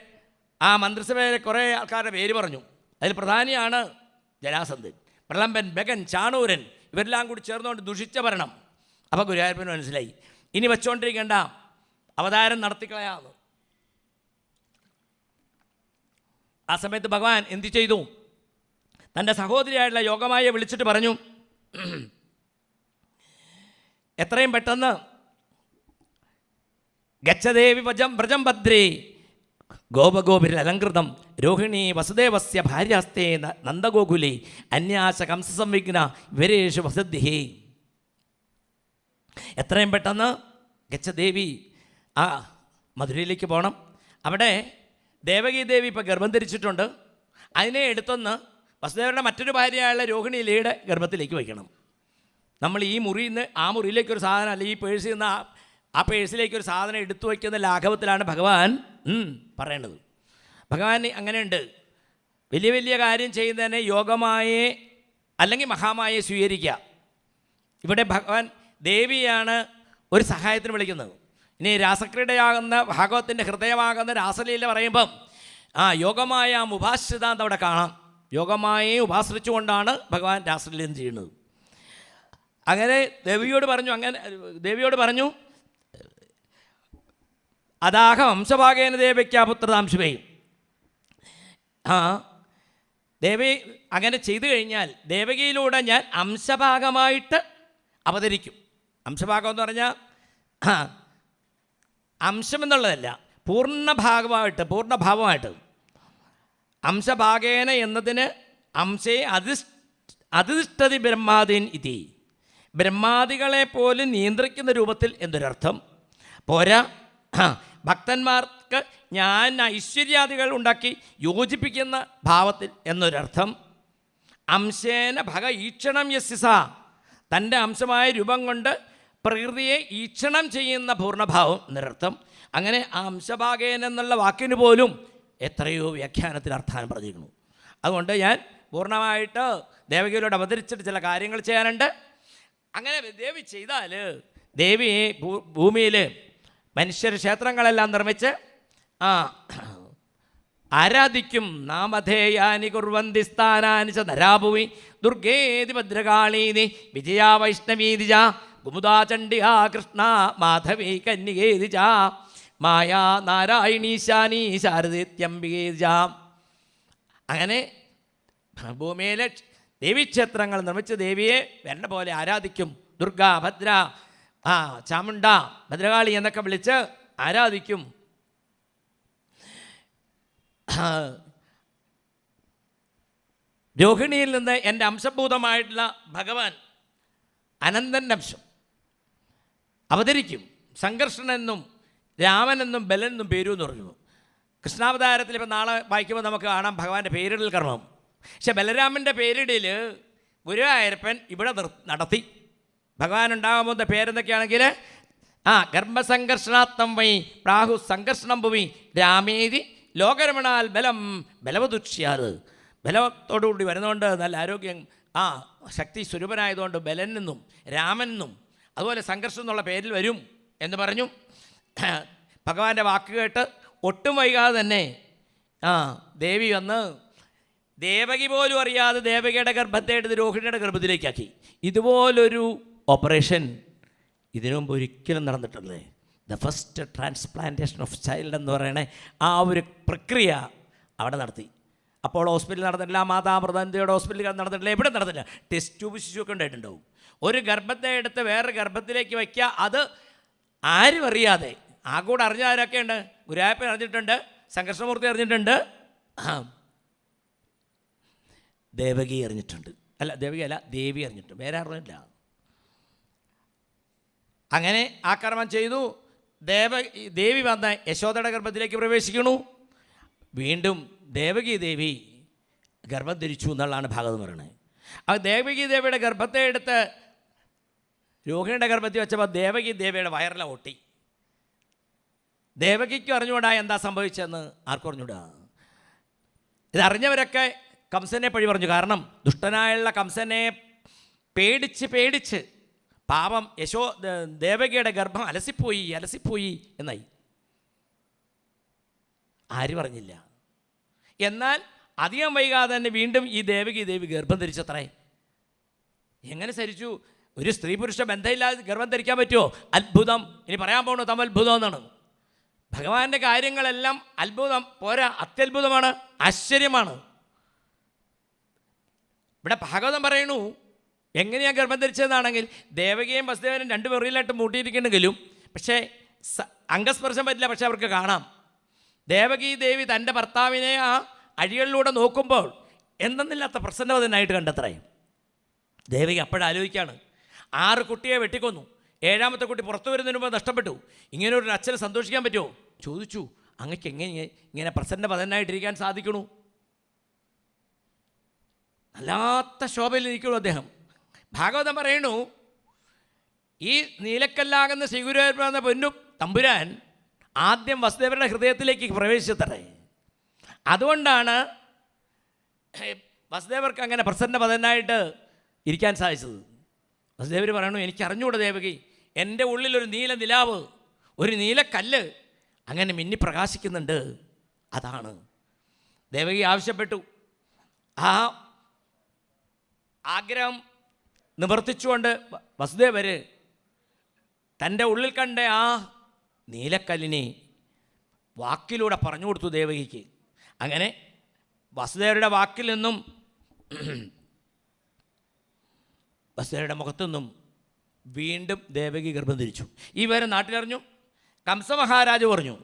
ആ മന്ത്രിസഭയിലെ കുറേ ആൾക്കാരുടെ പേര് പറഞ്ഞു. അതിൽ പ്രധാനിയാണ് ജരാസന്ധൻ, പ്രളംബൻ, ബഗൻ, ചാണൂരൻ. ഇവരെല്ലാം കൂടി ചേർന്നുകൊണ്ട് ദുഷിച്ച ഭരണം. അപ്പോൾ ഗുരുവായൂരപ്പന് മനസ്സിലായി ഇനി വച്ചുകൊണ്ടിരിക്കേണ്ട, അവതാരം നടത്തിക്കളയാന്ന്. ആ സമയത്ത് ഭഗവാൻ എന്തു ചെയ്തു? തൻ്റെ സഹോദരിയായിട്ടുള്ള യോഗമായെ വിളിച്ചിട്ട് പറഞ്ഞു, എത്രയും പെട്ടെന്ന് ഗച്ഛദേവി വ്രജം ഭദ്രേ ഗോപഗോപുര അലങ്കൃതം രോഹിണി വസുദേവസ്യ ഭാര്യാസ്തേ നന്ദഗോകുലേ അന്യാശ കംസംവിഘ്ന വിവരേഷു വസദ്ധിഹേ. എത്രയും പെട്ടെന്ന് ഗച്ഛദേവി ആ മധുരയിലേക്ക് പോകണം. അവിടെ ദേവകീ ദേവി ഇപ്പോൾ ഗർഭം ധരിച്ചിട്ടുണ്ട്. അതിനെ എടുത്തൊന്ന് വസുദേവരുടെ മറ്റൊരു ഭാര്യയായുള്ള രോഹിണിയിലയുടെ ഗർഭത്തിലേക്ക് വയ്ക്കണം. നമ്മൾ ഈ മുറിയിൽ നിന്ന് ആ മുറിയിലേക്കൊരു സാധനം, അല്ലെങ്കിൽ ഈ പേഴ്സിൽ നിന്ന് ആ പേഴ്സിലേക്കൊരു സാധനം എടുത്തു വയ്ക്കുന്ന ലാഘവത്തിലാണ് ഭഗവാൻ പറയേണ്ടത്. ഭഗവാൻ അങ്ങനെയുണ്ട്. വലിയ വലിയ കാര്യം ചെയ്യുന്നതിനെ യോഗമായെ അല്ലെങ്കിൽ മഹാമായെ സ്വീകരിക്കുക. ഇവിടെ ഭഗവാൻ ദേവിയാണ് ഒരു സഹായത്തിന് വിളിക്കുന്നത്. ഇനി രാസക്രീഡയാകുന്ന ഭാഗവത്തിൻ്റെ ഹൃദയമാകുന്ന രാസലീല പറയുമ്പം യോഗമായ ഉപാശ്രിതാന്ത് അവിടെ കാണാം. യോഗമായെ ഉപാശ്രിച്ചുകൊണ്ടാണ് ഭഗവാൻ രാസലീല ചെയ്യുന്നത്. അങ്ങനെ ദേവിയോട് പറഞ്ഞു അതാഹ വംശഭാഗേന ദേവയ്ക്കാ പുത്രതാംശുവേ. ദേവി അങ്ങനെ ചെയ്തു കഴിഞ്ഞാൽ ദേവകിയിലൂടെ ഞാൻ അംശഭാഗമായിട്ട് അവതരിക്കും. അംശഭാഗം എന്ന് പറഞ്ഞാൽ അംശം എന്നുള്ളതല്ല, പൂർണ്ണഭാവമായിട്ട്. അംശഭാഗേന എന്നതിന് അംശേ അധിഷ്ഠതി ബ്രഹ്മാദീൻ ഇതി, ബ്രഹ്മാദികളെ പോലും നിയന്ത്രിക്കുന്ന രൂപത്തിൽ എന്നൊരർത്ഥം പോരാ. ഭക്തന്മാർക്ക് ഞാൻ ഐശ്വര്യാദികൾ ഉണ്ടാക്കി യോജിപ്പിക്കുന്ന ഭാവത്തിൽ എന്നൊരർത്ഥം. അംശേന ഭഗ ഈക്ഷണം യസ്യസ, തൻ്റെ അംശമായ രൂപം കൊണ്ട് പ്രകൃതിയെ ഈക്ഷണം ചെയ്യുന്ന പൂർണ്ണഭാവം എന്നൊരർത്ഥം. അങ്ങനെ ആ അംശഭാഗേന എന്നുള്ള വാക്കിന് പോലും എത്രയോ വ്യാഖ്യാനത്തിൽ അർത്ഥാനം പറഞ്ഞിരിക്കുന്നു. അതുകൊണ്ട് ഞാൻ പൂർണ്ണമായിട്ട് ദേവകിയിലൂടെ അവതരിച്ചിട്ട് ചില കാര്യങ്ങൾ ചെയ്യാനുണ്ട്. അങ്ങനെ ദേവി ചെയ്താൽ ദേവിയെ ഭൂമിയിൽ മനുഷ്യർ ക്ഷേത്രങ്ങളെല്ലാം നിർമ്മിച്ച് ആരാധിക്കും. നാമധേയാനി കുർവന്തി സ്ഥാനാനി ച നരാഭുവി ദുർഗേതി ഭദ്രകാളീനി വിജയാ വൈഷ്ണവീതിജ കുമുദാ ചണ്ഡികാ കൃഷ്ണ മാധവി കന്യകേതിജ മായാ നാരായണീശാനി ശാരദേത്യംബികേതിജ. അങ്ങനെ ഭൂമിയിലെ ദേവീക്ഷേത്രങ്ങൾ നിർമ്മിച്ച് ദേവിയെ വേണ്ട പോലെ ആരാധിക്കും. ദുർഗ, ഭദ്ര, ചാമുണ്ട, ഭദ്രകാളി എന്നൊക്കെ വിളിച്ച് ആരാധിക്കും. രോഹിണിയിൽ നിന്ന് എൻ്റെ അംശഭൂതമായിട്ടുള്ള ഭഗവാൻ അനന്തൻ്റെ അംശം അവതരിക്കും. സംഘർഷണെന്നും രാമനെന്നും ബലനെന്നും പേരുമെന്ന് പറഞ്ഞു. കൃഷ്ണാവതാരത്തിൽ ഇപ്പം നാളെ വായിക്കുമ്പോൾ നമുക്ക് കാണാം ഭഗവാന്റെ പേരിടൽ കർമ്മം. പക്ഷെ ബലരാമൻ്റെ പേരിടൽ ഗുരുവായൂരപ്പൻ ഇവിടെ നടത്തി. ഭഗവാൻ ഉണ്ടാകാൻ പോകുന്ന പേരെന്തൊക്കെയാണെങ്കിൽ ഗർഭസംഘർഷണാത്മം വൈ പ്രാഹു സംഘർഷണം ഭൂമി രാമേതി ലോകരമണാൽ ബലം ബലവതുഷ്യാത്. ബലത്തോടുകൂടി വരുന്നതുകൊണ്ട് നല്ല ആരോഗ്യം, ശക്തി സ്വരൂപനായതുകൊണ്ട് ബലനെന്നും രാമനെന്നും അതുപോലെ സംഘർഷം എന്നുള്ള പേരിൽ വരും എന്ന് പറഞ്ഞു. ഭഗവാന്റെ വാക്ക് കേട്ട് ഒട്ടും വൈകാതെ തന്നെ ദേവി വന്ന് ദേവകി പോലും അറിയാതെ ദേവകിയുടെ ഗർഭത്തെ എടുത്ത് രോഹിണിയുടെ ഗർഭത്തിലേക്കാക്കി. ഇതുപോലൊരു ഓപ്പറേഷൻ ഇതിനു മുമ്പ് ഒരിക്കലും നടന്നിട്ടില്ലേ? The first transplantation of child എന്ന് പറയണേ ആ ഒരു പ്രക്രിയ അവിടെ നടത്തി. അപ്പോൾ ഹോസ്പിറ്റലിൽ നടന്നിട്ടില്ല, മാതാമൃതയുടെ ഹോസ്പിറ്റലിൽ നടന്നിട്ടില്ല, എവിടെ നടന്നില്ല. ടെസ്റ്റ് ട്യൂബ് ശിശുവൊക്കെ ഉണ്ടായിട്ടുണ്ടാവും. ഒരു ഗർഭത്തെ എടുത്ത് വേറെ ഗർഭത്തിലേക്ക് വയ്ക്കുക, അത് ആരും അറിയാതെ. ആ കൂടെ അറിഞ്ഞ ആരൊക്കെ ഉണ്ട്? ഗുരുവായൂരപ്പൻ അറിഞ്ഞിട്ടുണ്ട്, സംഘർഷമൂർത്തി അറിഞ്ഞിട്ടുണ്ട്, ദേവകി അറിഞ്ഞിട്ടുണ്ട്. ദേവി അറിഞ്ഞിട്ടുണ്ട്, വേറെ അറിഞ്ഞില്ല. അങ്ങനെ ആ കർമ്മം ചെയ്തു. ദേവി വന്ന യശോദയുടെ ഗർഭത്തിലേക്ക് പ്രവേശിക്കണു. വീണ്ടും ദേവകി ദേവി ഗർഭം ധരിച്ചു എന്നുള്ളതാണ് ഭാഗവതം പറയുന്നത്. ആ ദേവകി ദേവിയുടെ ഗർഭത്തെ എടുത്ത് രോഹിണിയുടെ ഗർഭത്തിൽ വെച്ചപ്പോൾ ദേവകി ദേവിയുടെ വയറിലെ ഒട്ടി. ദേവകിക്ക് അറിഞ്ഞുകൂടാ എന്താ സംഭവിച്ചതെന്ന്. ആർക്കും അറിഞ്ഞൂടാ. ഇതറിഞ്ഞവരൊക്കെ കംസനെ പഴി പറഞ്ഞു. കാരണം ദുഷ്ടനായുള്ള കംസനെ പേടിച്ച് പാപം ദേവകിയുടെ ഗർഭം അലസിപ്പോയി എന്നായി. ആരും പറഞ്ഞില്ല. എന്നാൽ അധികം വൈകാതെ തന്നെ വീണ്ടും ഈ ദേവകി ദേവി ഗർഭം ധരിച്ചത്രേ. എങ്ങനെ സരിച്ചു? ഒരു സ്ത്രീ പുരുഷ ബന്ധമില്ലാതെ ഗർഭം ധരിക്കാൻ പറ്റുമോ? അത്ഭുതം. ഇനി പറയാൻ പോകുന്നു തമത്ഭുതം എന്നാണ്. ഭഗവാന്റെ കാര്യങ്ങളെല്ലാം അത്ഭുതം പോരാ, അത്യത്ഭുതമാണ്, ആശ്ചര്യമാണ്. ഇവിടെ ഭാഗവതം പറയണു എങ്ങനെയാണ് ഗർഭം ധരിച്ചതെന്നാണെങ്കിൽ ദേവകിയും വസുദേവനും രണ്ട് വെറിയിലായിട്ട് മൂട്ടിയിരിക്കുന്നെങ്കിലും പക്ഷേ അംഗസ്പർശം പറ്റില്ല. പക്ഷെ അവർക്ക് കാണാം ദേവകി ദേവി തൻ്റെ ഭർത്താവിനെ ആ അഴികളിലൂടെ നോക്കുമ്പോൾ എന്തെന്നില്ലാത്ത പ്രസന്നവതനായിട്ട് കണ്ടത്രേ. ദേവകി അപ്പോഴാലോചിക്കുകയാണ്, 6 കുട്ടിയെ വെട്ടിക്കൊന്നു, 7ാമത്തെ കുട്ടി പുറത്തു വരുന്നതിന് മുമ്പ് നഷ്ടപ്പെട്ടു. ഇങ്ങനെ ഒരു അച്ഛനെ സന്തോഷിക്കാൻ പറ്റുമോ? ചോദിച്ചു, അങ്ങക്ക് എങ്ങനെ ഇങ്ങനെ പ്രസന്നവതനായിട്ടിരിക്കാൻ സാധിക്കണു? അല്ലാത്ത ശോഭയിലിരിക്കണു അദ്ദേഹം. ഭാഗവതം പറയണു, ഈ നീലക്കല്ലാകുന്ന ശ്രീഗുരുവായൂരപ്പ പൊന്നു തമ്പുരാൻ ആദ്യം വസുദേവരുടെ ഹൃദയത്തിലേക്ക് പ്രവേശിച്ചത്രേ. അതുകൊണ്ടാണ് വസുദേവർക്ക് അങ്ങനെ പ്രസന്നപദനായിട്ട് ഇരിക്കാൻ സാധിച്ചത്. വസുദേവർ പറയണു, എനിക്കറിഞ്ഞൂടെ ദേവകി, എൻ്റെ ഉള്ളിലൊരു നീല നിലാവ്, ഒരു നീലക്കല്ല് അങ്ങനെ മിന്നി പ്രകാശിക്കുന്നുണ്ട്. അതാണ്. ദേവകി ആവശ്യപ്പെട്ടു. ആ ആഗ്രഹം നിവർത്തിച്ചുകൊണ്ട് വസുദേവർ തൻ്റെ ഉള്ളിൽ കണ്ട ആ നീലക്കല്ലിനെ വാക്കിലൂടെ പറഞ്ഞു കൊടുത്തു ദേവകിക്ക്. അങ്ങനെ വസുദേവരുടെ വാക്കിൽ നിന്നും വസുദേവരുടെ മുഖത്തു നിന്നും വീണ്ടും ദേവകി ഗർഭം ധരിച്ചു. ഈ വിവരം നാട്ടിലറിഞ്ഞു. കംസമഹാരാജ് പറഞ്ഞു.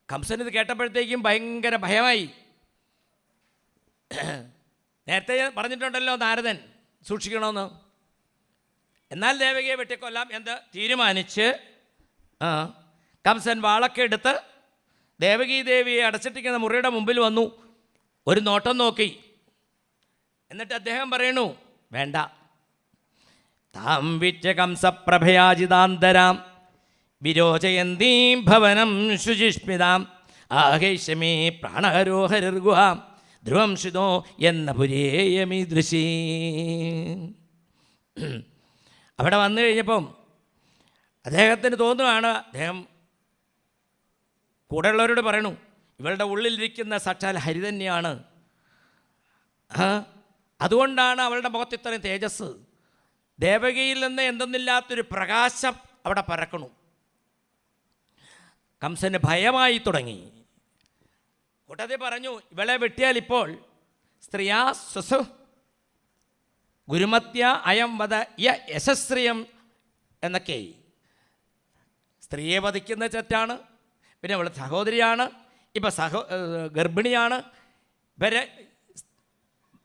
കംസനിത് കേട്ടപ്പോഴത്തേക്കും ഭയങ്കര ഭയമായി. നേരത്തെ പറഞ്ഞിട്ടുണ്ടല്ലോ നാരദൻ സൂക്ഷിക്കണമെന്ന്. എന്നാൽ ദേവകിയെ വെട്ടിക്കൊല്ലാം എന്ന് തീരുമാനിച്ച് കംസൻ വാളൊക്കെ എടുത്ത് ദേവകീ ദേവിയെ അടച്ചിട്ടിരിക്കുന്ന മുറിയുടെ മുമ്പിൽ വന്നു. ഒരു നോട്ടം നോക്കി. എന്നിട്ട് അദ്ദേഹം പറയണു, വേണ്ട, താം വിറ്റ കംസപ്രഭയാജിതാന്തരാം വിരോചയന്തീം ഭവനം ശുചിഷ്മിതാം ആഹൈഷമേ പ്രാണഹരോഹരർഗുഹാം ധ്രുവം ശിതോ എന്ന പുരേയമീദൃശീ. അവിടെ വന്നു കഴിഞ്ഞപ്പം അദ്ദേഹത്തിന് തോന്നുകയാണ്, അദ്ദേഹം കൂടെയുള്ളവരോട് പറയണു, ഇവളുടെ ഉള്ളിലിരിക്കുന്ന സാക്ഷാൽ ഹരി തന്നെയാണ്. അതുകൊണ്ടാണ് അവളുടെ മുഖത്ത് ഇത്രയും തേജസ്. ദേവകിയിൽ നിന്ന് എന്തെന്നില്ലാത്തൊരു പ്രകാശം അവിടെ പരക്കണു. കംസന് ഭയമായി തുടങ്ങി. കൂട്ടത്തിൽ പറഞ്ഞു, ഇവളെ വെട്ടിയാൽ ഇപ്പോൾ സ്ത്രീയാ സ്വസു ഗുരുമത്യ അയം വധ യശസ്ത്രീയം എന്നൊക്കെ. സ്ത്രീയെ വധിക്കുന്ന തെറ്റാണ്. പിന്നെ അവൾ സഹോദരിയാണ്, ഇപ്പം ഗർഭിണിയാണ്. ഇവരെ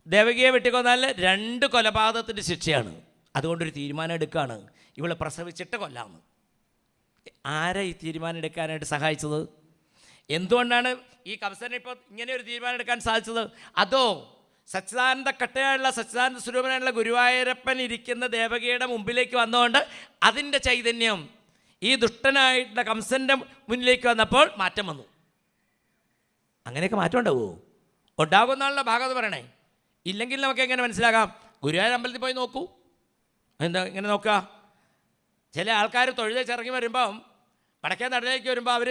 ദേവകിയെ വെട്ടിക്കൊന്നാൽ 2 കൊലപാതകത്തിൻ്റെ ശിക്ഷയാണ്. അതുകൊണ്ടൊരു തീരുമാനം എടുക്കുകയാണ്, ഇവൾ പ്രസവിച്ചിട്ട് കൊല്ലാമെന്ന്. ആരാ ഈ തീരുമാനം എടുക്കാനായിട്ട് സഹായിച്ചത്? എന്തുകൊണ്ടാണ് ഈ കംസനെ ഇപ്പോൾ ഇങ്ങനെ ഒരു തീരുമാനം എടുക്കാൻ സാധിച്ചത്? അതോ സച്ചിദാനന്ദ കട്ടയായുള്ള സച്ചിദാനന്ദ സ്വരൂപനായുള്ള ഗുരുവായൂരപ്പൻ ഇരിക്കുന്ന ദേവകിയുടെ മുമ്പിലേക്ക് വന്നുകൊണ്ട് അതിൻ്റെ ചൈതന്യം ഈ ദുഷ്ടനായിട്ടുള്ള കംസൻ്റെ മുന്നിലേക്ക് വന്നപ്പോൾ മാറ്റം വന്നു. അങ്ങനെയൊക്കെ മാറ്റം ഉണ്ടാവുമോ? ഉണ്ടാകുന്നാണല്ലോ ഭാഗവത് പറയണേ. ഇല്ലെങ്കിൽ നമുക്ക് എങ്ങനെ മനസ്സിലാക്കാം? ഗുരുവായൂർ അമ്പലത്തിൽ പോയി നോക്കൂ. എന്താ ഇങ്ങനെ നോക്കുക? ചില ആൾക്കാർ തൊഴുതേച്ചിറങ്ങി വരുമ്പം വടക്കേ നടയിലേക്ക് വരുമ്പോൾ അവർ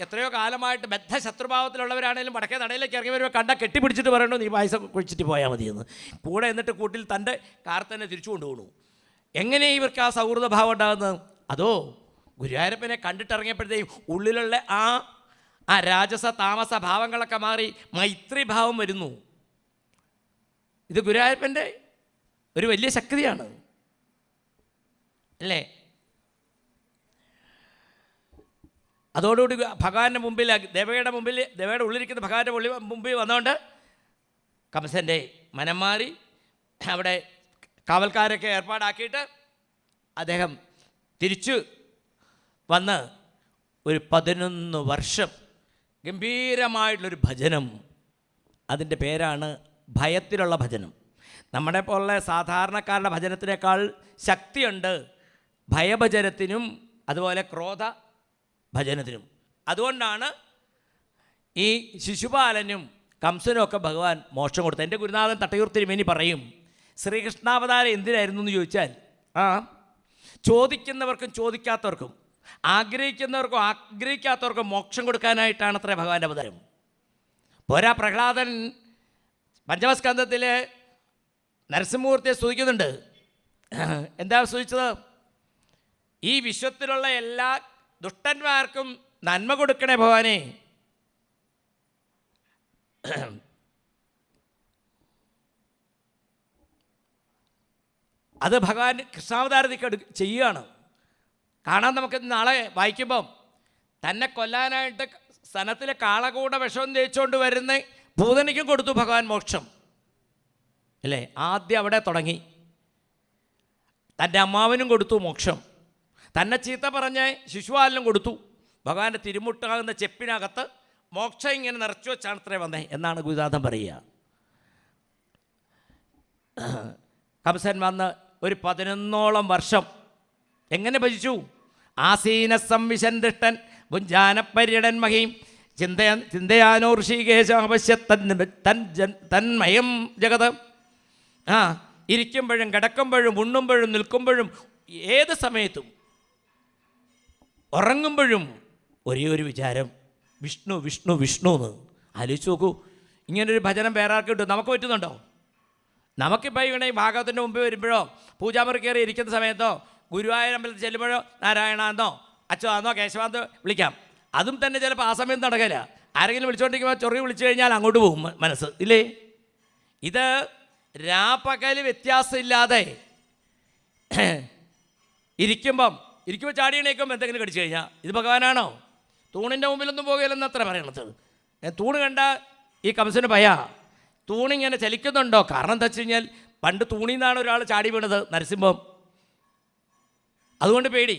എത്രയോ കാലമായിട്ട് ബദ്ധ ശത്രുഭാവത്തിലുള്ളവരാണെങ്കിലും വടക്കേ നടയിലേക്ക് ഇറങ്ങി വരുമ്പോൾ കണ്ടാൽ കെട്ടിപ്പിടിച്ചിട്ട് പറയണു, നീ പായസം കുഴിച്ചിട്ട് പോയാൽ മതിയെന്ന്. കൂടെ എന്നിട്ട് കൂട്ടിൽ തൻ്റെ കാർ തന്നെ തിരിച്ചു കൊണ്ടുപോകണു. എങ്ങനെ ഇവർക്ക് ആ സൗഹൃദ ഭാവം ഉണ്ടാകുന്നത്? അതോ ഗുരുവായൂരപ്പനെ കണ്ടിട്ടിറങ്ങിയപ്പോഴത്തേക്കും ഉള്ളിലുള്ള ആ രാജസ താമസ ഭാവങ്ങളൊക്കെ മാറി മൈത്രിഭാവം വരുന്നു. ഇത് ഗുരുവായൂരപ്പൻ്റെ ഒരു വലിയ ശക്തിയാണ് അല്ലേ? അതോടുകൂടി ഭഗവാന്റെ മുമ്പിൽ, ദേവയുടെ മുമ്പിൽ, ദേവയുടെ ഉള്ളിരിക്കുന്ന ഭഗവാന്റെ മുമ്പിൽ വന്നുകൊണ്ട് കംസൻ്റെ മനം മാറി അവിടെ കാവൽക്കാരൊക്കെ ഏർപ്പാടാക്കിയിട്ട് അദ്ദേഹം തിരിച്ചു വന്ന് ഒരു 11 വർഷം ഗംഭീരമായിട്ടുള്ളൊരു ഭജനം. അതിൻ്റെ പേരാണ് ഭയത്തിലുള്ള ഭജനം. നമ്മുടെ പോലുള്ള സാധാരണക്കാരുടെ ഭജനത്തിനേക്കാൾ ശക്തിയുണ്ട് ഭയഭജനത്തിനും അതുപോലെ ക്രോധ ഭജനത്തിനും. അതുകൊണ്ടാണ് ഈ ശിശുപാലനും കംസനും ഒക്കെ ഭഗവാൻ മോക്ഷം കൊടുത്തത്. എൻ്റെ ഗുരുനാഥൻ തട്ടയൂർ തിരുമേനി പറയും, ശ്രീകൃഷ്ണാവതാരം എന്തിനായിരുന്നു എന്ന് ചോദിച്ചാൽ, ചോദിക്കുന്നവർക്കും ചോദിക്കാത്തവർക്കും ആഗ്രഹിക്കുന്നവർക്കും ആഗ്രഹിക്കാത്തവർക്കും മോക്ഷം കൊടുക്കാനായിട്ടാണ് അത്ര ഭഗവാന്റെ അവതാരം. പോരാ, പ്രഹ്ലാദൻ പഞ്ചമസ്കന്ധത്തിലെ നരസിംഹമൂർത്തിയെ സ്തുതിക്കുന്നുണ്ട്. എന്താ സൂചിച്ചത്? ഈ വിശ്വത്തിലുള്ള എല്ലാ ദുഷ്ടന്മാർക്കും നന്മ കൊടുക്കണേ ഭഗവാനെ. അത് ഭഗവാൻ കൃഷ്ണാവതാരത്തിൽ ചെയ്യുകയാണ്. കാണാൻ നമുക്ക് നാളെ വായിക്കുമ്പം തന്നെ കൊല്ലാനായിട്ട് സ്ഥലത്തിലെ കാളകൂട വിഷം തേച്ചുകൊണ്ട് വരുന്ന ഭൂതനിക്കും കൊടുത്തു ഭഗവാൻ മോക്ഷം അല്ലേ? ആദ്യം അവിടെ തുടങ്ങി. തൻ്റെ അമ്മാവനും കൊടുത്തു മോക്ഷം. തന്നെ ചീത്ത പറഞ്ഞ ശിശുപാലനും കൊടുത്തു. ഭഗവാന്റെ തിരുമുട്ടാകുന്ന ചെപ്പിനകത്ത് മോക്ഷം ഇങ്ങനെ നിറച്ചു വെച്ചാണ് അത്രേ വന്നേ എന്നാണ് ഗുരുനാഥൻ പറയുക. കംസൻ വന്ന് ഒരു 11ഓളം വർഷം എങ്ങനെ ഭജിച്ചു? ആസീന സംവിശൻ ദൃഷ്ടൻ ഭുഞ്ചാനപര്യടൻ മഹീം ചിന്തയാനോ ഋഷികേശാവശ്യ തന്മയം ജഗത്. ഇരിക്കുമ്പോഴും കിടക്കുമ്പോഴും ഉണ്ണുമ്പോഴും നിൽക്കുമ്പോഴും ഏത് സമയത്തും ഉറങ്ങുമ്പോഴും ഒരേ ഒരു വിചാരം, വിഷ്ണു വിഷ്ണു വിഷ്ണു എന്ന്. ആലോചിച്ച് നോക്കൂ, ഇങ്ങനൊരു ഭജനം വേറെ ആർക്ക് കിട്ടും? നമുക്ക് പറ്റുന്നുണ്ടോ? നമുക്കിപ്പോൾ ഇവിടെ ഈ ഭാഗവത്തിൻ്റെ മുമ്പ് വരുമ്പോഴോ പൂജാമുറി കയറി ഇരിക്കുന്ന സമയത്തോ ഗുരുവായൂർ അമ്പലത്തിൽ ചെല്ലുമ്പോഴോ നാരായണാന്നോ അച്ഛനാന്നോ കേശവാന്നോ വിളിക്കാം. അതും തന്നെ ചിലപ്പോൾ ആ സമയത്ത് നടക്കില്ല. ആരെങ്കിലും വിളിച്ചുകൊണ്ടിരിക്കുമ്പോൾ ചൊറി വിളിച്ചു കഴിഞ്ഞാൽ അങ്ങോട്ട് പോകും മനസ്സ്, ഇല്ലേ? ഇത് രാപ്പകൽ വ്യത്യാസമില്ലാതെ ഇരിക്കുമ്പോൾ ചാടി എണീക്കുമ്പോൾ എന്തെങ്കിലും കടിച്ചു കഴിഞ്ഞാൽ ഇത് ഭഗവാനാണോ? തൂണിൻ്റെ മുമ്പിലൊന്നും പോകില്ലെന്ന് അത്ര പറയണത്. തൂണ് കണ്ട ഈ കംസന് ഭയാ. തൂണിങ്ങനെ ചലിക്കുന്നുണ്ടോ? കാരണം എന്താ വെച്ച് കഴിഞ്ഞാൽ പണ്ട് തൂണിൽ നിന്നാണ് ഒരാൾ ചാടി വീണത്, നരസിംഹം. അതുകൊണ്ട് പേടി.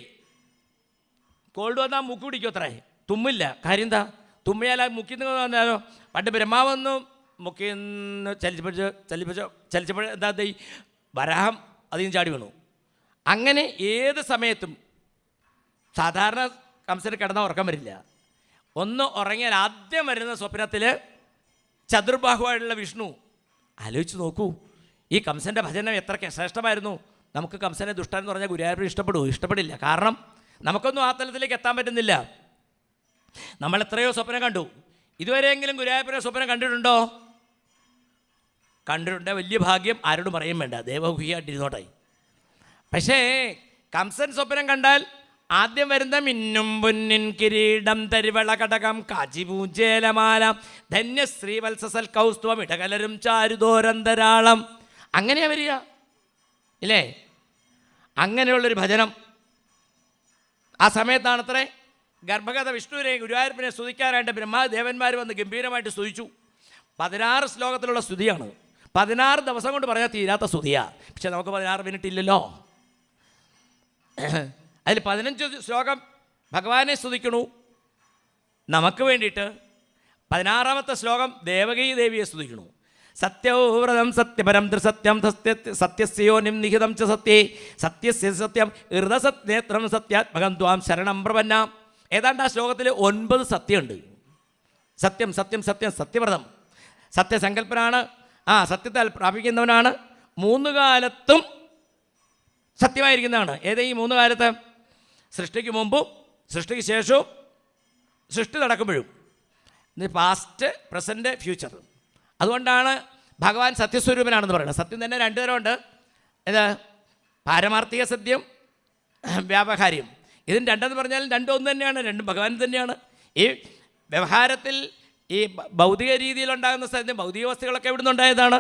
കോൾഡ് വന്നാൽ മുക്ക് പിടിക്കും അത്രേ, തുമ്മില്ല. കാര്യം എന്താ? തുമ്മിയാൽ മുക്കിന്ന് വന്നാലോ? പണ്ട് ബ്രഹ്മാവൊന്നും മുക്കിന്ന് ചലിച്ചപ്പോൾ എന്താ ഈ വരാഹം അതിന് ചാടി വീണു. അങ്ങനെ ഏത് സമയത്തും സാധാരണ കംസന് കിടന്നാൽ ഉറക്കം വരില്ല. ഒന്ന് ഉറങ്ങിയാൽ ആദ്യം വരുന്ന സ്വപ്നത്തിൽ ചതുർബാഹുവായിട്ടുള്ള വിഷ്ണു. ആലോചിച്ച് നോക്കൂ, ഈ കംസൻ്റെ ഭജനം എത്ര ശ്രേഷ്ഠമായിരുന്നു. നമുക്ക് കംസനെ ദുഷ്ടൻ എന്ന് പറഞ്ഞാൽ ഗുരുവായൂർ ഇഷ്ടപ്പെടില്ല. കാരണം നമുക്കൊന്നും ആ തലത്തിലേക്ക് എത്താൻ പറ്റുന്നില്ല. നമ്മൾ എത്രയോ സ്വപ്നം കണ്ടു. ഇതുവരെയെങ്കിലും ഗുരുവായൂരപ്പനെ സ്വപ്നം കണ്ടിട്ടുണ്ടോ? കണ്ടിട്ടുണ്ട്, വലിയ ഭാഗ്യം. ആരോടും പറയും വേണ്ട, ദേവഗുഹിയായിട്ടിരുന്നോട്ടെ. പക്ഷേ കംസൻ സ്വപ്നം കണ്ടാൽ ആദ്യം വരുന്ന മിന്നും പൊന്നിൻ കിരീടം തരിവള കടകം കാച്ചിപൂഞ്ചേലമാല ധന്യശ്രീ വത്സസൽ കൗസ്തുവം ഇടകലരും ചാരുദോരന്തരാളം. അങ്ങനെയാ വരിക ഇല്ലേ? അങ്ങനെയുള്ളൊരു ഭജനം. ആ സമയത്താണത്രേ ഗർഭഗത വിഷ്ണുവിനെ ഗുരുവായൂരപ്പനെ സ്തുതിക്കാനായിട്ട് ബ്രഹ്മാദേവന്മാർ വന്ന് ഗംഭീരമായിട്ട് സ്തുതിച്ചു. 16 ശ്ലോകത്തിലുള്ള സ്തുതിയാണ്. 16 ദിവസം കൊണ്ട് പറഞ്ഞാൽ തീരാത്ത സ്തുതിയാണ്. പക്ഷെ നമുക്ക് 16 മിനിറ്റ് ഇല്ലല്ലോ. അതിൽ 15 ശ്ലോകം ഭഗവാനെ സ്തുതിക്കണു നമുക്ക് വേണ്ടിയിട്ട്. 16ാമത്തെ ശ്ലോകം ദേവകീ ദേവിയെ സ്തുതിക്കണു. സത്യവ്രതം സത്യപരം ത്രിസത്യം സത്യസ്യോനിം നിഹിതം ച സത്യേ സത്യസ്യ സത്യം ഹൃദസത്നേത്രം സത്യാത്മകം ത്വാം ശരണം പ്രപന്നാം. ഏതാണ്ട് ആ ശ്ലോകത്തിൽ 9 സത്യമുണ്ട്. സത്യം സത്യം സത്യം സത്യവ്രതം, സത്യസങ്കല്പനാണ്, സത്യത്തെ പ്രാപിക്കുന്നവനാണ്, 3 കാലത്തും സത്യമായിരിക്കുന്നതാണ്. ഏതേ ഈ 3 കാലത്ത്? സൃഷ്ടിക്ക് മുമ്പും സൃഷ്ടിക്ക് ശേഷവും സൃഷ്ടി നടക്കുമ്പോഴും. Past, present, future. അതുകൊണ്ടാണ് ഭഗവാൻ സത്യസ്വരൂപനാണെന്ന് പറയുന്നത്. സത്യം തന്നെ 2 തരമുണ്ട്. ഇത് പാരമാർത്ഥിക സത്യം, വ്യാവഹാരികം. ഇതിന് 2 പറഞ്ഞാലും 2 ഒന്ന് തന്നെയാണ്, 2 ഭഗവാൻ തന്നെയാണ്. ഈ വ്യവഹാരത്തിൽ ഈ ഭൗതിക രീതിയിലുണ്ടാകുന്ന സത്യം, ഭൗതിക വസ്തുക്കളൊക്കെ എവിടെ നിന്നുണ്ടായതാണ്?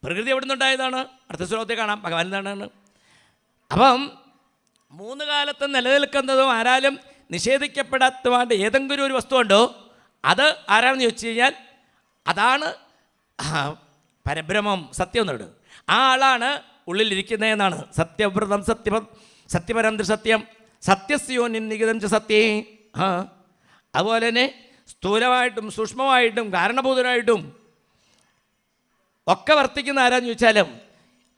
പ്രകൃതി എവിടെ നിന്നുണ്ടായതാണ്? അടുത്ത ശ്ലോകത്തിൽ കാണാം ഭഗവാൻ എന്താണ്. അപ്പം 3 കാലത്ത് നിലനിൽക്കുന്നതും ആരാലും നിഷേധിക്കപ്പെടാത്തതുകൊണ്ട് ഏതെങ്കിലും ഒരു വസ്തു ഉണ്ടോ അത് ആരാണെന്ന് ചോദിച്ചു കഴിഞ്ഞാൽ അതാണ് പരബ്രഹ്മം, സത്യം എന്നുള്ളത്. ആ ആളാണ് ഉള്ളിലിരിക്കുന്നതെന്നാണ്. സത്യവ്രതം സത്യപരം സത്യം സത്യസ്യോനിം നിഹിതം ച സത്യേ. അതുപോലെ തന്നെ സ്ഥൂലമായിട്ടും സൂക്ഷ്മമായിട്ടും കാരണഭൂതനായിട്ടും ഒക്കെ വർത്തിക്കുന്ന ആരാന്ന് ചോദിച്ചാലും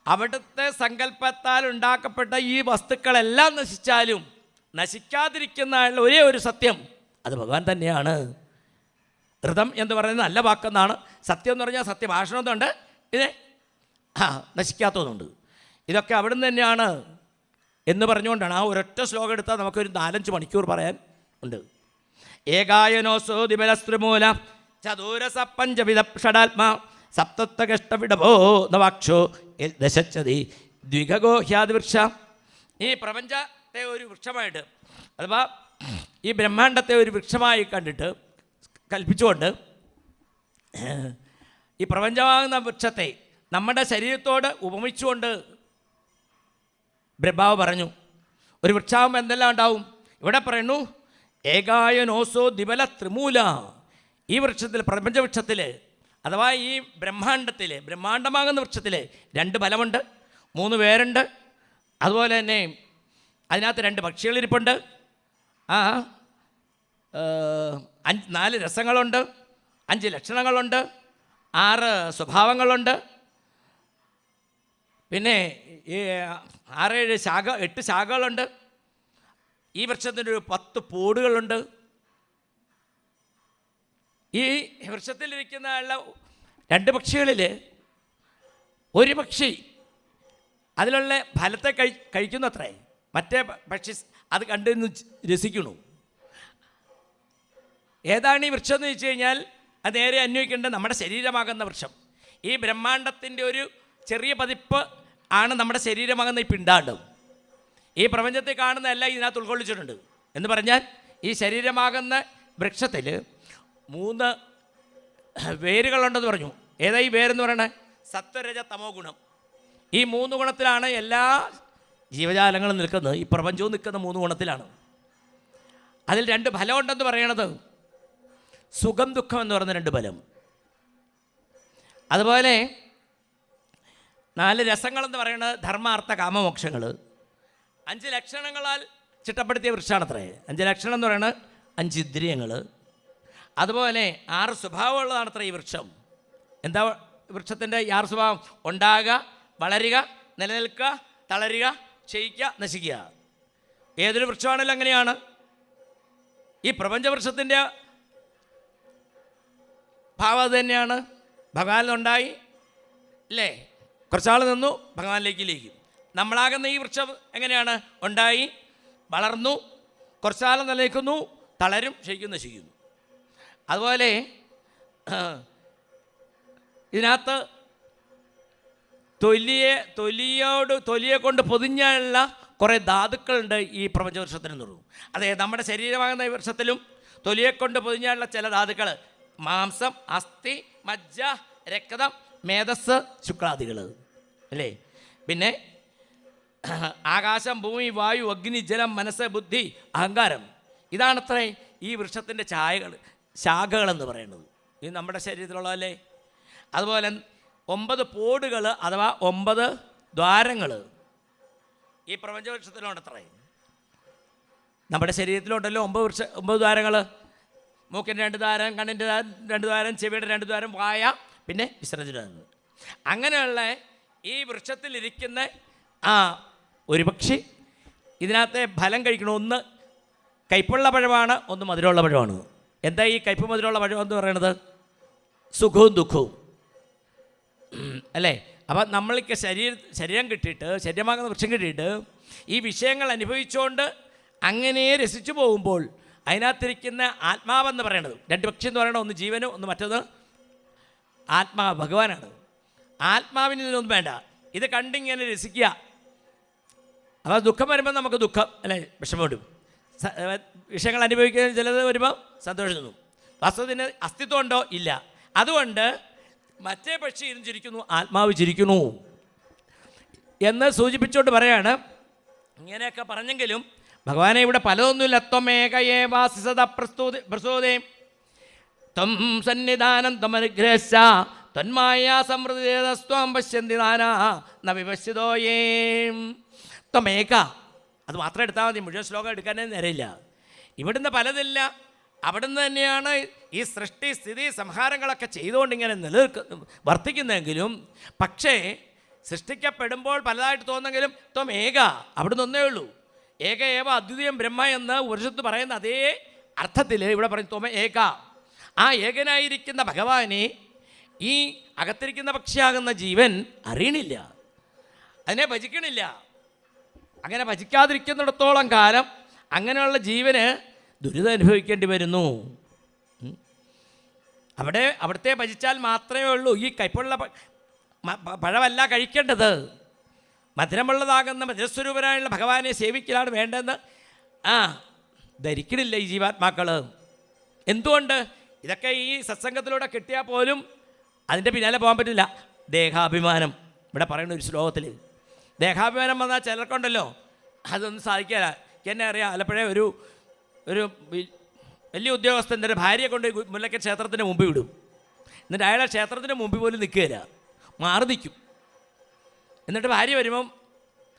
അവിടുത്തെ സങ്കല്പത്താൽ ഉണ്ടാക്കപ്പെട്ട ഈ വസ്തുക്കളെല്ലാം നശിച്ചാലും നശിക്കാതിരിക്കുന്ന ഒരേ ഒരു സത്യം അത് ഭഗവാൻ തന്നെയാണ്. ഋതം എന്ന് പറയുന്നത് നല്ല വാക്കെന്നാണ്. സത്യം എന്ന് പറഞ്ഞാൽ സത്യഭാഷണമെന്നുണ്ട്, ഇത് നശിക്കാത്തതുണ്ട്. ഇതൊക്കെ അവിടെ നിന്ന് തന്നെയാണ് എന്ന് പറഞ്ഞുകൊണ്ടാണ് ആ ഒരൊറ്റ ശ്ലോകം എടുത്താൽ നമുക്കൊരു 4-5 മണിക്കൂർ പറയാൻ ഉണ്ട്. ഏകായനോസോ ദിബലസ്ത്രിമൂല ചതുരസ പഞ്ചവിധ ഷഡാത്മാ സപ്തകഷ്ടവിടഭോ നവാക്ഷോ ദശച്ചതി ദ്വിഗഗോഹ്യാദി വൃക്ഷ, ഈ പ്രപഞ്ചത്തെ ഒരു വൃക്ഷമായിട്ട് അഥവാ ഈ ബ്രഹ്മാണ്ടത്തെ ഒരു വൃക്ഷമായി കണ്ടിട്ട് കൽപ്പിച്ചുകൊണ്ട് ഈ പ്രപഞ്ചമാകുന്ന വൃക്ഷത്തെ നമ്മുടെ ശരീരത്തോട് ഉപമിച്ചുകൊണ്ട് ബ്രഹ്മാവ് പറഞ്ഞു. ഒരു വൃക്ഷമാകുമ്പോൾ എന്തെല്ലാം ഉണ്ടാവും? ഇവിടെ പറയുന്നു ഏകായനോസോ ദിബല ത്രിമൂല. ഈ വൃക്ഷത്തിൽ, പ്രപഞ്ചവൃക്ഷത്തിൽ അഥവാ ഈ ബ്രഹ്മാണ്ടത്തിൽ, ബ്രഹ്മാണ്ടമാകുന്ന വൃക്ഷത്തിൽ 2 ഫലമുണ്ട്, 3 വേരുണ്ട്. അതുപോലെ തന്നെ അതിനകത്ത് 2 പക്ഷികളിരിപ്പുണ്ട്, 4 രസങ്ങളുണ്ട്, 5 ലക്ഷണങ്ങളുണ്ട്, 6 സ്വഭാവങ്ങളുണ്ട്, പിന്നെ ഈ 8 ശാഖകളുണ്ട്. ഈ വൃക്ഷത്തിൻ്റെ ഒരു 10 പോടുകളുണ്ട്. ഈ വൃക്ഷത്തിലിരിക്കുന്ന 2 പക്ഷികളിൽ ഒരു പക്ഷി അതിലുള്ള ഫലത്തെ കഴിക്കുന്നു അത്രേ, മറ്റേ പക്ഷി അത് കണ്ടിരുന്ന് രസിക്കണു. ഏതാണ് ഈ വൃക്ഷം എന്ന് വെച്ച് കഴിഞ്ഞാൽ അത് നേരെ അന്വയിക്കേണ്ടത് നമ്മുടെ ശരീരമാകുന്ന വൃക്ഷം. ഈ ബ്രഹ്മാണ്ടത്തിൻ്റെ ഒരു ചെറിയ പതിപ്പ് ആണ് നമ്മുടെ ശരീരമാകുന്ന ഈ പിണ്ടാണ്ടം. ഈ പ്രപഞ്ചത്തിൽ കാണുന്ന എല്ലാം ഇതിനകത്ത് ഉൾക്കൊള്ളിച്ചിട്ടുണ്ട് എന്ന് പറഞ്ഞാൽ ഈ ശരീരമാകുന്ന വൃക്ഷത്തിൽ 3 വേരുകളുണ്ടെന്ന് പറഞ്ഞു. ഏതാ ഈ വേരെന്ന് പറയണത്? സത്വരജ തമോ ഗുണം. ഈ 3 ഗുണത്തിലാണ് എല്ലാ ജീവജാലങ്ങളും നിൽക്കുന്നത്. ഈ പ്രപഞ്ചവും നിൽക്കുന്ന 3 ഗുണത്തിലാണ്. അതിൽ 2 ഫലമുണ്ടെന്ന് പറയണത് സുഖം ദുഃഖം എന്ന് പറയുന്ന 2 ഫലം. അതുപോലെ 4 രസങ്ങളെന്ന് പറയുന്നത് ധർമാർത്ഥ കാമമോക്ഷങ്ങൾ. 5 ലക്ഷണങ്ങളാൽ ചിട്ടപ്പെടുത്തിയ വൃക്ഷമാണത്രേ. 5 ലക്ഷണം എന്ന് പറയുന്നത് 5 ഇന്ദ്രിയങ്ങൾ. അതുപോലെ 6 സ്വഭാവമുള്ളതാണത്രേ ഈ വൃക്ഷം. എന്താ വൃക്ഷത്തിൻ്റെ 6 സ്വഭാവം? ഉണ്ടാകുക, വളരുക, നിലനിൽക്കുക, തളരുക, ക്ഷയിക്കുക, നശിക്കുക. ഏതൊരു വൃക്ഷമാണെങ്കിലും അങ്ങനെയാണ്. ഈ പ്രപഞ്ചവൃക്ഷത്തിൻ്റെ ഭാവം അത് തന്നെയാണ്. ഭഗവാനിലുണ്ടായി അല്ലേ, കുറച്ചാൾ നിന്നു, ഭഗവാനിലേക്ക് ലയിക്കും. നമ്മളാകുന്ന ഈ വൃക്ഷം എങ്ങനെയാണ്? ഉണ്ടായി, വളർന്നു, കുറച്ചാൾ നിലനിൽക്കുന്നു, തളരും, ക്ഷയിക്കും, നശിക്കുന്നു. അതുപോലെ ഇതിനകത്ത് തൊലിയെ കൊണ്ട് പൊതിഞ്ഞുള്ള കുറേ ധാതുക്കളുണ്ട് ഈ പ്രപഞ്ചവൃക്ഷത്തിനെന്ന് പറഞ്ഞു. അതെ, നമ്മുടെ ശരീരമാകുന്ന ഈ വൃക്ഷത്തിലും തൊലിയെ കൊണ്ട് പൊതിഞ്ഞുള്ള ചില ധാതുക്കൾ, മാംസം, അസ്ഥി, മജ്ജ, രക്തം, മേധസ്, ശുക്ലാദികൾ അല്ലേ. പിന്നെ ആകാശം, ഭൂമി, വായു, അഗ്നി, ജലം, മനസ്സ്, ബുദ്ധി, അഹങ്കാരം. ഇതാണത്രേ ഈ വൃക്ഷത്തിൻ്റെ ശാഖകളെന്ന് പറയുന്നത്. ഇത് നമ്മുടെ ശരീരത്തിലുള്ളതല്ലേ. അതുപോലെ 9 പോടുകൾ അഥവാ 9 ദ്വാരങ്ങൾ ഈ പ്രപഞ്ചവൃക്ഷത്തിലുണ്ടത്രേ. നമ്മുടെ ശരീരത്തിലുണ്ടല്ലോ 9 ദ്വാരങ്ങൾ. മൂക്കിൻ്റെ 2 ദ്വാരം, കണ്ണിൻ്റെ 2 ദ്വാരം, ചെവിയുടെ 2 ദ്വാരം, വായ, പിന്നെ വിസർജനം. അങ്ങനെയുള്ള ഈ വൃക്ഷത്തിലിരിക്കുന്ന ഒരു പക്ഷി ഇതിനകത്തെ ഫലം കഴിക്കണം. ഒന്ന് കയ്പുള്ള പഴമാണ്, ഒന്ന് മധുരമുള്ള പഴമാണ്. എന്താ ഈ കയ്പ് മധുരമുള്ള പഴം എന്ന് പറയുന്നത്? സുഖവും ദുഃഖവും അല്ലേ. അപ്പം നമ്മൾക്ക് ശരീരം കിട്ടിയിട്ട്, ശരീരമാകുന്ന വൃക്ഷം കിട്ടിയിട്ട് ഈ വിഷയങ്ങൾ അനുഭവിച്ചുകൊണ്ട് അങ്ങനെ രസിച്ചു പോകുമ്പോൾ അതിനകത്തിരിക്കുന്ന ആത്മാവെന്ന് പറയണത് 2 പക്ഷി എന്ന് പറയണത്, ഒന്ന് ജീവനും ഒന്ന് മറ്റത് ആത്മാവ്, ഭഗവാനാണ്. ആത്മാവിന് ഇതിനൊന്നും വേണ്ട, ഇത് കണ്ടിങ്ങനെ രസിക്കുക. അപ്പോൾ ദുഃഖം വരുമ്പോൾ നമുക്ക് ദുഃഖം അല്ലേ, വിഷമം വരും. വിഷയങ്ങൾ അനുഭവിക്കുന്ന ചിലത് വരുമ്പോൾ സന്തോഷം തോന്നും. വാസ്തവത്തിന് അസ്തിത്വം ഉണ്ടോ? ഇല്ല. അതുകൊണ്ട് മറ്റേ പക്ഷി ഇരുന്ന് ചിരിക്കുന്നു, ആത്മാവ് ചിരിക്കുന്നു എന്ന് സൂചിപ്പിച്ചുകൊണ്ട് പറയാണ്. ഇങ്ങനെയൊക്കെ പറഞ്ഞെങ്കിലും ഭഗവാനെ ഇവിടെ പലതൊന്നുമില്ല. ത്വമേകയേവാസിസത പ്രസൂതേ ത്വം സന്നിധാനം ത്വമനുഗ്രഹസ്യ ത്വന്മായ സമൃദ്ധേതസ്ത്വം പശ്യന്തി നാനാ ന വിപശ്യതോയേ. ത്വമേക, അത് മാത്രം എടുത്താൽ മതി, മുഴുവൻ ശ്ലോകം എടുക്കാനേ നേരമില്ല. ഇവിടുന്ന് പലതില്ല, അവിടുന്ന് തന്നെയാണ് ഈ സൃഷ്ടി സ്ഥിതി സംഹാരങ്ങളൊക്കെ ചെയ്തുകൊണ്ട് ഇങ്ങനെ വർത്തിക്കുന്നതെങ്കിലും, പക്ഷേ സൃഷ്ടിക്കപ്പെടുമ്പോൾ പലതായിട്ട് തോന്നുമെങ്കിലും ത്വമേക, അവിടുന്ന് ഒന്നേ ഉള്ളൂ. ഏക ഏവ അദ്വിതീയം ബ്രഹ്മ എന്ന് ഉപനിഷത്ത് പറയുന്ന അതേ അർത്ഥത്തിൽ ഇവിടെ പറയും ത്വമ ഏക. ആ ഏകനായിരിക്കുന്ന ഭഗവാനെ ഈ അകത്തിരിക്കുന്ന പക്ഷിയാകുന്ന ജീവൻ അറിയണില്ല, അതിനെ ഭജിക്കണില്ല. അങ്ങനെ ഭജിക്കാതിരിക്കുന്നിടത്തോളം കാലം അങ്ങനെയുള്ള ജീവന് ദുരിതം അനുഭവിക്കേണ്ടി വരുന്നു. അവിടുത്തെ ഭജിച്ചാൽ മാത്രമേ ഉള്ളൂ. ഈ കയ്പുള്ള പഴമല്ല കഴിക്കേണ്ടത്, മധുരമുള്ളതാകുന്ന മധുരസ്വരൂപനായുള്ള ഭഗവാനെ സേവിക്കലാണ് വേണ്ടതെന്ന് ധരിക്കണില്ല ഈ ജീവാത്മാക്കൾ. എന്തുകൊണ്ട്? ഇതൊക്കെ ഈ സത്സംഗത്തിലൂടെ കിട്ടിയാൽ പോലും അതിൻ്റെ പിന്നാലെ പോകാൻ പറ്റില്ല. ദേഹാഭിമാനം. ഇവിടെ പറയുന്ന ഒരു ശ്ലോകത്തിൽ ദേഹാഭിമാനം വന്നാൽ ചിലർക്കുണ്ടല്ലോ, അതൊന്നും സാധിക്കില്ല. എന്നെ അറിയാം, ആലപ്പുഴ ഒരു വലിയ ഉദ്യോഗസ്ഥൻ എൻ്റെ ഭാര്യയെ കൊണ്ട് മുല്ലയ്ക്കൽ ക്ഷേത്രത്തിൻ്റെ മുമ്പിൽ വിടും. എന്നിട്ട് അയാളെ ക്ഷേത്രത്തിൻ്റെ മുമ്പിൽ പോലും നിൽക്കുകയില്ല, മാറി നിൽക്കും. എന്നിട്ട് ഭാര്യ വരുമ്പം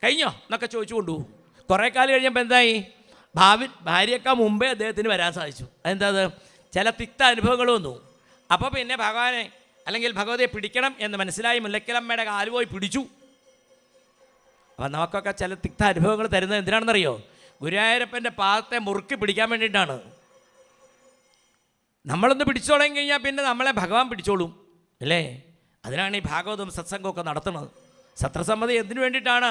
കഴിഞ്ഞോ എന്നൊക്കെ ചോദിച്ചു കൊണ്ടുപോകും. കുറേ കാലം കഴിഞ്ഞപ്പോൾ എന്തായി? ഭാര്യയേക്കാൾ മുമ്പേ അദ്ദേഹത്തിന് വരാൻ സാധിച്ചു. അതെന്താ? ചില തിക്ത അനുഭവങ്ങൾ വന്നു. അപ്പോൾ പിന്നെ ഭഗവാനെ അല്ലെങ്കിൽ ഭഗവതിയെ പിടിക്കണം എന്ന് മനസ്സിലായി മുല്ലയ്ക്കലമ്മയുടെ കാല് പോയി പിടിച്ചു. അപ്പം നമുക്കൊക്കെ ചില തിക്ത അനുഭവങ്ങൾ തരുന്നത് എന്തിനാണെന്നറിയോ? ഗുരുവായൂരപ്പൻ്റെ പാദത്തെ മുറുക്കി പിടിക്കാൻ വേണ്ടിയിട്ടാണ്. നമ്മളൊന്ന് പിടിച്ചോളാൻ കഴിഞ്ഞാൽ പിന്നെ നമ്മളെ ഭഗവാൻ പിടിച്ചോളും അല്ലേ? അതിനാണ് ഈ ഭാഗവതം സത്സംഗമൊക്കെ നടത്തുന്നത്. സത്രസമ്മതി എന്തിനു വേണ്ടിയിട്ടാണ്?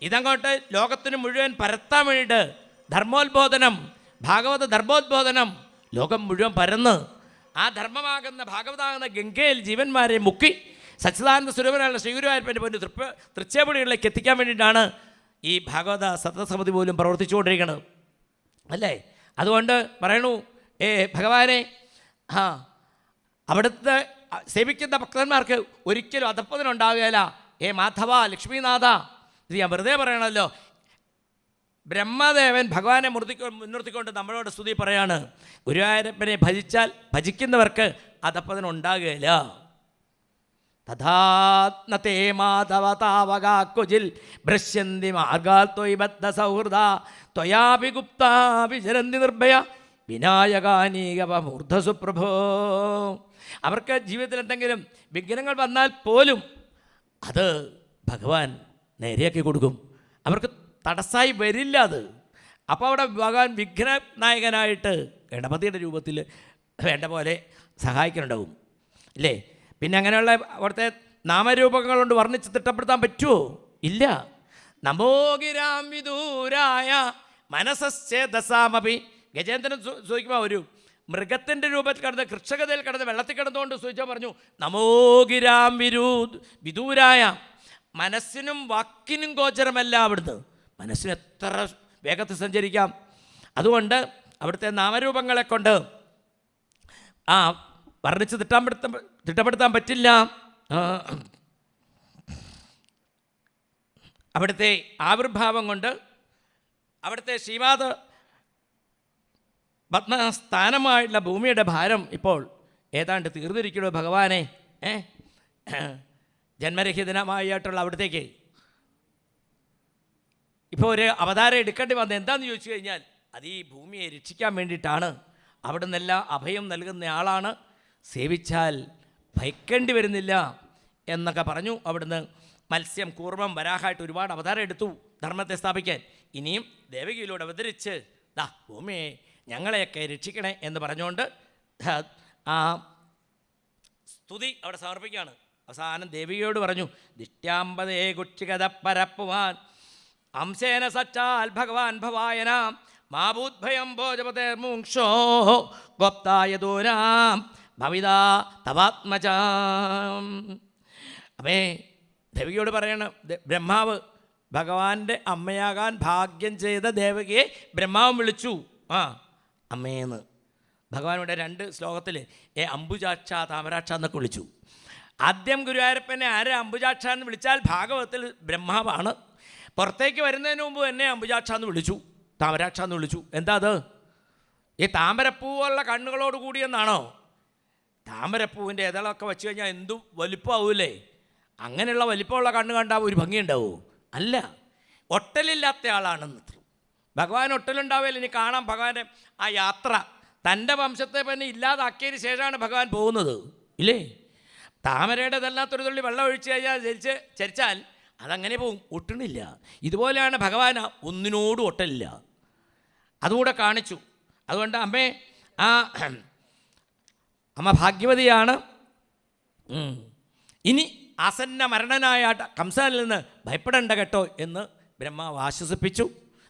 ഇതങ്ങോട്ട് ലോകത്തിന് മുഴുവൻ പരത്താൻ വേണ്ടിയിട്ട് ധർമ്മോത്ബോധനം, ഭാഗവത ധർമ്മോത്ബോധനം ലോകം മുഴുവൻ പരന്ന് ആ ധർമ്മമാകുന്ന ഭാഗവതാകുന്ന ഗംഗയിൽ ജീവന്മാരെ മുക്കി സച്ചിദാനന്ദ സ്വരൂപനായുള്ള ശ്രീഗുരുവായൂരപ്പൻ്റെ പോലും തൃച്ചേപടികളിലേക്ക് എത്തിക്കാൻ വേണ്ടിയിട്ടാണ് ഈ ഭാഗവത സത്രസമിതി പോലും പ്രവർത്തിച്ചുകൊണ്ടിരിക്കുന്നത് അല്ലേ? അതുകൊണ്ട് പറയണു, ഭഗവാനെ അവിടുത്തെ സേവിക്കുന്ന ഭക്തന്മാർക്ക് ഒരിക്കലും അധപ്പതനുണ്ടാകുകയില്ല. മാധവ ലക്ഷ്മീനാഥ. ഇത് ഞാൻ വെറുതെ പറയണമല്ലോ. ബ്രഹ്മദേവൻ ഭഗവാനെ മുൻനിർത്തിക്കൊണ്ട് നമ്മളോട് സ്തുതി പറയാണ്, ഗുരുവായൂരപ്പനെ ഭജിക്കുന്നവർക്ക് അധപ്പതനുണ്ടാകുകയില്ല. തഥാത്മതേ മാധവ താവകാക്കുജിൽ ഭ്രശ്യന്തി മാർഗാത്വയി ബദ്ധ സൗഹൃദ ത്വയാപി ഗുപ്താ വിചരന്തി നിർഭയ വിനായകാനീകവമൂർധസുപ്രഭോ. അവർക്ക് ജീവിതത്തിൽ എന്തെങ്കിലും വിഘ്നങ്ങൾ വന്നാൽ പോലും അത് ഭഗവാൻ നേരെയാക്കി കൊടുക്കും. അവർക്ക് തടസ്സമായി വരില്ല അത്. അപ്പോൾ അവിടെ ഭഗവാൻ വിഘ്നനായകനായിട്ട് ഗണപതിയുടെ രൂപത്തിൽ വേണ്ട പോലെ സഹായിക്കാനുണ്ടാവും ഇല്ലേ? പിന്നെ അങ്ങനെയുള്ള അവിടുത്തെ നാമരൂപങ്ങൾ കൊണ്ട് വർണ്ണിച്ച് തിട്ടപ്പെടുത്താൻ പറ്റുമോ? ഇല്ല. നമോഗിരാം വിദൂരായ മനസ്സേദസാമപി. ഗജേന്ദ്രൻ ചോദിക്കുമ്പോൾ ഒരു മൃഗത്തിൻ്റെ രൂപത്തിൽ കിടന്ന് കൃഷകതയിൽ കിടന്ന് വെള്ളത്തിൽ കിടന്നുകൊണ്ട് ചോദിച്ചാൽ പറഞ്ഞു, നമോഗിരാം വിദൂരായ. മനസ്സിനും വാക്കിനും ഗോചരമല്ല അവിടുന്ന്. മനസ്സിന് എത്ര വേഗത്തിൽ സഞ്ചരിക്കാം. അതുകൊണ്ട് അവിടുത്തെ നാമരൂപങ്ങളെ കൊണ്ട് വർണ്ണിച്ച് തിട്ടപ്പെടുത്താൻ പറ്റില്ല. അവിടുത്തെ ആവിർഭാവം കൊണ്ട് അവിടുത്തെ ശ്രീപാദ പത്മസ്ഥാനമായിട്ടുള്ള ഭൂമിയുടെ ഭാരം ഇപ്പോൾ ഏതാണ്ട് തീർന്നിരിക്കണോ ഭഗവാനെ. ജന്മരഹിതമായിട്ടുള്ള അവിടത്തേക്ക് ഇപ്പോൾ ഒരു അവതാരം എടുക്കേണ്ടി വന്നത് എന്താണെന്ന് ചോദിച്ചു കഴിഞ്ഞാൽ അത് ഈ ഭൂമിയെ രക്ഷിക്കാൻ വേണ്ടിയിട്ടാണ്. അവിടെ നിന്നെല്ലാം അഭയം നൽകുന്ന ആളാണ്. സേവിച്ചാൽ ഭയക്കേണ്ടി വരുന്നില്ല എന്നൊക്കെ പറഞ്ഞു. അവിടുന്ന് മത്സ്യം, കൂർമ്മം, വരാഹമായിട്ട് ഒരുപാട് അവതാരം എടുത്തു ധർമ്മത്തെ സ്ഥാപിക്കാൻ. ഇനിയും ദേവകിയിലൂടെ അവതരിച്ച് ഭൂമിയെ ഞങ്ങളെയൊക്കെ രക്ഷിക്കണേ എന്ന് പറഞ്ഞുകൊണ്ട് ആ സ്തുതി അവിടെ സമർപ്പിക്കുകയാണ്. അവസാനം ദേവിയോട് പറഞ്ഞു, ദിഷ്ട്യാമ്പതേ കുക്ഷികത പരപ്പുവാൻ അംശേന സച്ചാൽ ഭഗവാൻ ഭവായന മാഭൂദ്ഭയം ഭോജപതേർമുക്ഷോ ഗോപ്തായ ദൂരാം ഭവിതാ തവാത്മജാം. അപ്പേ ദേവികയോട് പറയണം, ബ്രഹ്മാവ് ഭഗവാന്റെ അമ്മയാകാൻ ഭാഗ്യം ചെയ്ത ദേവകിയെ ബ്രഹ്മാവും വിളിച്ചു അമ്മേന്ന്. ഭഗവാനുടെ 2 ശ്ലോകത്തിൽ അംബുജാക്ഷ താമരാക്ഷ എന്നൊക്കെ വിളിച്ചു. ആദ്യം ഗുരുവായൂരപ്പനെ ആരെ അംബുജാക്ഷ എന്ന് വിളിച്ചാൽ ഭാഗവതത്തിൽ ബ്രഹ്മാവാണ്. പുറത്തേക്ക് വരുന്നതിന് മുമ്പ് എന്നെ അംബുജാക്ഷ എന്ന് വിളിച്ചു, താമരാക്ഷ എന്ന് വിളിച്ചു. എന്താ അത്? ഈ താമരപ്പൂവുള്ള കണ്ണുകളോട് കൂടിയെന്നാണോ? താമരപ്പൂവിൻ്റെ ഇതളൊക്കെ വെച്ച് കഴിഞ്ഞാൽ എന്തു വലിപ്പമാവൂലേ? അങ്ങനെയുള്ള വലിപ്പമുള്ള കണ്ണ് കണ്ടാൽ ഒരു ഭംഗിയുണ്ടാവൂ? അല്ല, ഒട്ടലില്ലാത്ത ആളാണെന്ന്. ഭഗവാൻ ഒട്ടലുണ്ടാവില്ല. ഇനി കാണാം ഭഗവാന്റെ ആ യാത്ര. തൻ്റെ വംശത്തെ തന്നെ ഇല്ലാതാക്കിയതിന് ശേഷമാണ് ഭഗവാൻ പോകുന്നത് ഇല്ലേ? താമരയുടെ ഇതല്ലാത്തൊരു തുള്ളി വെള്ളം ഒഴിച്ച് കഴിഞ്ഞാൽ ചരിച്ചാൽ അതങ്ങനെ പോവും, ഒട്ടണില്ല. ഇതുപോലെയാണ് ഭഗവാൻ ഒന്നിനോടും ഒട്ടലില്ല. അതുകൂടെ കാണിച്ചു. അതുകൊണ്ട് അമ്മ ഭാഗ്യവതിയാണ്. ഇനി ആസന്ന മരണനായ കംസനിൽ നിന്ന് ഭയപ്പെടേണ്ട കേട്ടോ എന്ന് ബ്രഹ്മാവ് ആശ്വസിപ്പിച്ചു.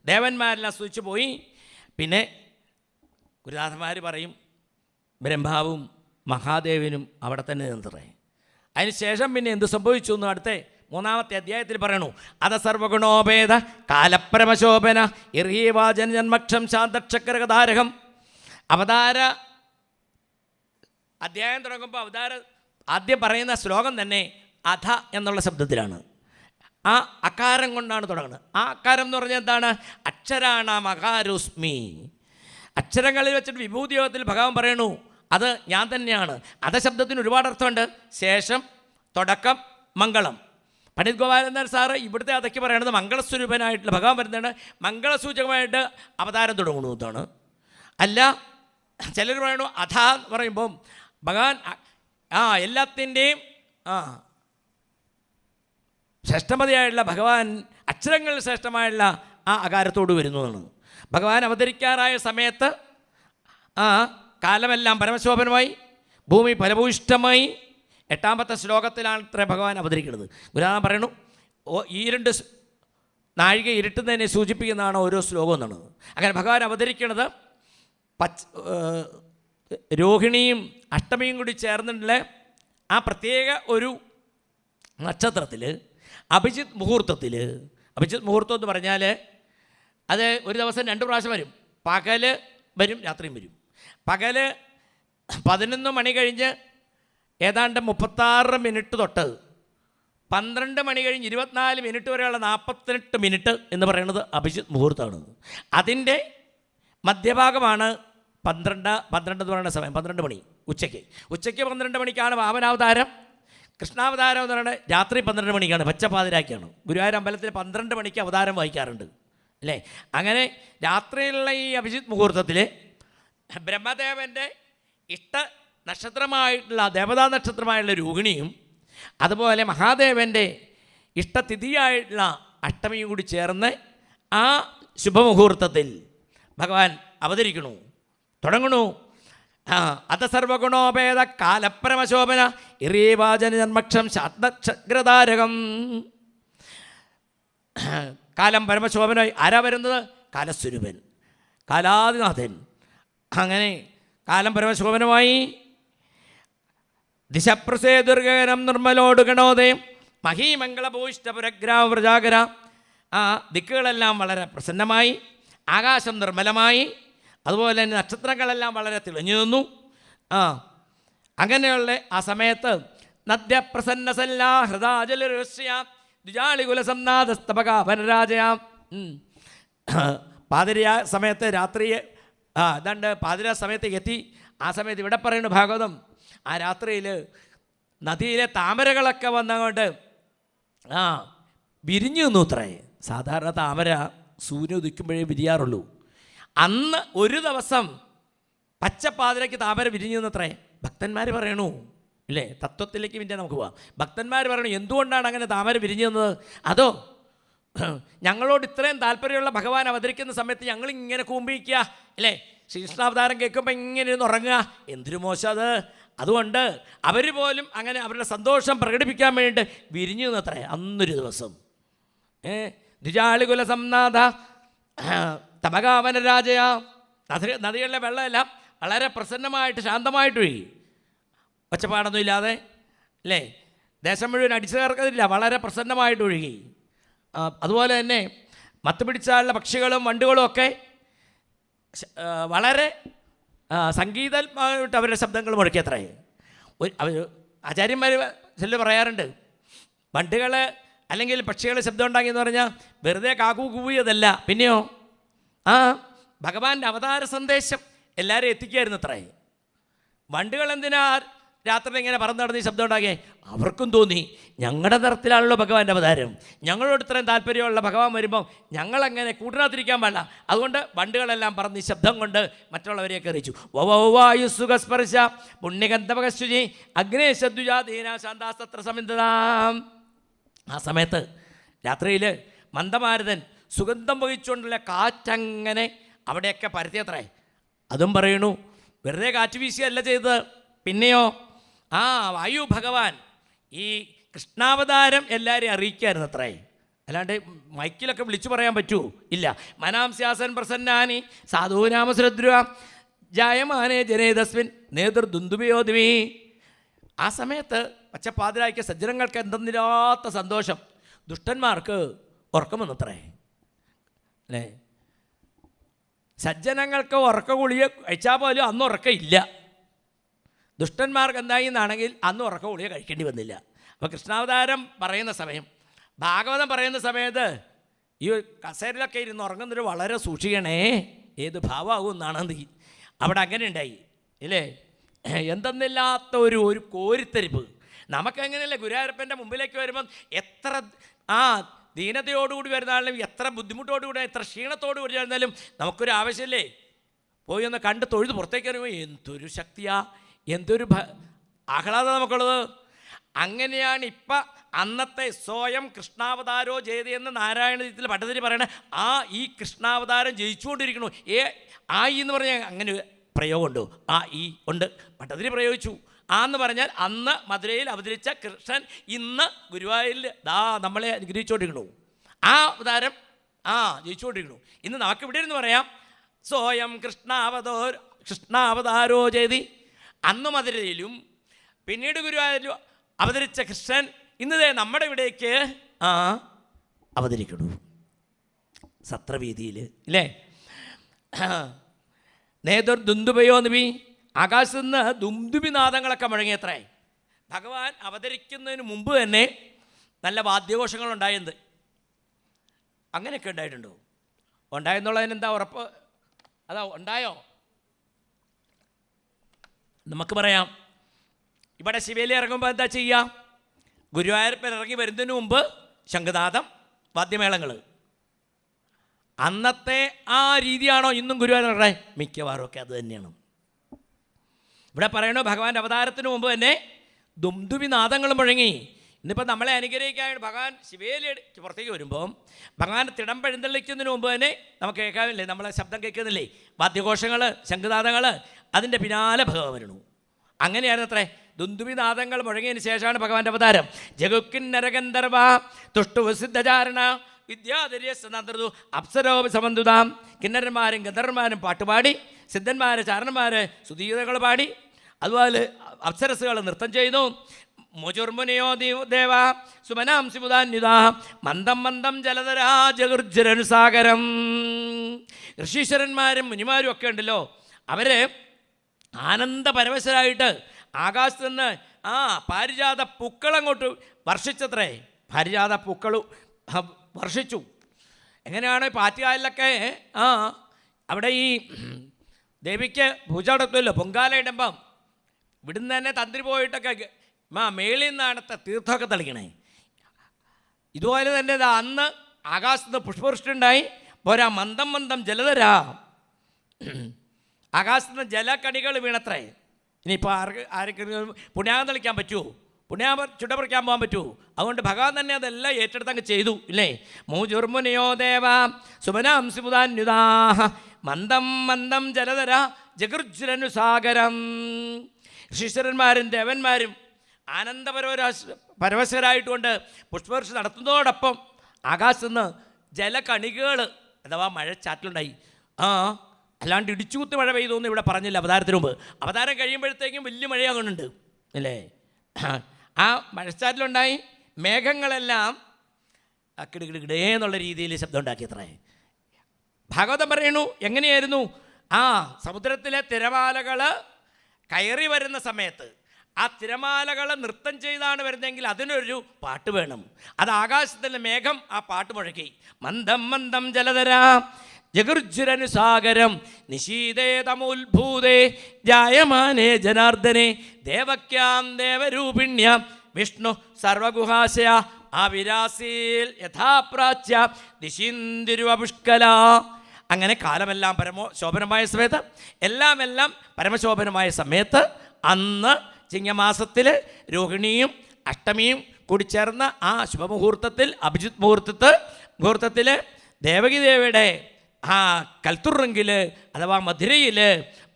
ദേവന്മാരെല്ലാം സ്തുതിച്ചു പോയി. പിന്നെ ഗുരുനാഥന്മാർ പറയും, ബ്രഹ്മാവും മഹാദേവനും അവിടെ തന്നെ നിന്നിറേ. അതിന് ശേഷം പിന്നെ എന്ത് സംഭവിച്ചു എന്ന് അടുത്ത 3-ാമത്തെ അധ്യായത്തിൽ പറയണു, അത സർവഗുണോപേത കാലപരമശോഭന ഇർഹീവാചൻ ജന്മക്ഷം ശാന്തക്ഷക്കരകധാരകം. അവതാര അധ്യായം തുടങ്ങുമ്പോൾ ആദ്യം പറയുന്ന ശ്ലോകം തന്നെ അധ എന്നുള്ള ശബ്ദത്തിലാണ്. ആ അകാരം കൊണ്ടാണ് തുടങ്ങുന്നത്. ആ അകാരം എന്ന് പറഞ്ഞാൽ എന്താണ്? അക്ഷരാണാം അകാരോസ്മി. അക്ഷരങ്ങളിൽ വെച്ചിട്ട് വിഭൂതി യോഗത്തിൽ ഭഗവാൻ പറയണു അത് ഞാൻ തന്നെയാണ്. അധശബ്ദത്തിന് ഒരുപാട് അർത്ഥമുണ്ട്. ശേഷം, തുടക്കം, മംഗളം. പണ്ഡിറ്റ് ഗോപാലനാഥ് സാറ് ഇവിടുത്തെ അതൊക്കെ പറയണത് മംഗളസ്വരൂപനായിട്ടുള്ള ഭഗവാൻ വരുന്നതാണ്. മംഗളസൂചകമായിട്ട് അവതാരം തുടങ്ങുന്നു എന്നാണ്. അല്ല, ചിലർ പറയണു അധ എന്ന് പറയുമ്പം ഭഗവാൻ എല്ലാത്തിൻ്റെയും ശ്രേഷ്ഠമതിയായുള്ള ഭഗവാൻ അക്ഷരങ്ങളിൽ ശ്രേഷ്ഠമായുള്ള ആ അകാരത്തോട് വരുന്നു എന്നാണ്. ഭഗവാൻ അവതരിക്കാറായ സമയത്ത് കാലമെല്ലാം പരമശോഭനമായി, ഭൂമി ഫലഭൂയിഷ്ടമായി. 8-ാമത്തെ ശ്ലോകത്തിലാണ് ഇത്ര ഭഗവാൻ അവതരിക്കുന്നത്. ഗുരുനാഥൻ പറയണു ഈ 2 നാഴിക ഇരുട്ടുന്നതിനെ സൂചിപ്പിക്കുന്നതാണ് ഓരോ ശ്ലോകം എന്നാണ്. അങ്ങനെ ഭഗവാൻ അവതരിക്കുന്നത് രോഹിണിയും അഷ്ടമിയും കൂടി ചേർന്നിട്ടുള്ള ആ പ്രത്യേക ഒരു നക്ഷത്രത്തിൽ അഭിജിത്ത് മുഹൂർത്തത്തിൽ. അഭിജിത്ത് മുഹൂർത്തം എന്ന് പറഞ്ഞാൽ അത് ഒരു ദിവസം 2 പ്രാവശ്യം വരും. പകല് വരും, രാത്രിയും വരും. പകല് 11 മണി കഴിഞ്ഞ് ഏതാണ്ട് 36 മിനിറ്റ് തൊട്ട് 12 മണി കഴിഞ്ഞ് 24 മിനിറ്റ് വരെയുള്ള 48 മിനിറ്റ് എന്ന് പറയുന്നത് അഭിജിത്ത് മുഹൂർത്തമാണ്. അതിൻ്റെ മധ്യഭാഗമാണ് 12 എന്ന് പറയുന്ന സമയം. 12 മണി ഉച്ചയ്ക്ക് 12 മണിക്കാണ് വാമനാവതാരം. കൃഷ്ണാവതാരം എന്ന് പറയുന്നത് രാത്രി 12 മണിക്കാണ്, പച്ചപ്പാതിരാക്കിയാണ്. ഗുരുവായൂർ അമ്പലത്തിൽ 12 മണിക്ക് അവതാരം വായിക്കാറുണ്ട് അല്ലേ. അങ്ങനെ രാത്രിയിലുള്ള ഈ അഭിജിത്ത് മുഹൂർത്തത്തിൽ ബ്രഹ്മദേവൻ്റെ ഇഷ്ട നക്ഷത്രമായിട്ടുള്ള ദേവതാ നക്ഷത്രമായുള്ള രോഹിണിയും അതുപോലെ മഹാദേവൻ്റെ ഇഷ്ടതിഥിയായിട്ടുള്ള അഷ്ടമിയും കൂടി ചേർന്ന് ആ ശുഭമുഹൂർത്തത്തിൽ ഭഗവാൻ അവതരിക്കണു, തുടങ്ങണു. അത സർവഗുണോപേത കാലപരമശോഭന ഇറീവാചന ജന്മക്ഷം ശാന്തക്ഷഗ്രതാരകം. കാലം പരമശോഭനായി ആരാ വരുന്നത്? കാലസ്വരൂപൻ, കാലാദിനാഥൻ. അങ്ങനെ കാലം പരമശോഭനമായി ദിശപ്രസേദുർഗനം നിർമ്മലോട് ഗണോദയം മഹീമംഗളഭൂഷ്ടപുരഗ്രാവ്രജാകര. ആ ദിക്കുകളെല്ലാം വളരെ പ്രസന്നമായി, ആകാശം നിർമ്മലമായി, അതുപോലെ തന്നെ നക്ഷത്രങ്ങളെല്ലാം വളരെ തെളിഞ്ഞു നിന്നു. അങ്ങനെയുള്ള ആ സമയത്ത് നദ്യപ്രസന്നസല്ലാ ഹൃദാജലരസ്യാം ദ്വിജാളികുലസംനാദസ്തപകാപനരാജയാം. പാതിരാ സമയത്ത് രാത്രി ഏതാണ്ട് പാതിരാ സമയത്തേക്ക് എത്തി. ആ സമയത്ത് ഇവിടെ പറയുന്നു ഭാഗവതം, ആ രാത്രിയിൽ നദിയിലെ താമരകളൊക്കെ വന്നങ്ങോട്ട് വിരിഞ്ഞു നിന്നു അത്രേ. സാധാരണ താമര സൂര്യൻ ഉദിക്കുമ്പോഴേ വിരിയാറുള്ളൂ. അന്ന് ഒരു ദിവസം പച്ചപ്പാതിരയ്ക്ക് താമര വിരിഞ്ഞു നിന്നത്രേ. ഭക്തന്മാർ പറയണു ഇല്ലേ, തത്വത്തിലേക്ക് പിന്നെ നമുക്ക് പോവാം. ഭക്തന്മാർ പറയണു എന്തുകൊണ്ടാണ് അങ്ങനെ താമര വിരിഞ്ഞു നിന്നത്? അതോ ഞങ്ങളോട് ഇത്രയും താല്പര്യമുള്ള ഭഗവാൻ അവതരിക്കുന്ന സമയത്ത് ഞങ്ങളിങ്ങനെ കൂമ്പിക്കുക അല്ലേ, ശ്രീകൃഷ്ണാവതാരം കേൾക്കുമ്പോൾ ഇങ്ങനെ ഇരുന്ന് ഉറങ്ങുക, എന്തൊരു മോശം അത്. അതുകൊണ്ട് അവർ പോലും അങ്ങനെ അവരുടെ സന്തോഷം പ്രകടിപ്പിക്കാൻ വേണ്ടി വിരിഞ്ഞു നിന്നത്രേ അന്നൊരു ദിവസം. ദ്വിജാളികുല സംനാഥ തപകാവനരാജയ. നദികളിലെ വെള്ളമെല്ലാം വളരെ പ്രസന്നമായിട്ട് ശാന്തമായിട്ട് ഒഴുകി, ഒച്ചപ്പാടൊന്നും ഇല്ലാതെ അല്ലേ. ദേശം മുഴുവൻ അടിച്ചു ചേർക്കത്തില്ല, വളരെ പ്രസന്നമായിട്ട് ഒഴുകി. അതുപോലെ തന്നെ മത്ത് പിടിച്ചാലുള്ള പക്ഷികളും വണ്ടുകളും ഒക്കെ വളരെ സംഗീതമായിട്ട് അവരുടെ ശബ്ദങ്ങൾ മുഴക്കിയത്രേ. ആചാര്യന്മാർ ചിലർ പറയാറുണ്ട്, വണ്ടുകൾ അല്ലെങ്കിൽ പക്ഷികൾ ശബ്ദം ഉണ്ടാക്കിയെന്ന് പറഞ്ഞാൽ വെറുതെ കാക്കു കൂവിയതല്ല, പിന്നെയോ ഭഗവാന്റെ അവതാര സന്ദേശം എല്ലാവരും എത്തിക്കുമായിരുന്നു അത്രേ. വണ്ടുകൾ എന്തിനാ രാത്രി ഇങ്ങനെ പറന്ന് നടന്ന് ശബ്ദം ഉണ്ടാക്കിയേ? അവർക്കും തോന്നി ഞങ്ങളുടെ നിറത്തിലാണല്ലോ ഭഗവാന്റെ അവതാരം, ഞങ്ങളോട് ഇത്രയും താല്പര്യമുള്ള ഭഗവാൻ വരുമ്പം ഞങ്ങളങ്ങനെ കൂട്ടിനകത്തിരിക്കാൻ പാടില്ല. അതുകൊണ്ട് വണ്ടുകളെല്ലാം പറന്ന് ഈ ശബ്ദം കൊണ്ട് മറ്റുള്ളവരെയൊക്കെ അറിയിച്ചു. വായുസുഖസ്പർശ പുണ്യഗന്ധവകശുചി അഗ്നേശദ്വിജാദീന ശാന്താസ്ത്ര സമിന്ദതാം. ആ സമയത്ത് രാത്രിയിൽ മന്ദമാരുതൻ സുഗന്ധം വഹിച്ചുകൊണ്ടുള്ള കാറ്റങ്ങനെ അവിടെയൊക്കെ പരത്തിയത്രേ. അതും പറയണു വെറുതെ കാറ്റ് വീശിയല്ല ചെയ്തത്, പിന്നെയോ വായു ഭഗവാൻ ഈ കൃഷ്ണാവതാരം എല്ലാവരെയും അറിയിക്കായിരുന്നു അത്രേ. അല്ലാണ്ട് മൈക്കിലൊക്കെ വിളിച്ചു പറയാൻ പറ്റുമോ? ഇല്ല. മനാംസ്യാസൻ പ്രസന്നാനി സാധൂനാമസുരദ്രുവ ജായമാനേ ജനേതസ്മിൻ നേതൃദുന്ദുബയോദ്മി. ആ സമയത്ത് പച്ചപ്പാതിരായ്ക്ക് സജ്ജനങ്ങൾക്ക് എന്തെന്നില്ലാത്ത സന്തോഷം, ദുഷ്ടന്മാർക്ക് ഉറക്കമെന്നത്രേ അല്ലേ. സജ്ജനങ്ങൾക്ക് ഉറക്ക ഗുളിക കഴിച്ചാൽ പോലും അന്ന് ഉറക്കമില്ല. ദുഷ്ടന്മാർക്ക് എന്തായി എന്നാണെങ്കിൽ അന്ന് ഉറക്ക ഗുളിക കഴിക്കേണ്ടി വന്നില്ല. അപ്പോൾ കൃഷ്ണാവതാരം പറയുന്ന സമയം, ഭാഗവതം പറയുന്ന സമയത്ത് ഈ കസേരയിലൊക്കെ ഇരുന്ന് ഉറങ്ങുന്നൊരു വളരെ സൂക്ഷിക്കണേ, ഏത് ഭാവമാകും എന്നാണ് അവിടെ അങ്ങനെ ഉണ്ടായി ഇല്ലേ. എന്തെന്നില്ലാത്ത ഒരു കോരിത്തരിപ്പ്. നമുക്കെങ്ങനെയല്ലേ ഗുരുവായൂരപ്പൻ്റെ മുമ്പിലേക്ക് വരുമ്പം എത്ര ദീനതയോടുകൂടി വരുന്നാലും, എത്ര ബുദ്ധിമുട്ടോടുകൂടി, എത്ര ക്ഷീണത്തോടുകൂടി വരുന്നാലും നമുക്കൊരു ആവശ്യമില്ലേ, പോയി ഒന്ന് കണ്ട് തൊഴുത് പുറത്തേക്ക് വരുമ്പോൾ എന്തൊരു ശക്തിയാ, എന്തൊരു ആഹ്ലാദം നമുക്കുള്ളത്. അങ്ങനെയാണ് ഇപ്പം അന്നത്തെ സ്വയം കൃഷ്ണാവതാരോ ജയതി എന്ന് നാരായണത്തിൽ ഭട്ടതിരി പറയണ ഈ കൃഷ്ണാവതാരം ജയിച്ചുകൊണ്ടിരിക്കണു. എന്ന് പറഞ്ഞാൽ അങ്ങനെ പ്രയോഗമുണ്ടോ? ഉണ്ട്, ഭട്ടതിരി പ്രയോഗിച്ചു. എന്ന് പറഞ്ഞാൽ അന്ന് മധുരയിൽ അവതരിച്ച കൃഷ്ണൻ ഇന്ന് ഗുരുവായൂരിൽ നമ്മളെ അനുഗ്രഹിച്ചുകൊണ്ടിരിക്കണു. അവതാരം ജയിച്ചുകൊണ്ടിരിക്കണു. ഇന്ന് നമുക്കിവിടെ ഇരുന്ന് പറയാം സ്വയം കൃഷ്ണാവതാരോ ജയതി. അന്ന് മധുരയിലും പിന്നീട് ഗുരുവായൂരിലും അവതരിച്ച കൃഷ്ണൻ ഇന്നതേ നമ്മുടെ ഇവിടേക്ക് അവതരിക്കണു സത്രവീതിയിൽ ഇല്ലേ. നേതർ ദുന്ദുബയോ നബി, ആകാശത്ത് നിന്ന് ദുംദുബി നാദങ്ങളൊക്കെ മുഴങ്ങിയത്രേ. ഭഗവാൻ അവതരിക്കുന്നതിന് മുമ്പ് തന്നെ നല്ല വാദ്യഘോഷങ്ങളുണ്ടായത്. അങ്ങനെയൊക്കെ ഉണ്ടായിട്ടുണ്ടോ? ഉണ്ടായെന്നുള്ളതിനെന്താ ഉറപ്പ്? ഉണ്ടായോ? നമുക്ക് പറയാം. ഇവിടെ ശിവേലി ഇറങ്ങുമ്പോൾ എന്താ ചെയ്യുക? ഗുരുവായൂരപ്പൻ ഇറങ്ങി വരുന്നതിന് മുമ്പ് ശംഖനാദം, വാദ്യമേളങ്ങൾ. അന്നത്തെ രീതിയാണോ ഇന്നും ഗുരുവായൂരുടെ? മിക്കവാറും ഒക്കെ അത് തന്നെയാണ്. ഇവിടെ പറയണോ ഭഗവാന്റെ അവതാരത്തിന് മുമ്പ് തന്നെ ദുംദുബി നാദങ്ങൾ മുഴങ്ങി. ഇന്നിപ്പോൾ നമ്മളെ അനുഗ്രഹിക്കാൻ ഭഗവാൻ ശിവേലി പുറത്തേക്ക് വരുമ്പോൾ ഭഗവാൻ തിടം പഴുന്തള്ളിക്കുന്നതിന് മുമ്പ് തന്നെ നമുക്ക് കേൾക്കാമില്ലേ, നമ്മളെ ശബ്ദം കേൾക്കുന്നില്ലേ, വാദ്യഘോഷങ്ങൾ, ശംഖനാദങ്ങൾ, അതിൻ്റെ പിന്നാലെ ഭഗവാൻ വരണു. അങ്ങനെയായിരുന്നു അത്രേ. ദുന്ദുബി നാദങ്ങൾ മുഴങ്ങിയതിന് ശേഷമാണ് ഭഗവാന്റെ അവതാരം. ജഗുക്കിന്നരഗന്ധർവ തുഷ്ടുവസിദ്ധചാരണ വിദ്യാധര്യസനന്ദൃതു അപ്സരോപി സമന്തുതാം. കിന്നരന്മാരും ഗന്ധർവന്മാരും പാട്ടുപാടി, സിദ്ധന്മാർ ചാരണന്മാർ സുധീതകൾ പാടി, അതുപോലെ അപ്സരസുകൾ നൃത്തം ചെയ്യുന്നു. മുചുർമുനിയോ ദേവ സുമനാം സിമുദാന്യുത മന്ദം മന്ദം ജലധരാ ജഗുർജരനുസാഗരം. ഋഷീശ്വരന്മാരും മുനിമാരും ഒക്കെ ഉണ്ടല്ലോ, അവർ ആനന്ദപരവശരായിട്ട് ആകാശത്ത് നിന്ന് പാരിജാത പൂക്കളങ്ങോട്ട് വർഷിച്ചത്രേ. പാരിജാത പൂക്കൾ വർഷിച്ചു. എങ്ങനെയാണ് പാറ്റുകായലിലൊക്കെ അവിടെ ഈ ദേവിക്ക് പൂജ നടത്തുമല്ലോ, പൊങ്കാല ഇടുമ്പം ഇവിടുന്ന് തന്നെ തന്ത്രി പോയിട്ടൊക്കെ മേളിൽ നിന്നാണ് തീർത്ഥമൊക്കെ തളിക്കണേ. ഇതുപോലെ തന്നെ അന്ന് ആകാശത്ത് പുഷ്പവൃഷ്ടി ഉണ്ടായി. പോരാ, മന്ദം മന്ദം ജലധരാ, ആകാശത്ത് നിന്ന് ജലക്കണികൾ വീണത്രേ. ഇനിയിപ്പോൾ ആർക്കെങ്കിലും പുണ്യാഹം തളിക്കാൻ പറ്റുമോ? പുണ്യാഹം ചുടപറിക്കാൻ പോകാൻ പറ്റുമോ? അതുകൊണ്ട് ഭഗവാൻ തന്നെ അതെല്ലാം ഏറ്റെടുത്തങ്ങ് ചെയ്തു ഇല്ലേ. മൂജുർമുനിയോ ദേവ സുമനാം സിമുദാന്യുതാ മന്ദം മന്ദം ജലധര ജഗുർജുരനുസാഗരം. ഋഷീശ്വരന്മാരും ദേവന്മാരും പരവശരായിട്ടുകൊണ്ട് പുഷ്പവർഷ നടത്തുന്നതോടൊപ്പം ആകാശത്ത് നിന്ന് ജലകണികകൾ അഥവാ മഴച്ചാറ്റിലുണ്ടായി. അല്ലാണ്ട് ഇടിച്ചുകുത്തി മഴ പെയ്തൊന്നും ഇവിടെ പറഞ്ഞില്ല അവതാരത്തിന് മുമ്പ്. അവതാരം കഴിയുമ്പോഴത്തേക്കും വലിയ മഴയാകുന്നുണ്ട് അല്ലേ. മഴച്ചാറ്റിലുണ്ടായി. മേഘങ്ങളെല്ലാം കിടുകിടുകിടേ എന്നുള്ള രീതിയിൽ ശബ്ദം ഉണ്ടാക്കിയത്രേ. ഭാഗവതം പറയണു എങ്ങനെയായിരുന്നു? സമുദ്രത്തിലെ തിരമാലകൾ കയറി വരുന്ന സമയത്ത് തിരമാലകൾ നൃത്തം ചെയ്താണ് വരുന്നതെങ്കിൽ അതിനൊരു പാട്ട് വേണം. അത് ആകാശത്തിലെ മേഘം പാട്ട് മുഴക്കി. മന്ദം മന്ദം ജലധര ജഗുർജുരനുസാഗരം നിശീതേ തമുത്ഭൂതേ ജായമാനേ ജനാർദ്ദനെ ദേവക്യാം ദേവരൂപിണ്യാം വിഷ്ണു സർവഗുഹാശയ ആവിരാസീൽ യഥാപ്രാച്യ ദിശീന്തിരുവപുഷ്കല. അങ്ങനെ കാലമെല്ലാം ശോഭനമായ സമയത്ത് എല്ലാം പരമശോഭനമായ സമയത്ത് അന്ന് ചിങ്ങമാസത്തിൽ രോഹിണിയും അഷ്ടമിയും കൂടി ചേർന്ന ശുഭമുഹൂർത്തത്തിൽ അഭിജിത് മുഹൂർത്തത്തിൽ ദേവകി ദേവിയുടെ കൽത്തുറങ്കിൽ അഥവാ മധുരയിൽ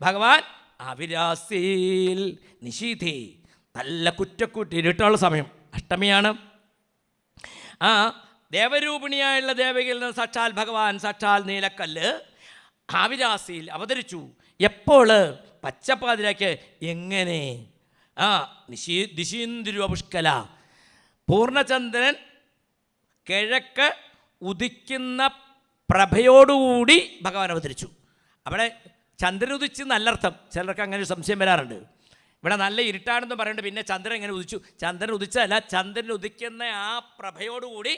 ഭഗവാൻ അവിരാസിയിൽ നിശീധി നല്ല കുറ്റക്കൂട്ടി ഇരുട്ടുള്ള സമയം അഷ്ടമിയാണ്. ദേവരൂപിണിയായുള്ള ദേവകിയിൽ നിന്ന് സാക്ഷാൽ ഭഗവാൻ സാക്ഷാൽ നീലക്കല്ല് ആവിരാസിയിൽ അവതരിച്ചു. എപ്പോൾ? പച്ചപ്പാതിരാക്ക്. എങ്ങനെ? ആ ദിശീന്ദ്രുവ പുഷ്കല, പൂർണ്ണചന്ദ്രൻ കിഴക്ക് ഉദിക്കുന്ന പ്രഭയോടുകൂടി ഭഗവാൻ അവതരിച്ചു. അവിടെ ചന്ദ്രൻ ഉദിച്ച് നല്ലർത്ഥം. ചിലർക്ക് അങ്ങനെ ഒരു സംശയം വരാറുണ്ട്. ഇവിടെ നല്ല ഇരുട്ടാണെന്ന് പറയുന്നുണ്ട്, പിന്നെ ചന്ദ്രൻ എങ്ങനെ ഉദിച്ചു? ചന്ദ്രൻ ഉദിച്ചതല്ല, ചന്ദ്രൻ ഉദിക്കുന്ന ആ പ്രഭയോടുകൂടി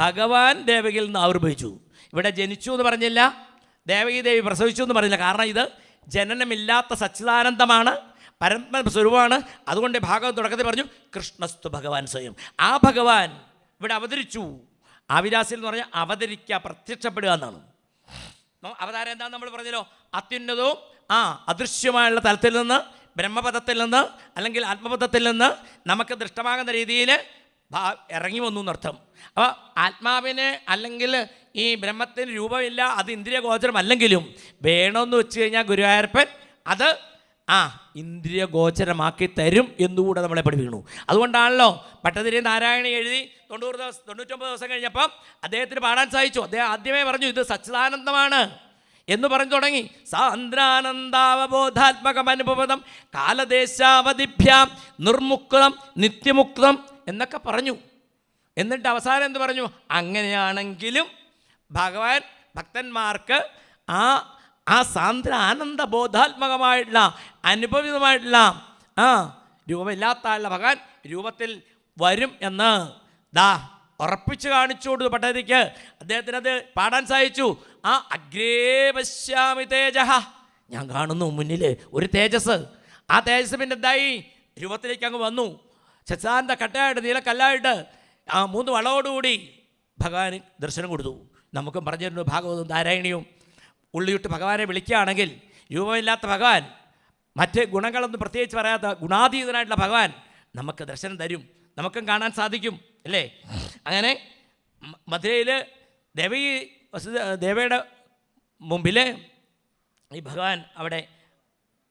ഭഗവാൻ ദേവകിയിൽ നിന്ന് ആവിർഭവിച്ചു. ഇവിടെ ജനിച്ചു എന്ന് പറഞ്ഞില്ല, ദേവകി ദേവി പ്രസവിച്ചു എന്ന് പറഞ്ഞില്ല. കാരണം ഇത് ജനനമില്ലാത്ത സച്ചിദാനന്ദമാണ്, പരമസ്വരൂപമാണ്. അതുകൊണ്ട് ഭാഗവത തുടക്കത്തിൽ പറഞ്ഞു കൃഷ്ണസ്തു ഭഗവാൻ സ്വയം. ആ ഭഗവാൻ ഇവിടെ അവതരിച്ചു. ആവിരാസിൽ എന്ന് പറഞ്ഞാൽ അവതരിക്കുക, പ്രത്യക്ഷപ്പെടുക എന്നാണ്. അവതാരം എന്താണെന്ന് നമ്മൾ പറഞ്ഞല്ലോ, അത്യുന്നതവും അദൃശ്യമായുള്ള തലത്തിൽ നിന്ന്, ബ്രഹ്മപദത്തിൽ നിന്ന് അല്ലെങ്കിൽ ആത്മപദത്തിൽ നിന്ന് നമുക്ക് ദൃഷ്ടമാകുന്ന രീതിയിൽ ഇറങ്ങി വന്നു എന്നർത്ഥം. അപ്പോൾ ആത്മാവിന് അല്ലെങ്കിൽ ഈ ബ്രഹ്മത്തിന് രൂപമില്ല, അത് ഇന്ദ്രിയ ഗോചരമല്ലെങ്കിലും വേണമെന്ന് വെച്ച് കഴിഞ്ഞാൽ ഗുരുവായൂരപ്പൻ അത് ഇന്ദ്രിയ ഗോചരമാക്കി തരും എന്നുകൂടെ നമ്മളെ പഠിപ്പിക്കുന്നു. അതുകൊണ്ടാണല്ലോ ഭട്ടതിരി നാരായണി എഴുതി 99 ദിവസം കഴിഞ്ഞപ്പം അദ്ദേഹത്തിന് പാടാൻ സാധിച്ചു. അദ്ദേഹം ആദ്യമേ പറഞ്ഞു ഇത് സച്ചിദാനന്ദമാണ് എന്ന് പറഞ്ഞു തുടങ്ങി. സാന്ദ്രാനന്ദാവബോധാത്മകം അനുഭവം കാലദേശാവധിഭ്യാം നിർമുക്തം നിത്യമുക്തം എന്നൊക്കെ പറഞ്ഞു. എന്നിട്ട് അവസാനം എന്ത് പറഞ്ഞു? അങ്ങനെയാണെങ്കിലും ഭഗവാൻ ഭക്തന്മാർക്ക് ആ സാന്ദ്ര ആനന്ദ ബോധാത്മകമായിട്ടുള്ള അനുഭവിതമായിട്ടുള്ള രൂപമില്ലാത്ത ഭഗവാൻ രൂപത്തിൽ വരും എന്ന് ഉറപ്പിച്ച് കാണിച്ചു കൊടുത്തു ഭട്ടതിരിക്ക്. അദ്ദേഹത്തിനത് പാടാൻ സാധിച്ചു. അഗ്രേ പശ്യാമി തേജഃ, ഞാൻ കാണുന്നു മുന്നിൽ ഒരു തേജസ്. ആ തേജസ് പിന്നെ എന്തായി? രൂപത്തിലേക്ക് അങ്ങ് വന്നു. ശശാന്ത കട്ടയായിട്ട് നീലക്കല്ലായിട്ട് 3 വളവോടുകൂടി ഭഗവാന് ദർശനം കൊടുത്തു. നമുക്കും പറഞ്ഞിരുന്നു ഭാഗവതവും നാരായണിയും ഉള്ളിയിട്ട് ഭഗവാനെ വിളിക്കുകയാണെങ്കിൽ രൂപമില്ലാത്ത ഭഗവാൻ, മറ്റ് ഗുണങ്ങളൊന്നും പ്രത്യേകിച്ച് പറയാത്ത ഗുണാതീതനായിട്ടുള്ള ഭഗവാൻ നമുക്ക് ദർശനം തരും, നമുക്കും കാണാൻ സാധിക്കും അല്ലേ? അങ്ങനെ മധുരയിൽ ദേവയുടെ മുമ്പിൽ ഈ ഭഗവാൻ അവിടെ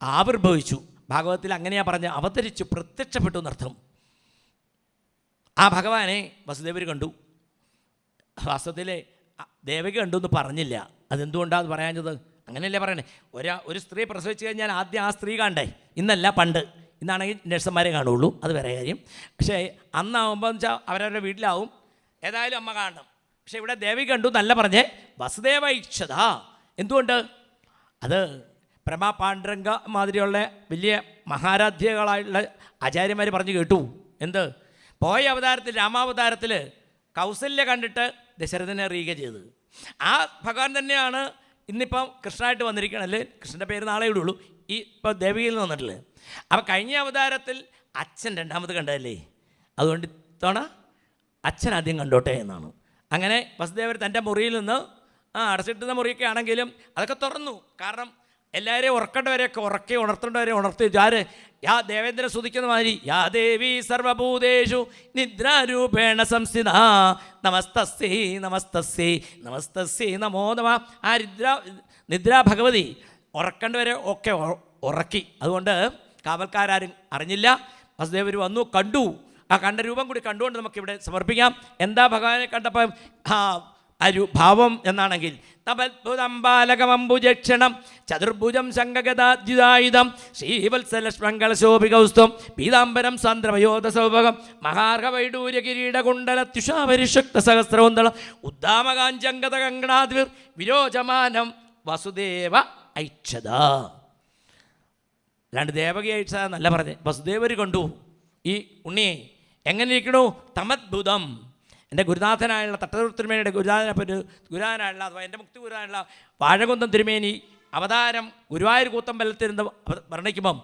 ആവിർഭവിച്ചു. ഭാഗവതത്തിൽ അങ്ങനെയാണ് പറഞ്ഞ് അവതരിച്ചു, പ്രത്യക്ഷപ്പെട്ടു എന്നർത്ഥം. ആ ഭഗവാനെ വസുദേവർ കണ്ടു. വാസ്തവത്തിൽ ദേവകി കണ്ടു എന്ന് പറഞ്ഞില്ല. അതെന്തുകൊണ്ടാണ് പറയാഞ്ഞത്? അങ്ങനെയല്ലേ പറയണേ, ഒരു സ്ത്രീ പ്രസവിച്ച് കഴിഞ്ഞാൽ ആദ്യം ആ സ്ത്രീ കാണണ്ടേ? ഇന്നല്ല, പണ്ട്. ഇന്നാണെങ്കിൽ നഴ്സുമാരെ കാണുള്ളൂ, അത് വേറെ കാര്യം. പക്ഷേ അന്നാവുമ്പോൾ എന്ന് വെച്ചാൽ അവരവരുടെ വീട്ടിലാവും, ഏതായാലും അമ്മ കാണണം. പക്ഷേ ഇവിടെ ദേവി കണ്ടു എന്നല്ല പറഞ്ഞേ, വസുദേവ ഇച്ഛത. എന്തുകൊണ്ട്? അത് പ്രമാ പാണ്ഡുരംഗ മാതിരിയുള്ള വലിയ മഹാരാധ്യകളായിട്ടുള്ള ആചാര്യന്മാർ പറഞ്ഞു കേട്ടു. എന്ത്? പോയ അവതാരത്തിൽ, രാമാവതാരത്തിൽ കൗസല്യ കണ്ടിട്ട് ദശരഥനെ അറിയുക ചെയ്തത്. ആ ഭഗവാൻ തന്നെയാണ് ഇന്നിപ്പം കൃഷ്ണനായിട്ട് വന്നിരിക്കണല്ലേ. കൃഷ്ണൻ്റെ പേര് നാളെ ഇടുള്ളൂ. ഇപ്പോൾ ദേവിയിൽ നിന്ന് വന്നിട്ടില്ലേ. അപ്പോൾ കഴിഞ്ഞ അവതാരത്തിൽ അച്ഛൻ രണ്ടാമത് കണ്ടതല്ലേ, അതുകൊണ്ട് ഇത്തവണ അച്ഛൻ ആദ്യം കണ്ടോട്ടെ എന്നാണ്. അങ്ങനെ വസുദേവർ തൻ്റെ മുറിയിൽ നിന്ന് അടച്ചിട്ടുന്ന മുറിയൊക്കെ ആണെങ്കിലും അതൊക്കെ തുറന്നു. കാരണം എല്ലാവരെയും ഉറക്കേണ്ടവരെയൊക്കെ ഉറക്കി, ഉണർത്തേണ്ടവരെ ഉണർത്തി. ആര്? യാ ദേവേന്ദ്രൻ സ്തുതിക്കുന്ന മാതിരി, യാ ദേവി സർവഭൂതേഷു നിദ്രാരൂപേണ സംസ്ഥിത നമസ്തസ്യൈ നമസ്തസ്യൈ നമസ്തസ്യൈ നമോ നമഃ. ആ നിദ്രാ ഭഗവതി ഉറക്കേണ്ടവരെ ഒക്കെ ഉറക്കി. അതുകൊണ്ട് കാവൽക്കാരും അറിഞ്ഞില്ല. വസുദേവർ വന്നു, കണ്ടു. ആ കണ്ട രൂപം കൂടി കണ്ടുകൊണ്ട് നമുക്കിവിടെ സമർപ്പിക്കാം. എന്താ ഭഗവാനെ കണ്ടപ്പം ഭാവം എന്നാണെങ്കിൽ തപത്ഭുതം ബാലകമംബുജക്ഷണം ചതുർഭുജം ശങ്കഗദാദ്യുതായുധം ശ്രീവത്സലശ്മംഗളശോഭികൗസ്തം പീതാംബരം സാന്ദ്രമയോധസൗഭകം മഹാർഹവൈഡൂര്യ കിരീടകുണ്ടലത്യുഷാപരിഷക്ത സഹസ്രോന്തളം ഉദ്ദാമകാഞ്ചങ്കത കങ്കണാദ്വിർ വിരോചമാനം വസുദേവ ഐക്ഷത. അല്ലാണ്ട് ദേവകി ഐക്ഷത എന്നല്ല പറഞ്ഞേ. വസുദേവർ കണ്ടു ഈ ഉണ്ണിയെ. എങ്ങനെ ഇരിക്കണു? തമദ്ഭുതം. എൻ്റെ ഗുരുനാഥനായുള്ള തട്ടതിരുമേനിയുടെ ഗുരുനാഥനായുള്ള അഥവാ എൻ്റെ മുക്തി ഗുരുനാഥനുള്ള വാഴകുന്തം തിരുമേനി അവതാരം ഗുരുവായൂർ കൂത്തമ്പലത്തിരുന്ന് വർണ്ണിക്കുമ്പം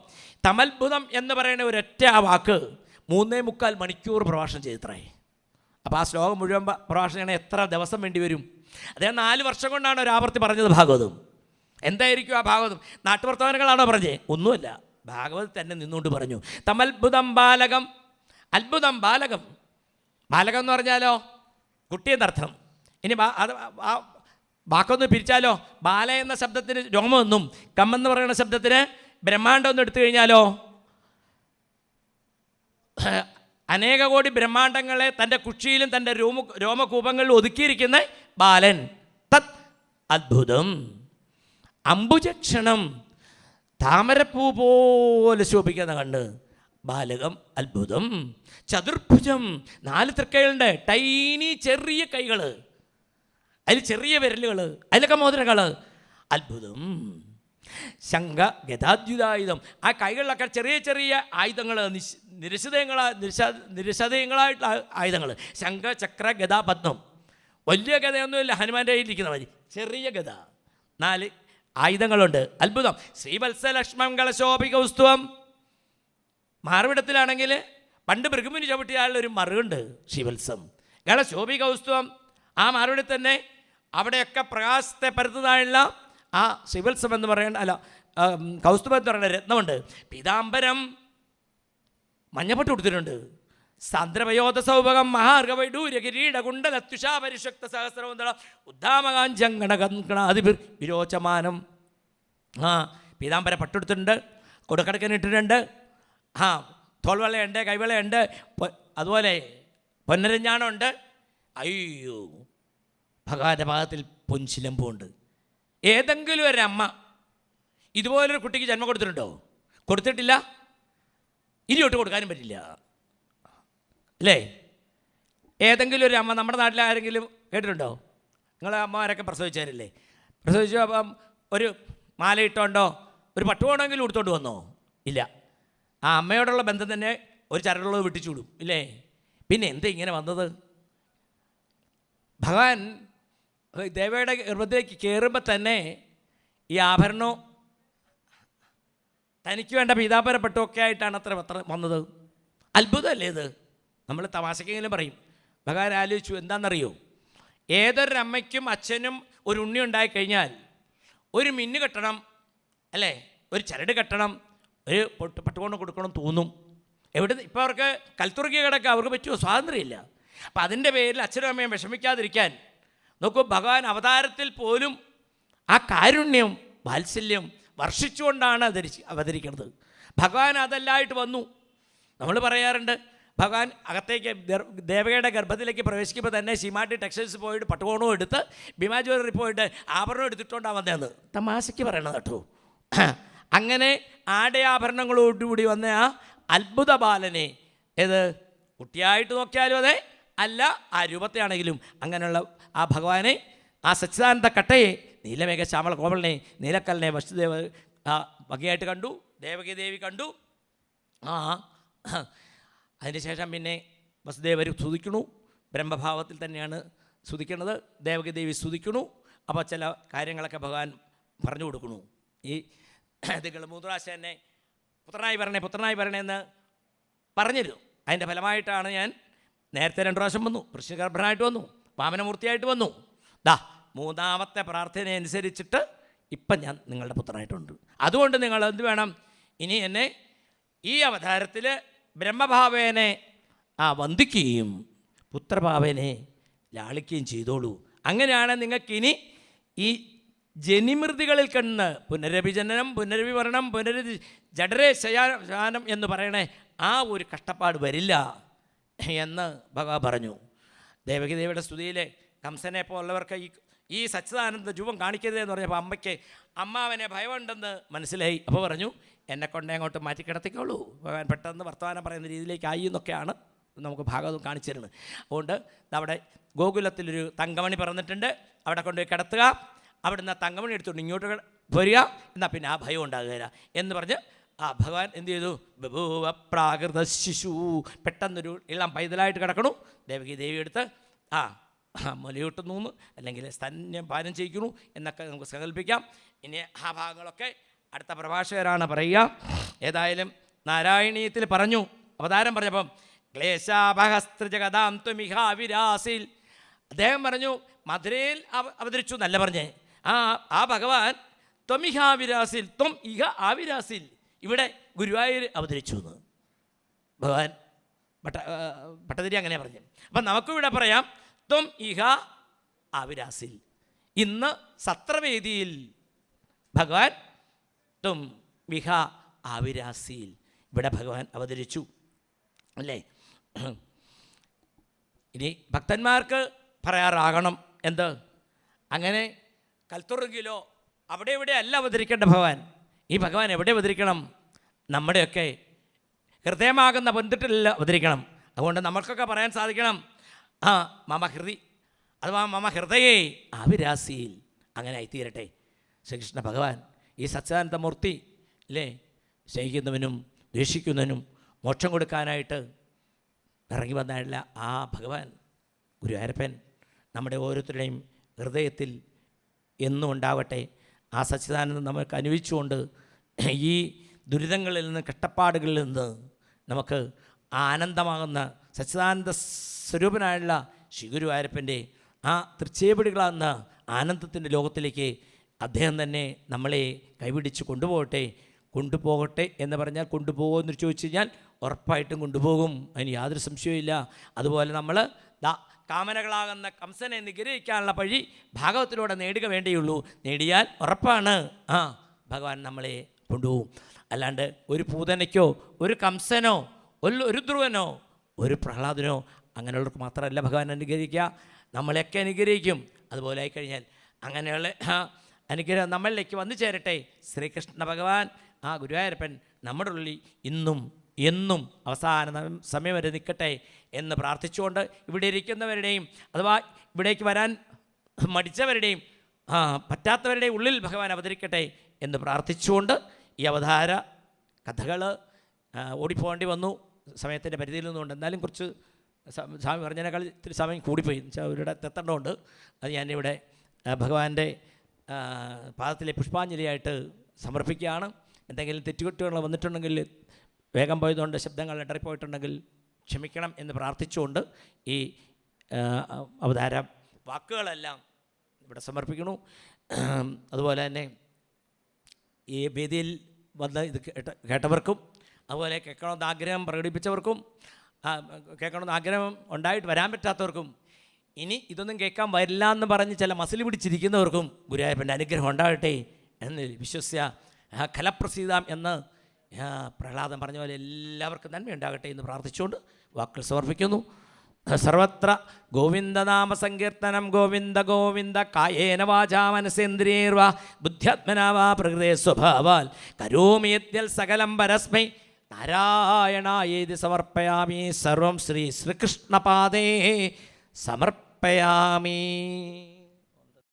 തമത്ഭുതം എന്ന് പറയുന്ന ഒരൊറ്റ ആ വാക്ക് 3.25 മണിക്കൂർ പ്രഭാഷണം ചെയ്തിത്രേ. അപ്പോൾ ആ ശ്ലോകം മുഴുവൻ പ്രഭാഷണം ചെയ്യണേ എത്ര ദിവസം വേണ്ടി വരും? അദ്ദേഹം 4 വർഷം കൊണ്ടാണ് ഒരു ആവർത്തി പറഞ്ഞത് ഭാഗവതം. എന്തായിരിക്കും ആ ഭാഗവതം? നാട്ടുവർത്തമാനങ്ങളാണോ പറഞ്ഞേ? ഒന്നുമല്ല, ഭാഗവതം തന്നെ നിന്നുകൊണ്ട് പറഞ്ഞു. തമത്ഭുതം ബാലകം, അത്ഭുതം ബാലകം. ബാലകം എന്ന് പറഞ്ഞാലോ കുട്ടിയെന്നർത്ഥം. ഇനി അത് ആ വാക്കൊന്ന് പിരിച്ചാലോ, ബാല എന്ന ശബ്ദത്തിന് രോമമെന്നും കമ്മെന്ന് പറയുന്ന ശബ്ദത്തിന് ബ്രഹ്മാണ്ടം ഒന്നും എടുത്തു കഴിഞ്ഞാലോ, അനേക കോടി ബ്രഹ്മാണ്ടങ്ങളെ തൻ്റെ കുക്ഷിയിലും തൻ്റെ രോമകൂപങ്ങളിലും ഒതുക്കിയിരിക്കുന്ന ബാലൻ. തത് അത്ഭുതം. അംബുജക്ഷണം, താമരപ്പൂ പോലെ ശോഭിക്കുന്ന കണ്ണ്. ബാലകം അത്ഭുതം. ചതുർഭുജം, 4 തൃക്കൈകളുണ്ട്, ടൈനി ചെറിയ കൈകൾ, അതിൽ ചെറിയ വിരലുകൾ, അതിലൊക്കെ മോതിരങ്ങൾ, അത്ഭുതം. ശംഖ ഗദാദ്യുതായുധം, ആ കൈകളിലൊക്കെ ചെറിയ ചെറിയ ആയുധങ്ങൾ, നിരശതയങ്ങളായിട്ടുള്ള ആയുധങ്ങൾ. ശംഖ ചക്ര ഗദ പത്മം. വലിയ ഗദയൊന്നുമില്ല, ഹനുമാൻ്റെ കയ്യിലിരിക്കുന്ന മതി, ചെറിയ ഗദ. 4 ആയുധങ്ങളുണ്ട്. അത്ഭുതം. ശ്രീവത്സലക്ഷ്മം കളശോഭികൗസ്തുവം. മാർവിടത്തിലാണെങ്കിൽ പണ്ട് ഭൃഗുമുനി ചവിട്ടിയാളുടെ ഒരു മറുകുണ്ട്, ശ്രീവത്സം. കളശോഭികൗസ്തുവം, ആ മാർവിടത്തിൽ തന്നെ അവിടെയൊക്കെ പ്രകാശത്തെ പരത്തുന്നതായുള്ള ആ ശ്രീവത്സം എന്ന് പറയുന്ന, അല്ല കൗസ്തുഭം എന്ന് പറയുന്ന രത്നമുണ്ട്. പീതാംബരം, മഞ്ഞപ്പെട്ട് കൊടുത്തിട്ടുണ്ട്. സാന്ദ്രവയോധ സൗഭകം മഹാർഗവൈഡൂര്യ കിരീട കുണ്ടല തുഷാപരിഷക്ത സഹസ്രവന്തള ഉദ്ധാമകാഞ്ചങ്കണകണാതിപിർ വിരോചമാനം. പീതാംബര പട്ടെടുത്തിട്ടുണ്ട്, കൊടുക്കടക്കനിട്ടിട്ടുണ്ട്. തോൾവളയുണ്ട്, കൈവളയുണ്ട്, അതുപോലെ പൊന്നരഞ്ഞാണമുണ്ട്. അയ്യോ, ഭഗവാന്റെ ഭാഗത്തിൽ പൊൻശിലമ്പുണ്ട്. ഏതെങ്കിലും ഒരമ്മ ഇതുപോലൊരു കുട്ടിക്ക് ജന്മം കൊടുത്തിട്ടുണ്ടോ? കൊടുത്തിട്ടില്ല, ഇനിയോട്ട് കൊടുക്കാനും പറ്റില്ല, അല്ലേ? ഏതെങ്കിലും ഒരു അമ്മ നമ്മുടെ നാട്ടിൽ ആരെങ്കിലും കേട്ടിട്ടുണ്ടോ? നിങ്ങളെ അമ്മമാരൊക്കെ പ്രസവിച്ചവരല്ലേ? പ്രസവിച്ചു അപ്പം ഒരു മാല ഇട്ടോണ്ടോ ഒരു പട്ടുപോണെങ്കിലും എടുത്തോണ്ട് വന്നോ? ഇല്ല. ആ അമ്മയോടുള്ള ബന്ധം തന്നെ ഒരു ചരടുള്ളത് വിട്ടിച്ചുവിടും, ഇല്ലേ? പിന്നെ എന്താ ഇങ്ങനെ വന്നത്? ഭഗവാൻ ദേവയുടെ ഗർഭത്തിലേക്ക് കയറുമ്പോൾ തന്നെ ഈ ആഭരണവും തനിക്ക് വേണ്ട പീതാംബരപ്പെട്ടൊക്കെ ആയിട്ടാണ് അത്ര വന്നത്. അത്ഭുതമല്ലേ ഇത്? നമ്മൾ തമാശക്കെങ്കിലും പറയും. ഭഗവാൻ ആലോചിച്ചു, എന്താണെന്നറിയോ? ഏതൊരമ്മയ്ക്കും അച്ഛനും ഒരു ഉണ്ണി ഉണ്ടായിക്കഴിഞ്ഞാൽ ഒരു മിന്നു കെട്ടണം, അല്ലേ? ഒരു ചരട് കെട്ടണം, ഒരു പട്ടുകൊണ്ട് കൊടുക്കണം തോന്നും. എവിടെ ഇപ്പോൾ അവർക്ക് കൽത്തുറുക്കി കിടക്കുക, അവർക്ക് പറ്റുമോ? സ്വാതന്ത്ര്യമില്ല. അപ്പം അതിൻ്റെ പേരിൽ അച്ഛനും അമ്മയും വിഷമിക്കാതിരിക്കാൻ നോക്കൂ, ഭഗവാൻ അവതാരത്തിൽ പോലും ആ കാരുണ്യം വാത്സല്യം വർഷിച്ചുകൊണ്ടാണ് അവതരിക്കുന്നത്. ഭഗവാൻ അതെല്ലായിട്ട് വന്നു. നമ്മൾ പറയാറുണ്ട്, ഭഗവാൻ അകത്തേക്ക് ദേവകയുടെ ഗർഭത്തിലേക്ക് പ്രവേശിക്കുമ്പോൾ തന്നെ ശിമാട്ടി ടെക്സ്റ്റൈൽസ് പോയിട്ട് പട്ടുകോണവും എടുത്ത് ഭീമാ ജ്വല്ലറി പോയിട്ട് ആഭരണം എടുത്തിട്ടുണ്ടാണ് വന്നതെന്ന് തമാശയ്ക്ക് പറയണത് കേട്ടോ. അങ്ങനെ ആടയാഭരണങ്ങളോടുകൂടി വന്ന ആ അത്ഭുത ബാലനെ, ഏത് കുട്ടിയായിട്ട് നോക്കിയാലും അതെ, അല്ല ആ രൂപത്തെയാണെങ്കിലും അങ്ങനെയുള്ള ആ ഭഗവാനെ, ആ സച്ചിദാനന്ദ കട്ടയെ, നീലമേഘ ശ്യാമള കോമളിനെ, നീലക്കലിനെ വസുദേവ വകയായിട്ട് കണ്ടു, ദേവകി ദേവി കണ്ടു. അതിനുശേഷം പിന്നെ വസുദേവർ സ്തുതിക്കണു, ബ്രഹ്മഭാവത്തിൽ തന്നെയാണ് സ്തുതിക്കുന്നത്. ദേവകി ദേവി സ്തുതിക്കണു. അപ്പോൾ ചില കാര്യങ്ങളൊക്കെ ഭഗവാൻ പറഞ്ഞു കൊടുക്കണു. ഈ നിങ്ങൾ 3 പ്രാവശ്യം എന്നെ പുത്രനായി വരണേ എന്ന് പറഞ്ഞിരുന്നു. അതിൻ്റെ ഫലമായിട്ടാണ് ഞാൻ നേരത്തെ 2 പ്രാവശ്യം വന്നു, വൃശ്ചികഗർഭനായിട്ട് വന്നു, വാമനമൂർത്തിയായിട്ട് വന്നു. ദാ 3ാമത്തെ പ്രാർത്ഥന അനുസരിച്ചിട്ട് ഇപ്പം ഞാൻ നിങ്ങളുടെ പുത്രനായിട്ടുണ്ട്. അതുകൊണ്ട് നിങ്ങൾ എന്ത് വേണം? ഇനി എന്നെ ഈ അവതാരത്തിൽ ബ്രഹ്മഭാവേനെ വന്ദിക്കുകയും പുത്രഭാവേനെ ലാളിക്കുകയും ചെയ്തോളൂ. അങ്ങനെയാണ് നിങ്ങൾക്കിനി ഈ ജനിമൃതികളിൽ കണ്ണ് പുനരഭിജനനം, പുനരഭിമരണം, ജഡരേ ശയാനം എന്ന് പറയണേ ആ ഒരു കഷ്ടപ്പാട് വരില്ല എന്ന് ഭഗവാൻ പറഞ്ഞു. ദേവകി ദേവിയുടെ സ്തുതിയിലെ കംസനെ പോലുള്ളവർക്ക് ഈ സച്ചിദാനന്ദ രൂപം കാണിക്കരുതെന്ന് പറഞ്ഞപ്പോൾ അമ്മയ്ക്ക് അമ്മാവനെ ഭയമുണ്ടെന്ന് മനസ്സിലായി. അപ്പോൾ പറഞ്ഞു, എന്നെക്കൊണ്ട് അങ്ങോട്ട് മാറ്റി കിടത്തിക്കോളൂ. ഭഗവാൻ പെട്ടെന്ന് വർത്തമാനം പറയുന്ന രീതിയിലേക്കായി എന്നൊക്കെയാണ് നമുക്ക് ഭാഗവതം കാണിച്ചു തരുന്നത്. അതുകൊണ്ട് അവിടെ ഗോകുലത്തിലൊരു തങ്കമണി പറന്നിട്ടുണ്ട്, അവിടെ കൊണ്ടുപോയി കിടത്തുക, അവിടുന്ന് തങ്കമണി എടുത്തുകൊണ്ട് ഇങ്ങോട്ട് വരിക, എന്നാൽ പിന്നെ ആ ഭയം ഉണ്ടാകുകയില്ല എന്ന് പറഞ്ഞ് ഭഗവാൻ എന്ത് ചെയ്തു? ബഭൂവ പ്രാകൃത ശിശു, പെട്ടെന്നൊരു ഇളം പൈതലായിട്ട് കിടക്കണു. ദേവകി ദേവി എടുത്ത് മുലയൂട്ടുന്നു, അല്ലെങ്കിൽ സ്തന്യം പാനം ചെയ്യിക്കുന്നു എന്നൊക്കെ നമുക്ക് സങ്കല്പിക്കാം. ഇനി ആ ഭാഗങ്ങളൊക്കെ അടുത്ത പ്രഭാഷകരാണ് പറയുക. ഏതായാലും നാരായണീയത്തിൽ പറഞ്ഞു, അവതാരം പറഞ്ഞപ്പം ക്ലേശാപഹസ്ത്രിജഗതാം ത്വമിഹാവിരാസിൽ, അദ്ദേഹം പറഞ്ഞു മധുരയിൽ അവതരിച്ചു എന്നല്ല പറഞ്ഞേ, ആ ഭഗവാൻ ത്വമിഹാവിരാസിൽ, ത്വം ഇഹ ആവിരാസിൽ, ഇവിടെ ഗുരുവായൂർ അവതരിച്ചു എന്ന് ഭഗവാൻ ഭട്ടതിരി അങ്ങനെ പറഞ്ഞു. അപ്പം നമുക്കും ഇവിടെ പറയാം ത്വം ഇഹ ആവിരാസിൽ. ഇന്ന് സത്രവേദിയിൽ ഭഗവാൻ ത്വം വിഹ ആവിരാസിൽ, ഇവിടെ ഭഗവാൻ അവതരിച്ചു, അല്ലേ? ഇനി ഭക്തന്മാർക്ക് പറയാറാകണം എന്ത്? അങ്ങനെ കൽത്തുറുകിലോ അവിടെ ഇവിടെ അല്ല അവതരിക്കേണ്ട ഭഗവാൻ. ഈ ഭഗവാൻ എവിടെ അവതരിക്കണം? നമ്മുടെയൊക്കെ ഹൃദയമാകുന്ന പൊൻതിട്ടിൽ അവതരിക്കണം. അതുകൊണ്ട് നമ്മൾക്കൊക്കെ പറയാൻ സാധിക്കണം, മമ ഹൃദി അഥവാ മമ ഹൃദയേ അവിരാസിയിൽ അങ്ങനെ ആയിത്തീരട്ടെ. ശ്രീകൃഷ്ണ ഭഗവാൻ ഈ സച്ചിദാനന്ദമൂർത്തി അല്ലേ, സ്നേഹിക്കുന്നവനും ദ്വേഷിക്കുന്നവനും മോക്ഷം കൊടുക്കാനായിട്ട് ഇറങ്ങി വന്നായിട്ടുള്ള ആ ഭഗവാൻ ഗുരുവായൂരപ്പൻ നമ്മുടെ ഓരോരുത്തരുടെയും ഹൃദയത്തിൽ എന്നും ഉണ്ടാവട്ടെ. ആ സച്ചിദാനന്ദം നമുക്ക് അനുഭവിച്ചുകൊണ്ട് ഈ ദുരിതങ്ങളിൽ നിന്ന്, കഷ്ടപ്പാടുകളിൽ നിന്ന് നമുക്ക് ആനന്ദമാകുന്ന സച്ചിദാനന്ദ സ്വരൂപനായുള്ള ശ്രീ ഗുരുവായൂരപ്പൻ്റെ ആ തൃച്ചേപിടികളാകുന്ന ആനന്ദത്തിൻ്റെ ലോകത്തിലേക്ക് അദ്ദേഹം തന്നെ നമ്മളെ കൈപിടിച്ച് കൊണ്ടുപോകട്ടെ എന്ന് പറഞ്ഞാൽ കൊണ്ടുപോകുമെന്ന് ചോദിച്ചു കഴിഞ്ഞാൽ ഉറപ്പായിട്ടും കൊണ്ടുപോകും, അതിന് യാതൊരു സംശയവുമില്ല. അതുപോലെ നമ്മൾ കാമനകളാകുന്ന കംസനെ നിഗ്രഹിക്കാനുള്ള വഴി ഭാഗവത്തിലൂടെ നേടുക വേണ്ടിയുള്ളൂ. നേടിയാൽ ഉറപ്പാണ് ഭഗവാൻ നമ്മളെ കൊണ്ടുപോകും. അല്ലാണ്ട് ഒരു പൂതനയ്ക്കോ ഒരു കംസനോ ഒരു ധ്രുവനോ ഒരു പ്രഹ്ലാദനോ അങ്ങനെയുള്ളവർക്ക് മാത്രമല്ല ഭഗവാൻ അനുഗ്രഹിക്കുക, നമ്മളെയൊക്കെ അനുഗ്രഹിക്കും. അതുപോലെ ആയിക്കഴിഞ്ഞാൽ അങ്ങനെയുള്ള അനുഗ്രഹം നമ്മളിലേക്ക് വന്നു ചേരട്ടെ. ശ്രീകൃഷ്ണ ഭഗവാൻ ഗുരുവായൂരപ്പൻ നമ്മുടെ ഉള്ളിൽ ഇന്നും എന്നും അവസാന സമയം വരെ നിൽക്കട്ടെ എന്ന് പ്രാർത്ഥിച്ചുകൊണ്ട് ഇവിടെ ഇരിക്കുന്നവരുടെയും അഥവാ ഇവിടേക്ക് വരാൻ മടിച്ചവരുടെയും പറ്റാത്തവരുടെയും ഉള്ളിൽ ഭഗവാൻ അവതരിക്കട്ടെ എന്ന് പ്രാർത്ഥിച്ചുകൊണ്ട് ഈ അവതാര കഥകൾ ഓടിപ്പോകേണ്ടി വന്നു, സമയത്തിൻ്റെ പരിധിയിൽ നിന്നുകൊണ്ട്. എന്നാലും കുറച്ച് സ്വാമി പറഞ്ഞതിനേക്കാൾ ഇത്തിരി സമയം കൂടിപ്പോയി വെച്ചാൽ അവരുടെ എത്തേണ്ടതുണ്ട്. അത് ഞാനിവിടെ ഭഗവാന്റെ പാദത്തിലെ പുഷ്പാഞ്ജലിയായിട്ട് സമർപ്പിക്കുകയാണ്. എന്തെങ്കിലും തെറ്റുകുട്ടികൾ വന്നിട്ടുണ്ടെങ്കിൽ, വേഗം പോയതുകൊണ്ട് ശബ്ദങ്ങൾ ഇടറിപ്പോയിട്ടുണ്ടെങ്കിൽ ക്ഷമിക്കണം എന്ന് പ്രാർത്ഥിച്ചുകൊണ്ട് ഈ അവതാര വാക്കുകളെല്ലാം ഇവിടെ സമർപ്പിക്കുന്നു. അതുപോലെ തന്നെ ഈ വേദിയിൽ വന്ന് ഇത് കേട്ടവർക്കും അതുപോലെ കേൾക്കണമെന്ന് ആഗ്രഹം പ്രകടിപ്പിച്ചവർക്കും കേൾക്കണമെന്ന് ആഗ്രഹം ഉണ്ടായിട്ട് വരാൻ പറ്റാത്തവർക്കും ഇനി ഇതൊന്നും കേൾക്കാൻ വരില്ല എന്ന് പറഞ്ഞ് ചില മസിൽ പിടിച്ചിരിക്കുന്നവർക്കും ഗുരുവായൂരപ്പൻ്റെ അനുഗ്രഹം ഉണ്ടാകട്ടെ എന്ന് വിശ്വസിച്ച ഫലപ്രസീതാം എന്ന് പ്രഹ്ലാദൻ പറഞ്ഞ പോലെ എല്ലാവർക്കും നന്മയുണ്ടാകട്ടെ എന്ന് പ്രാർത്ഥിച്ചുകൊണ്ട് വാക്കുകൾ സമർപ്പിക്കുന്നു. സർവത്ര ഗോവിന്ദനാമ സങ്കീർത്തനം ഗോവിന്ദ ഗോവിന്ദ കായേന വാചാ മനസേന്ദ്രിയേർവാ ബുദ്ധ്യാത്മനാ വാ പ്രകൃതേ സ്വഭാവാൽ കരോമി യദ്യൽ സകലം പരസ്മൈ നാരായണായേതി സമർപ്പയാമി. സർവം ശ്രീ ശ്രീകൃഷ്ണപാദേ സമർപ്പയാമി.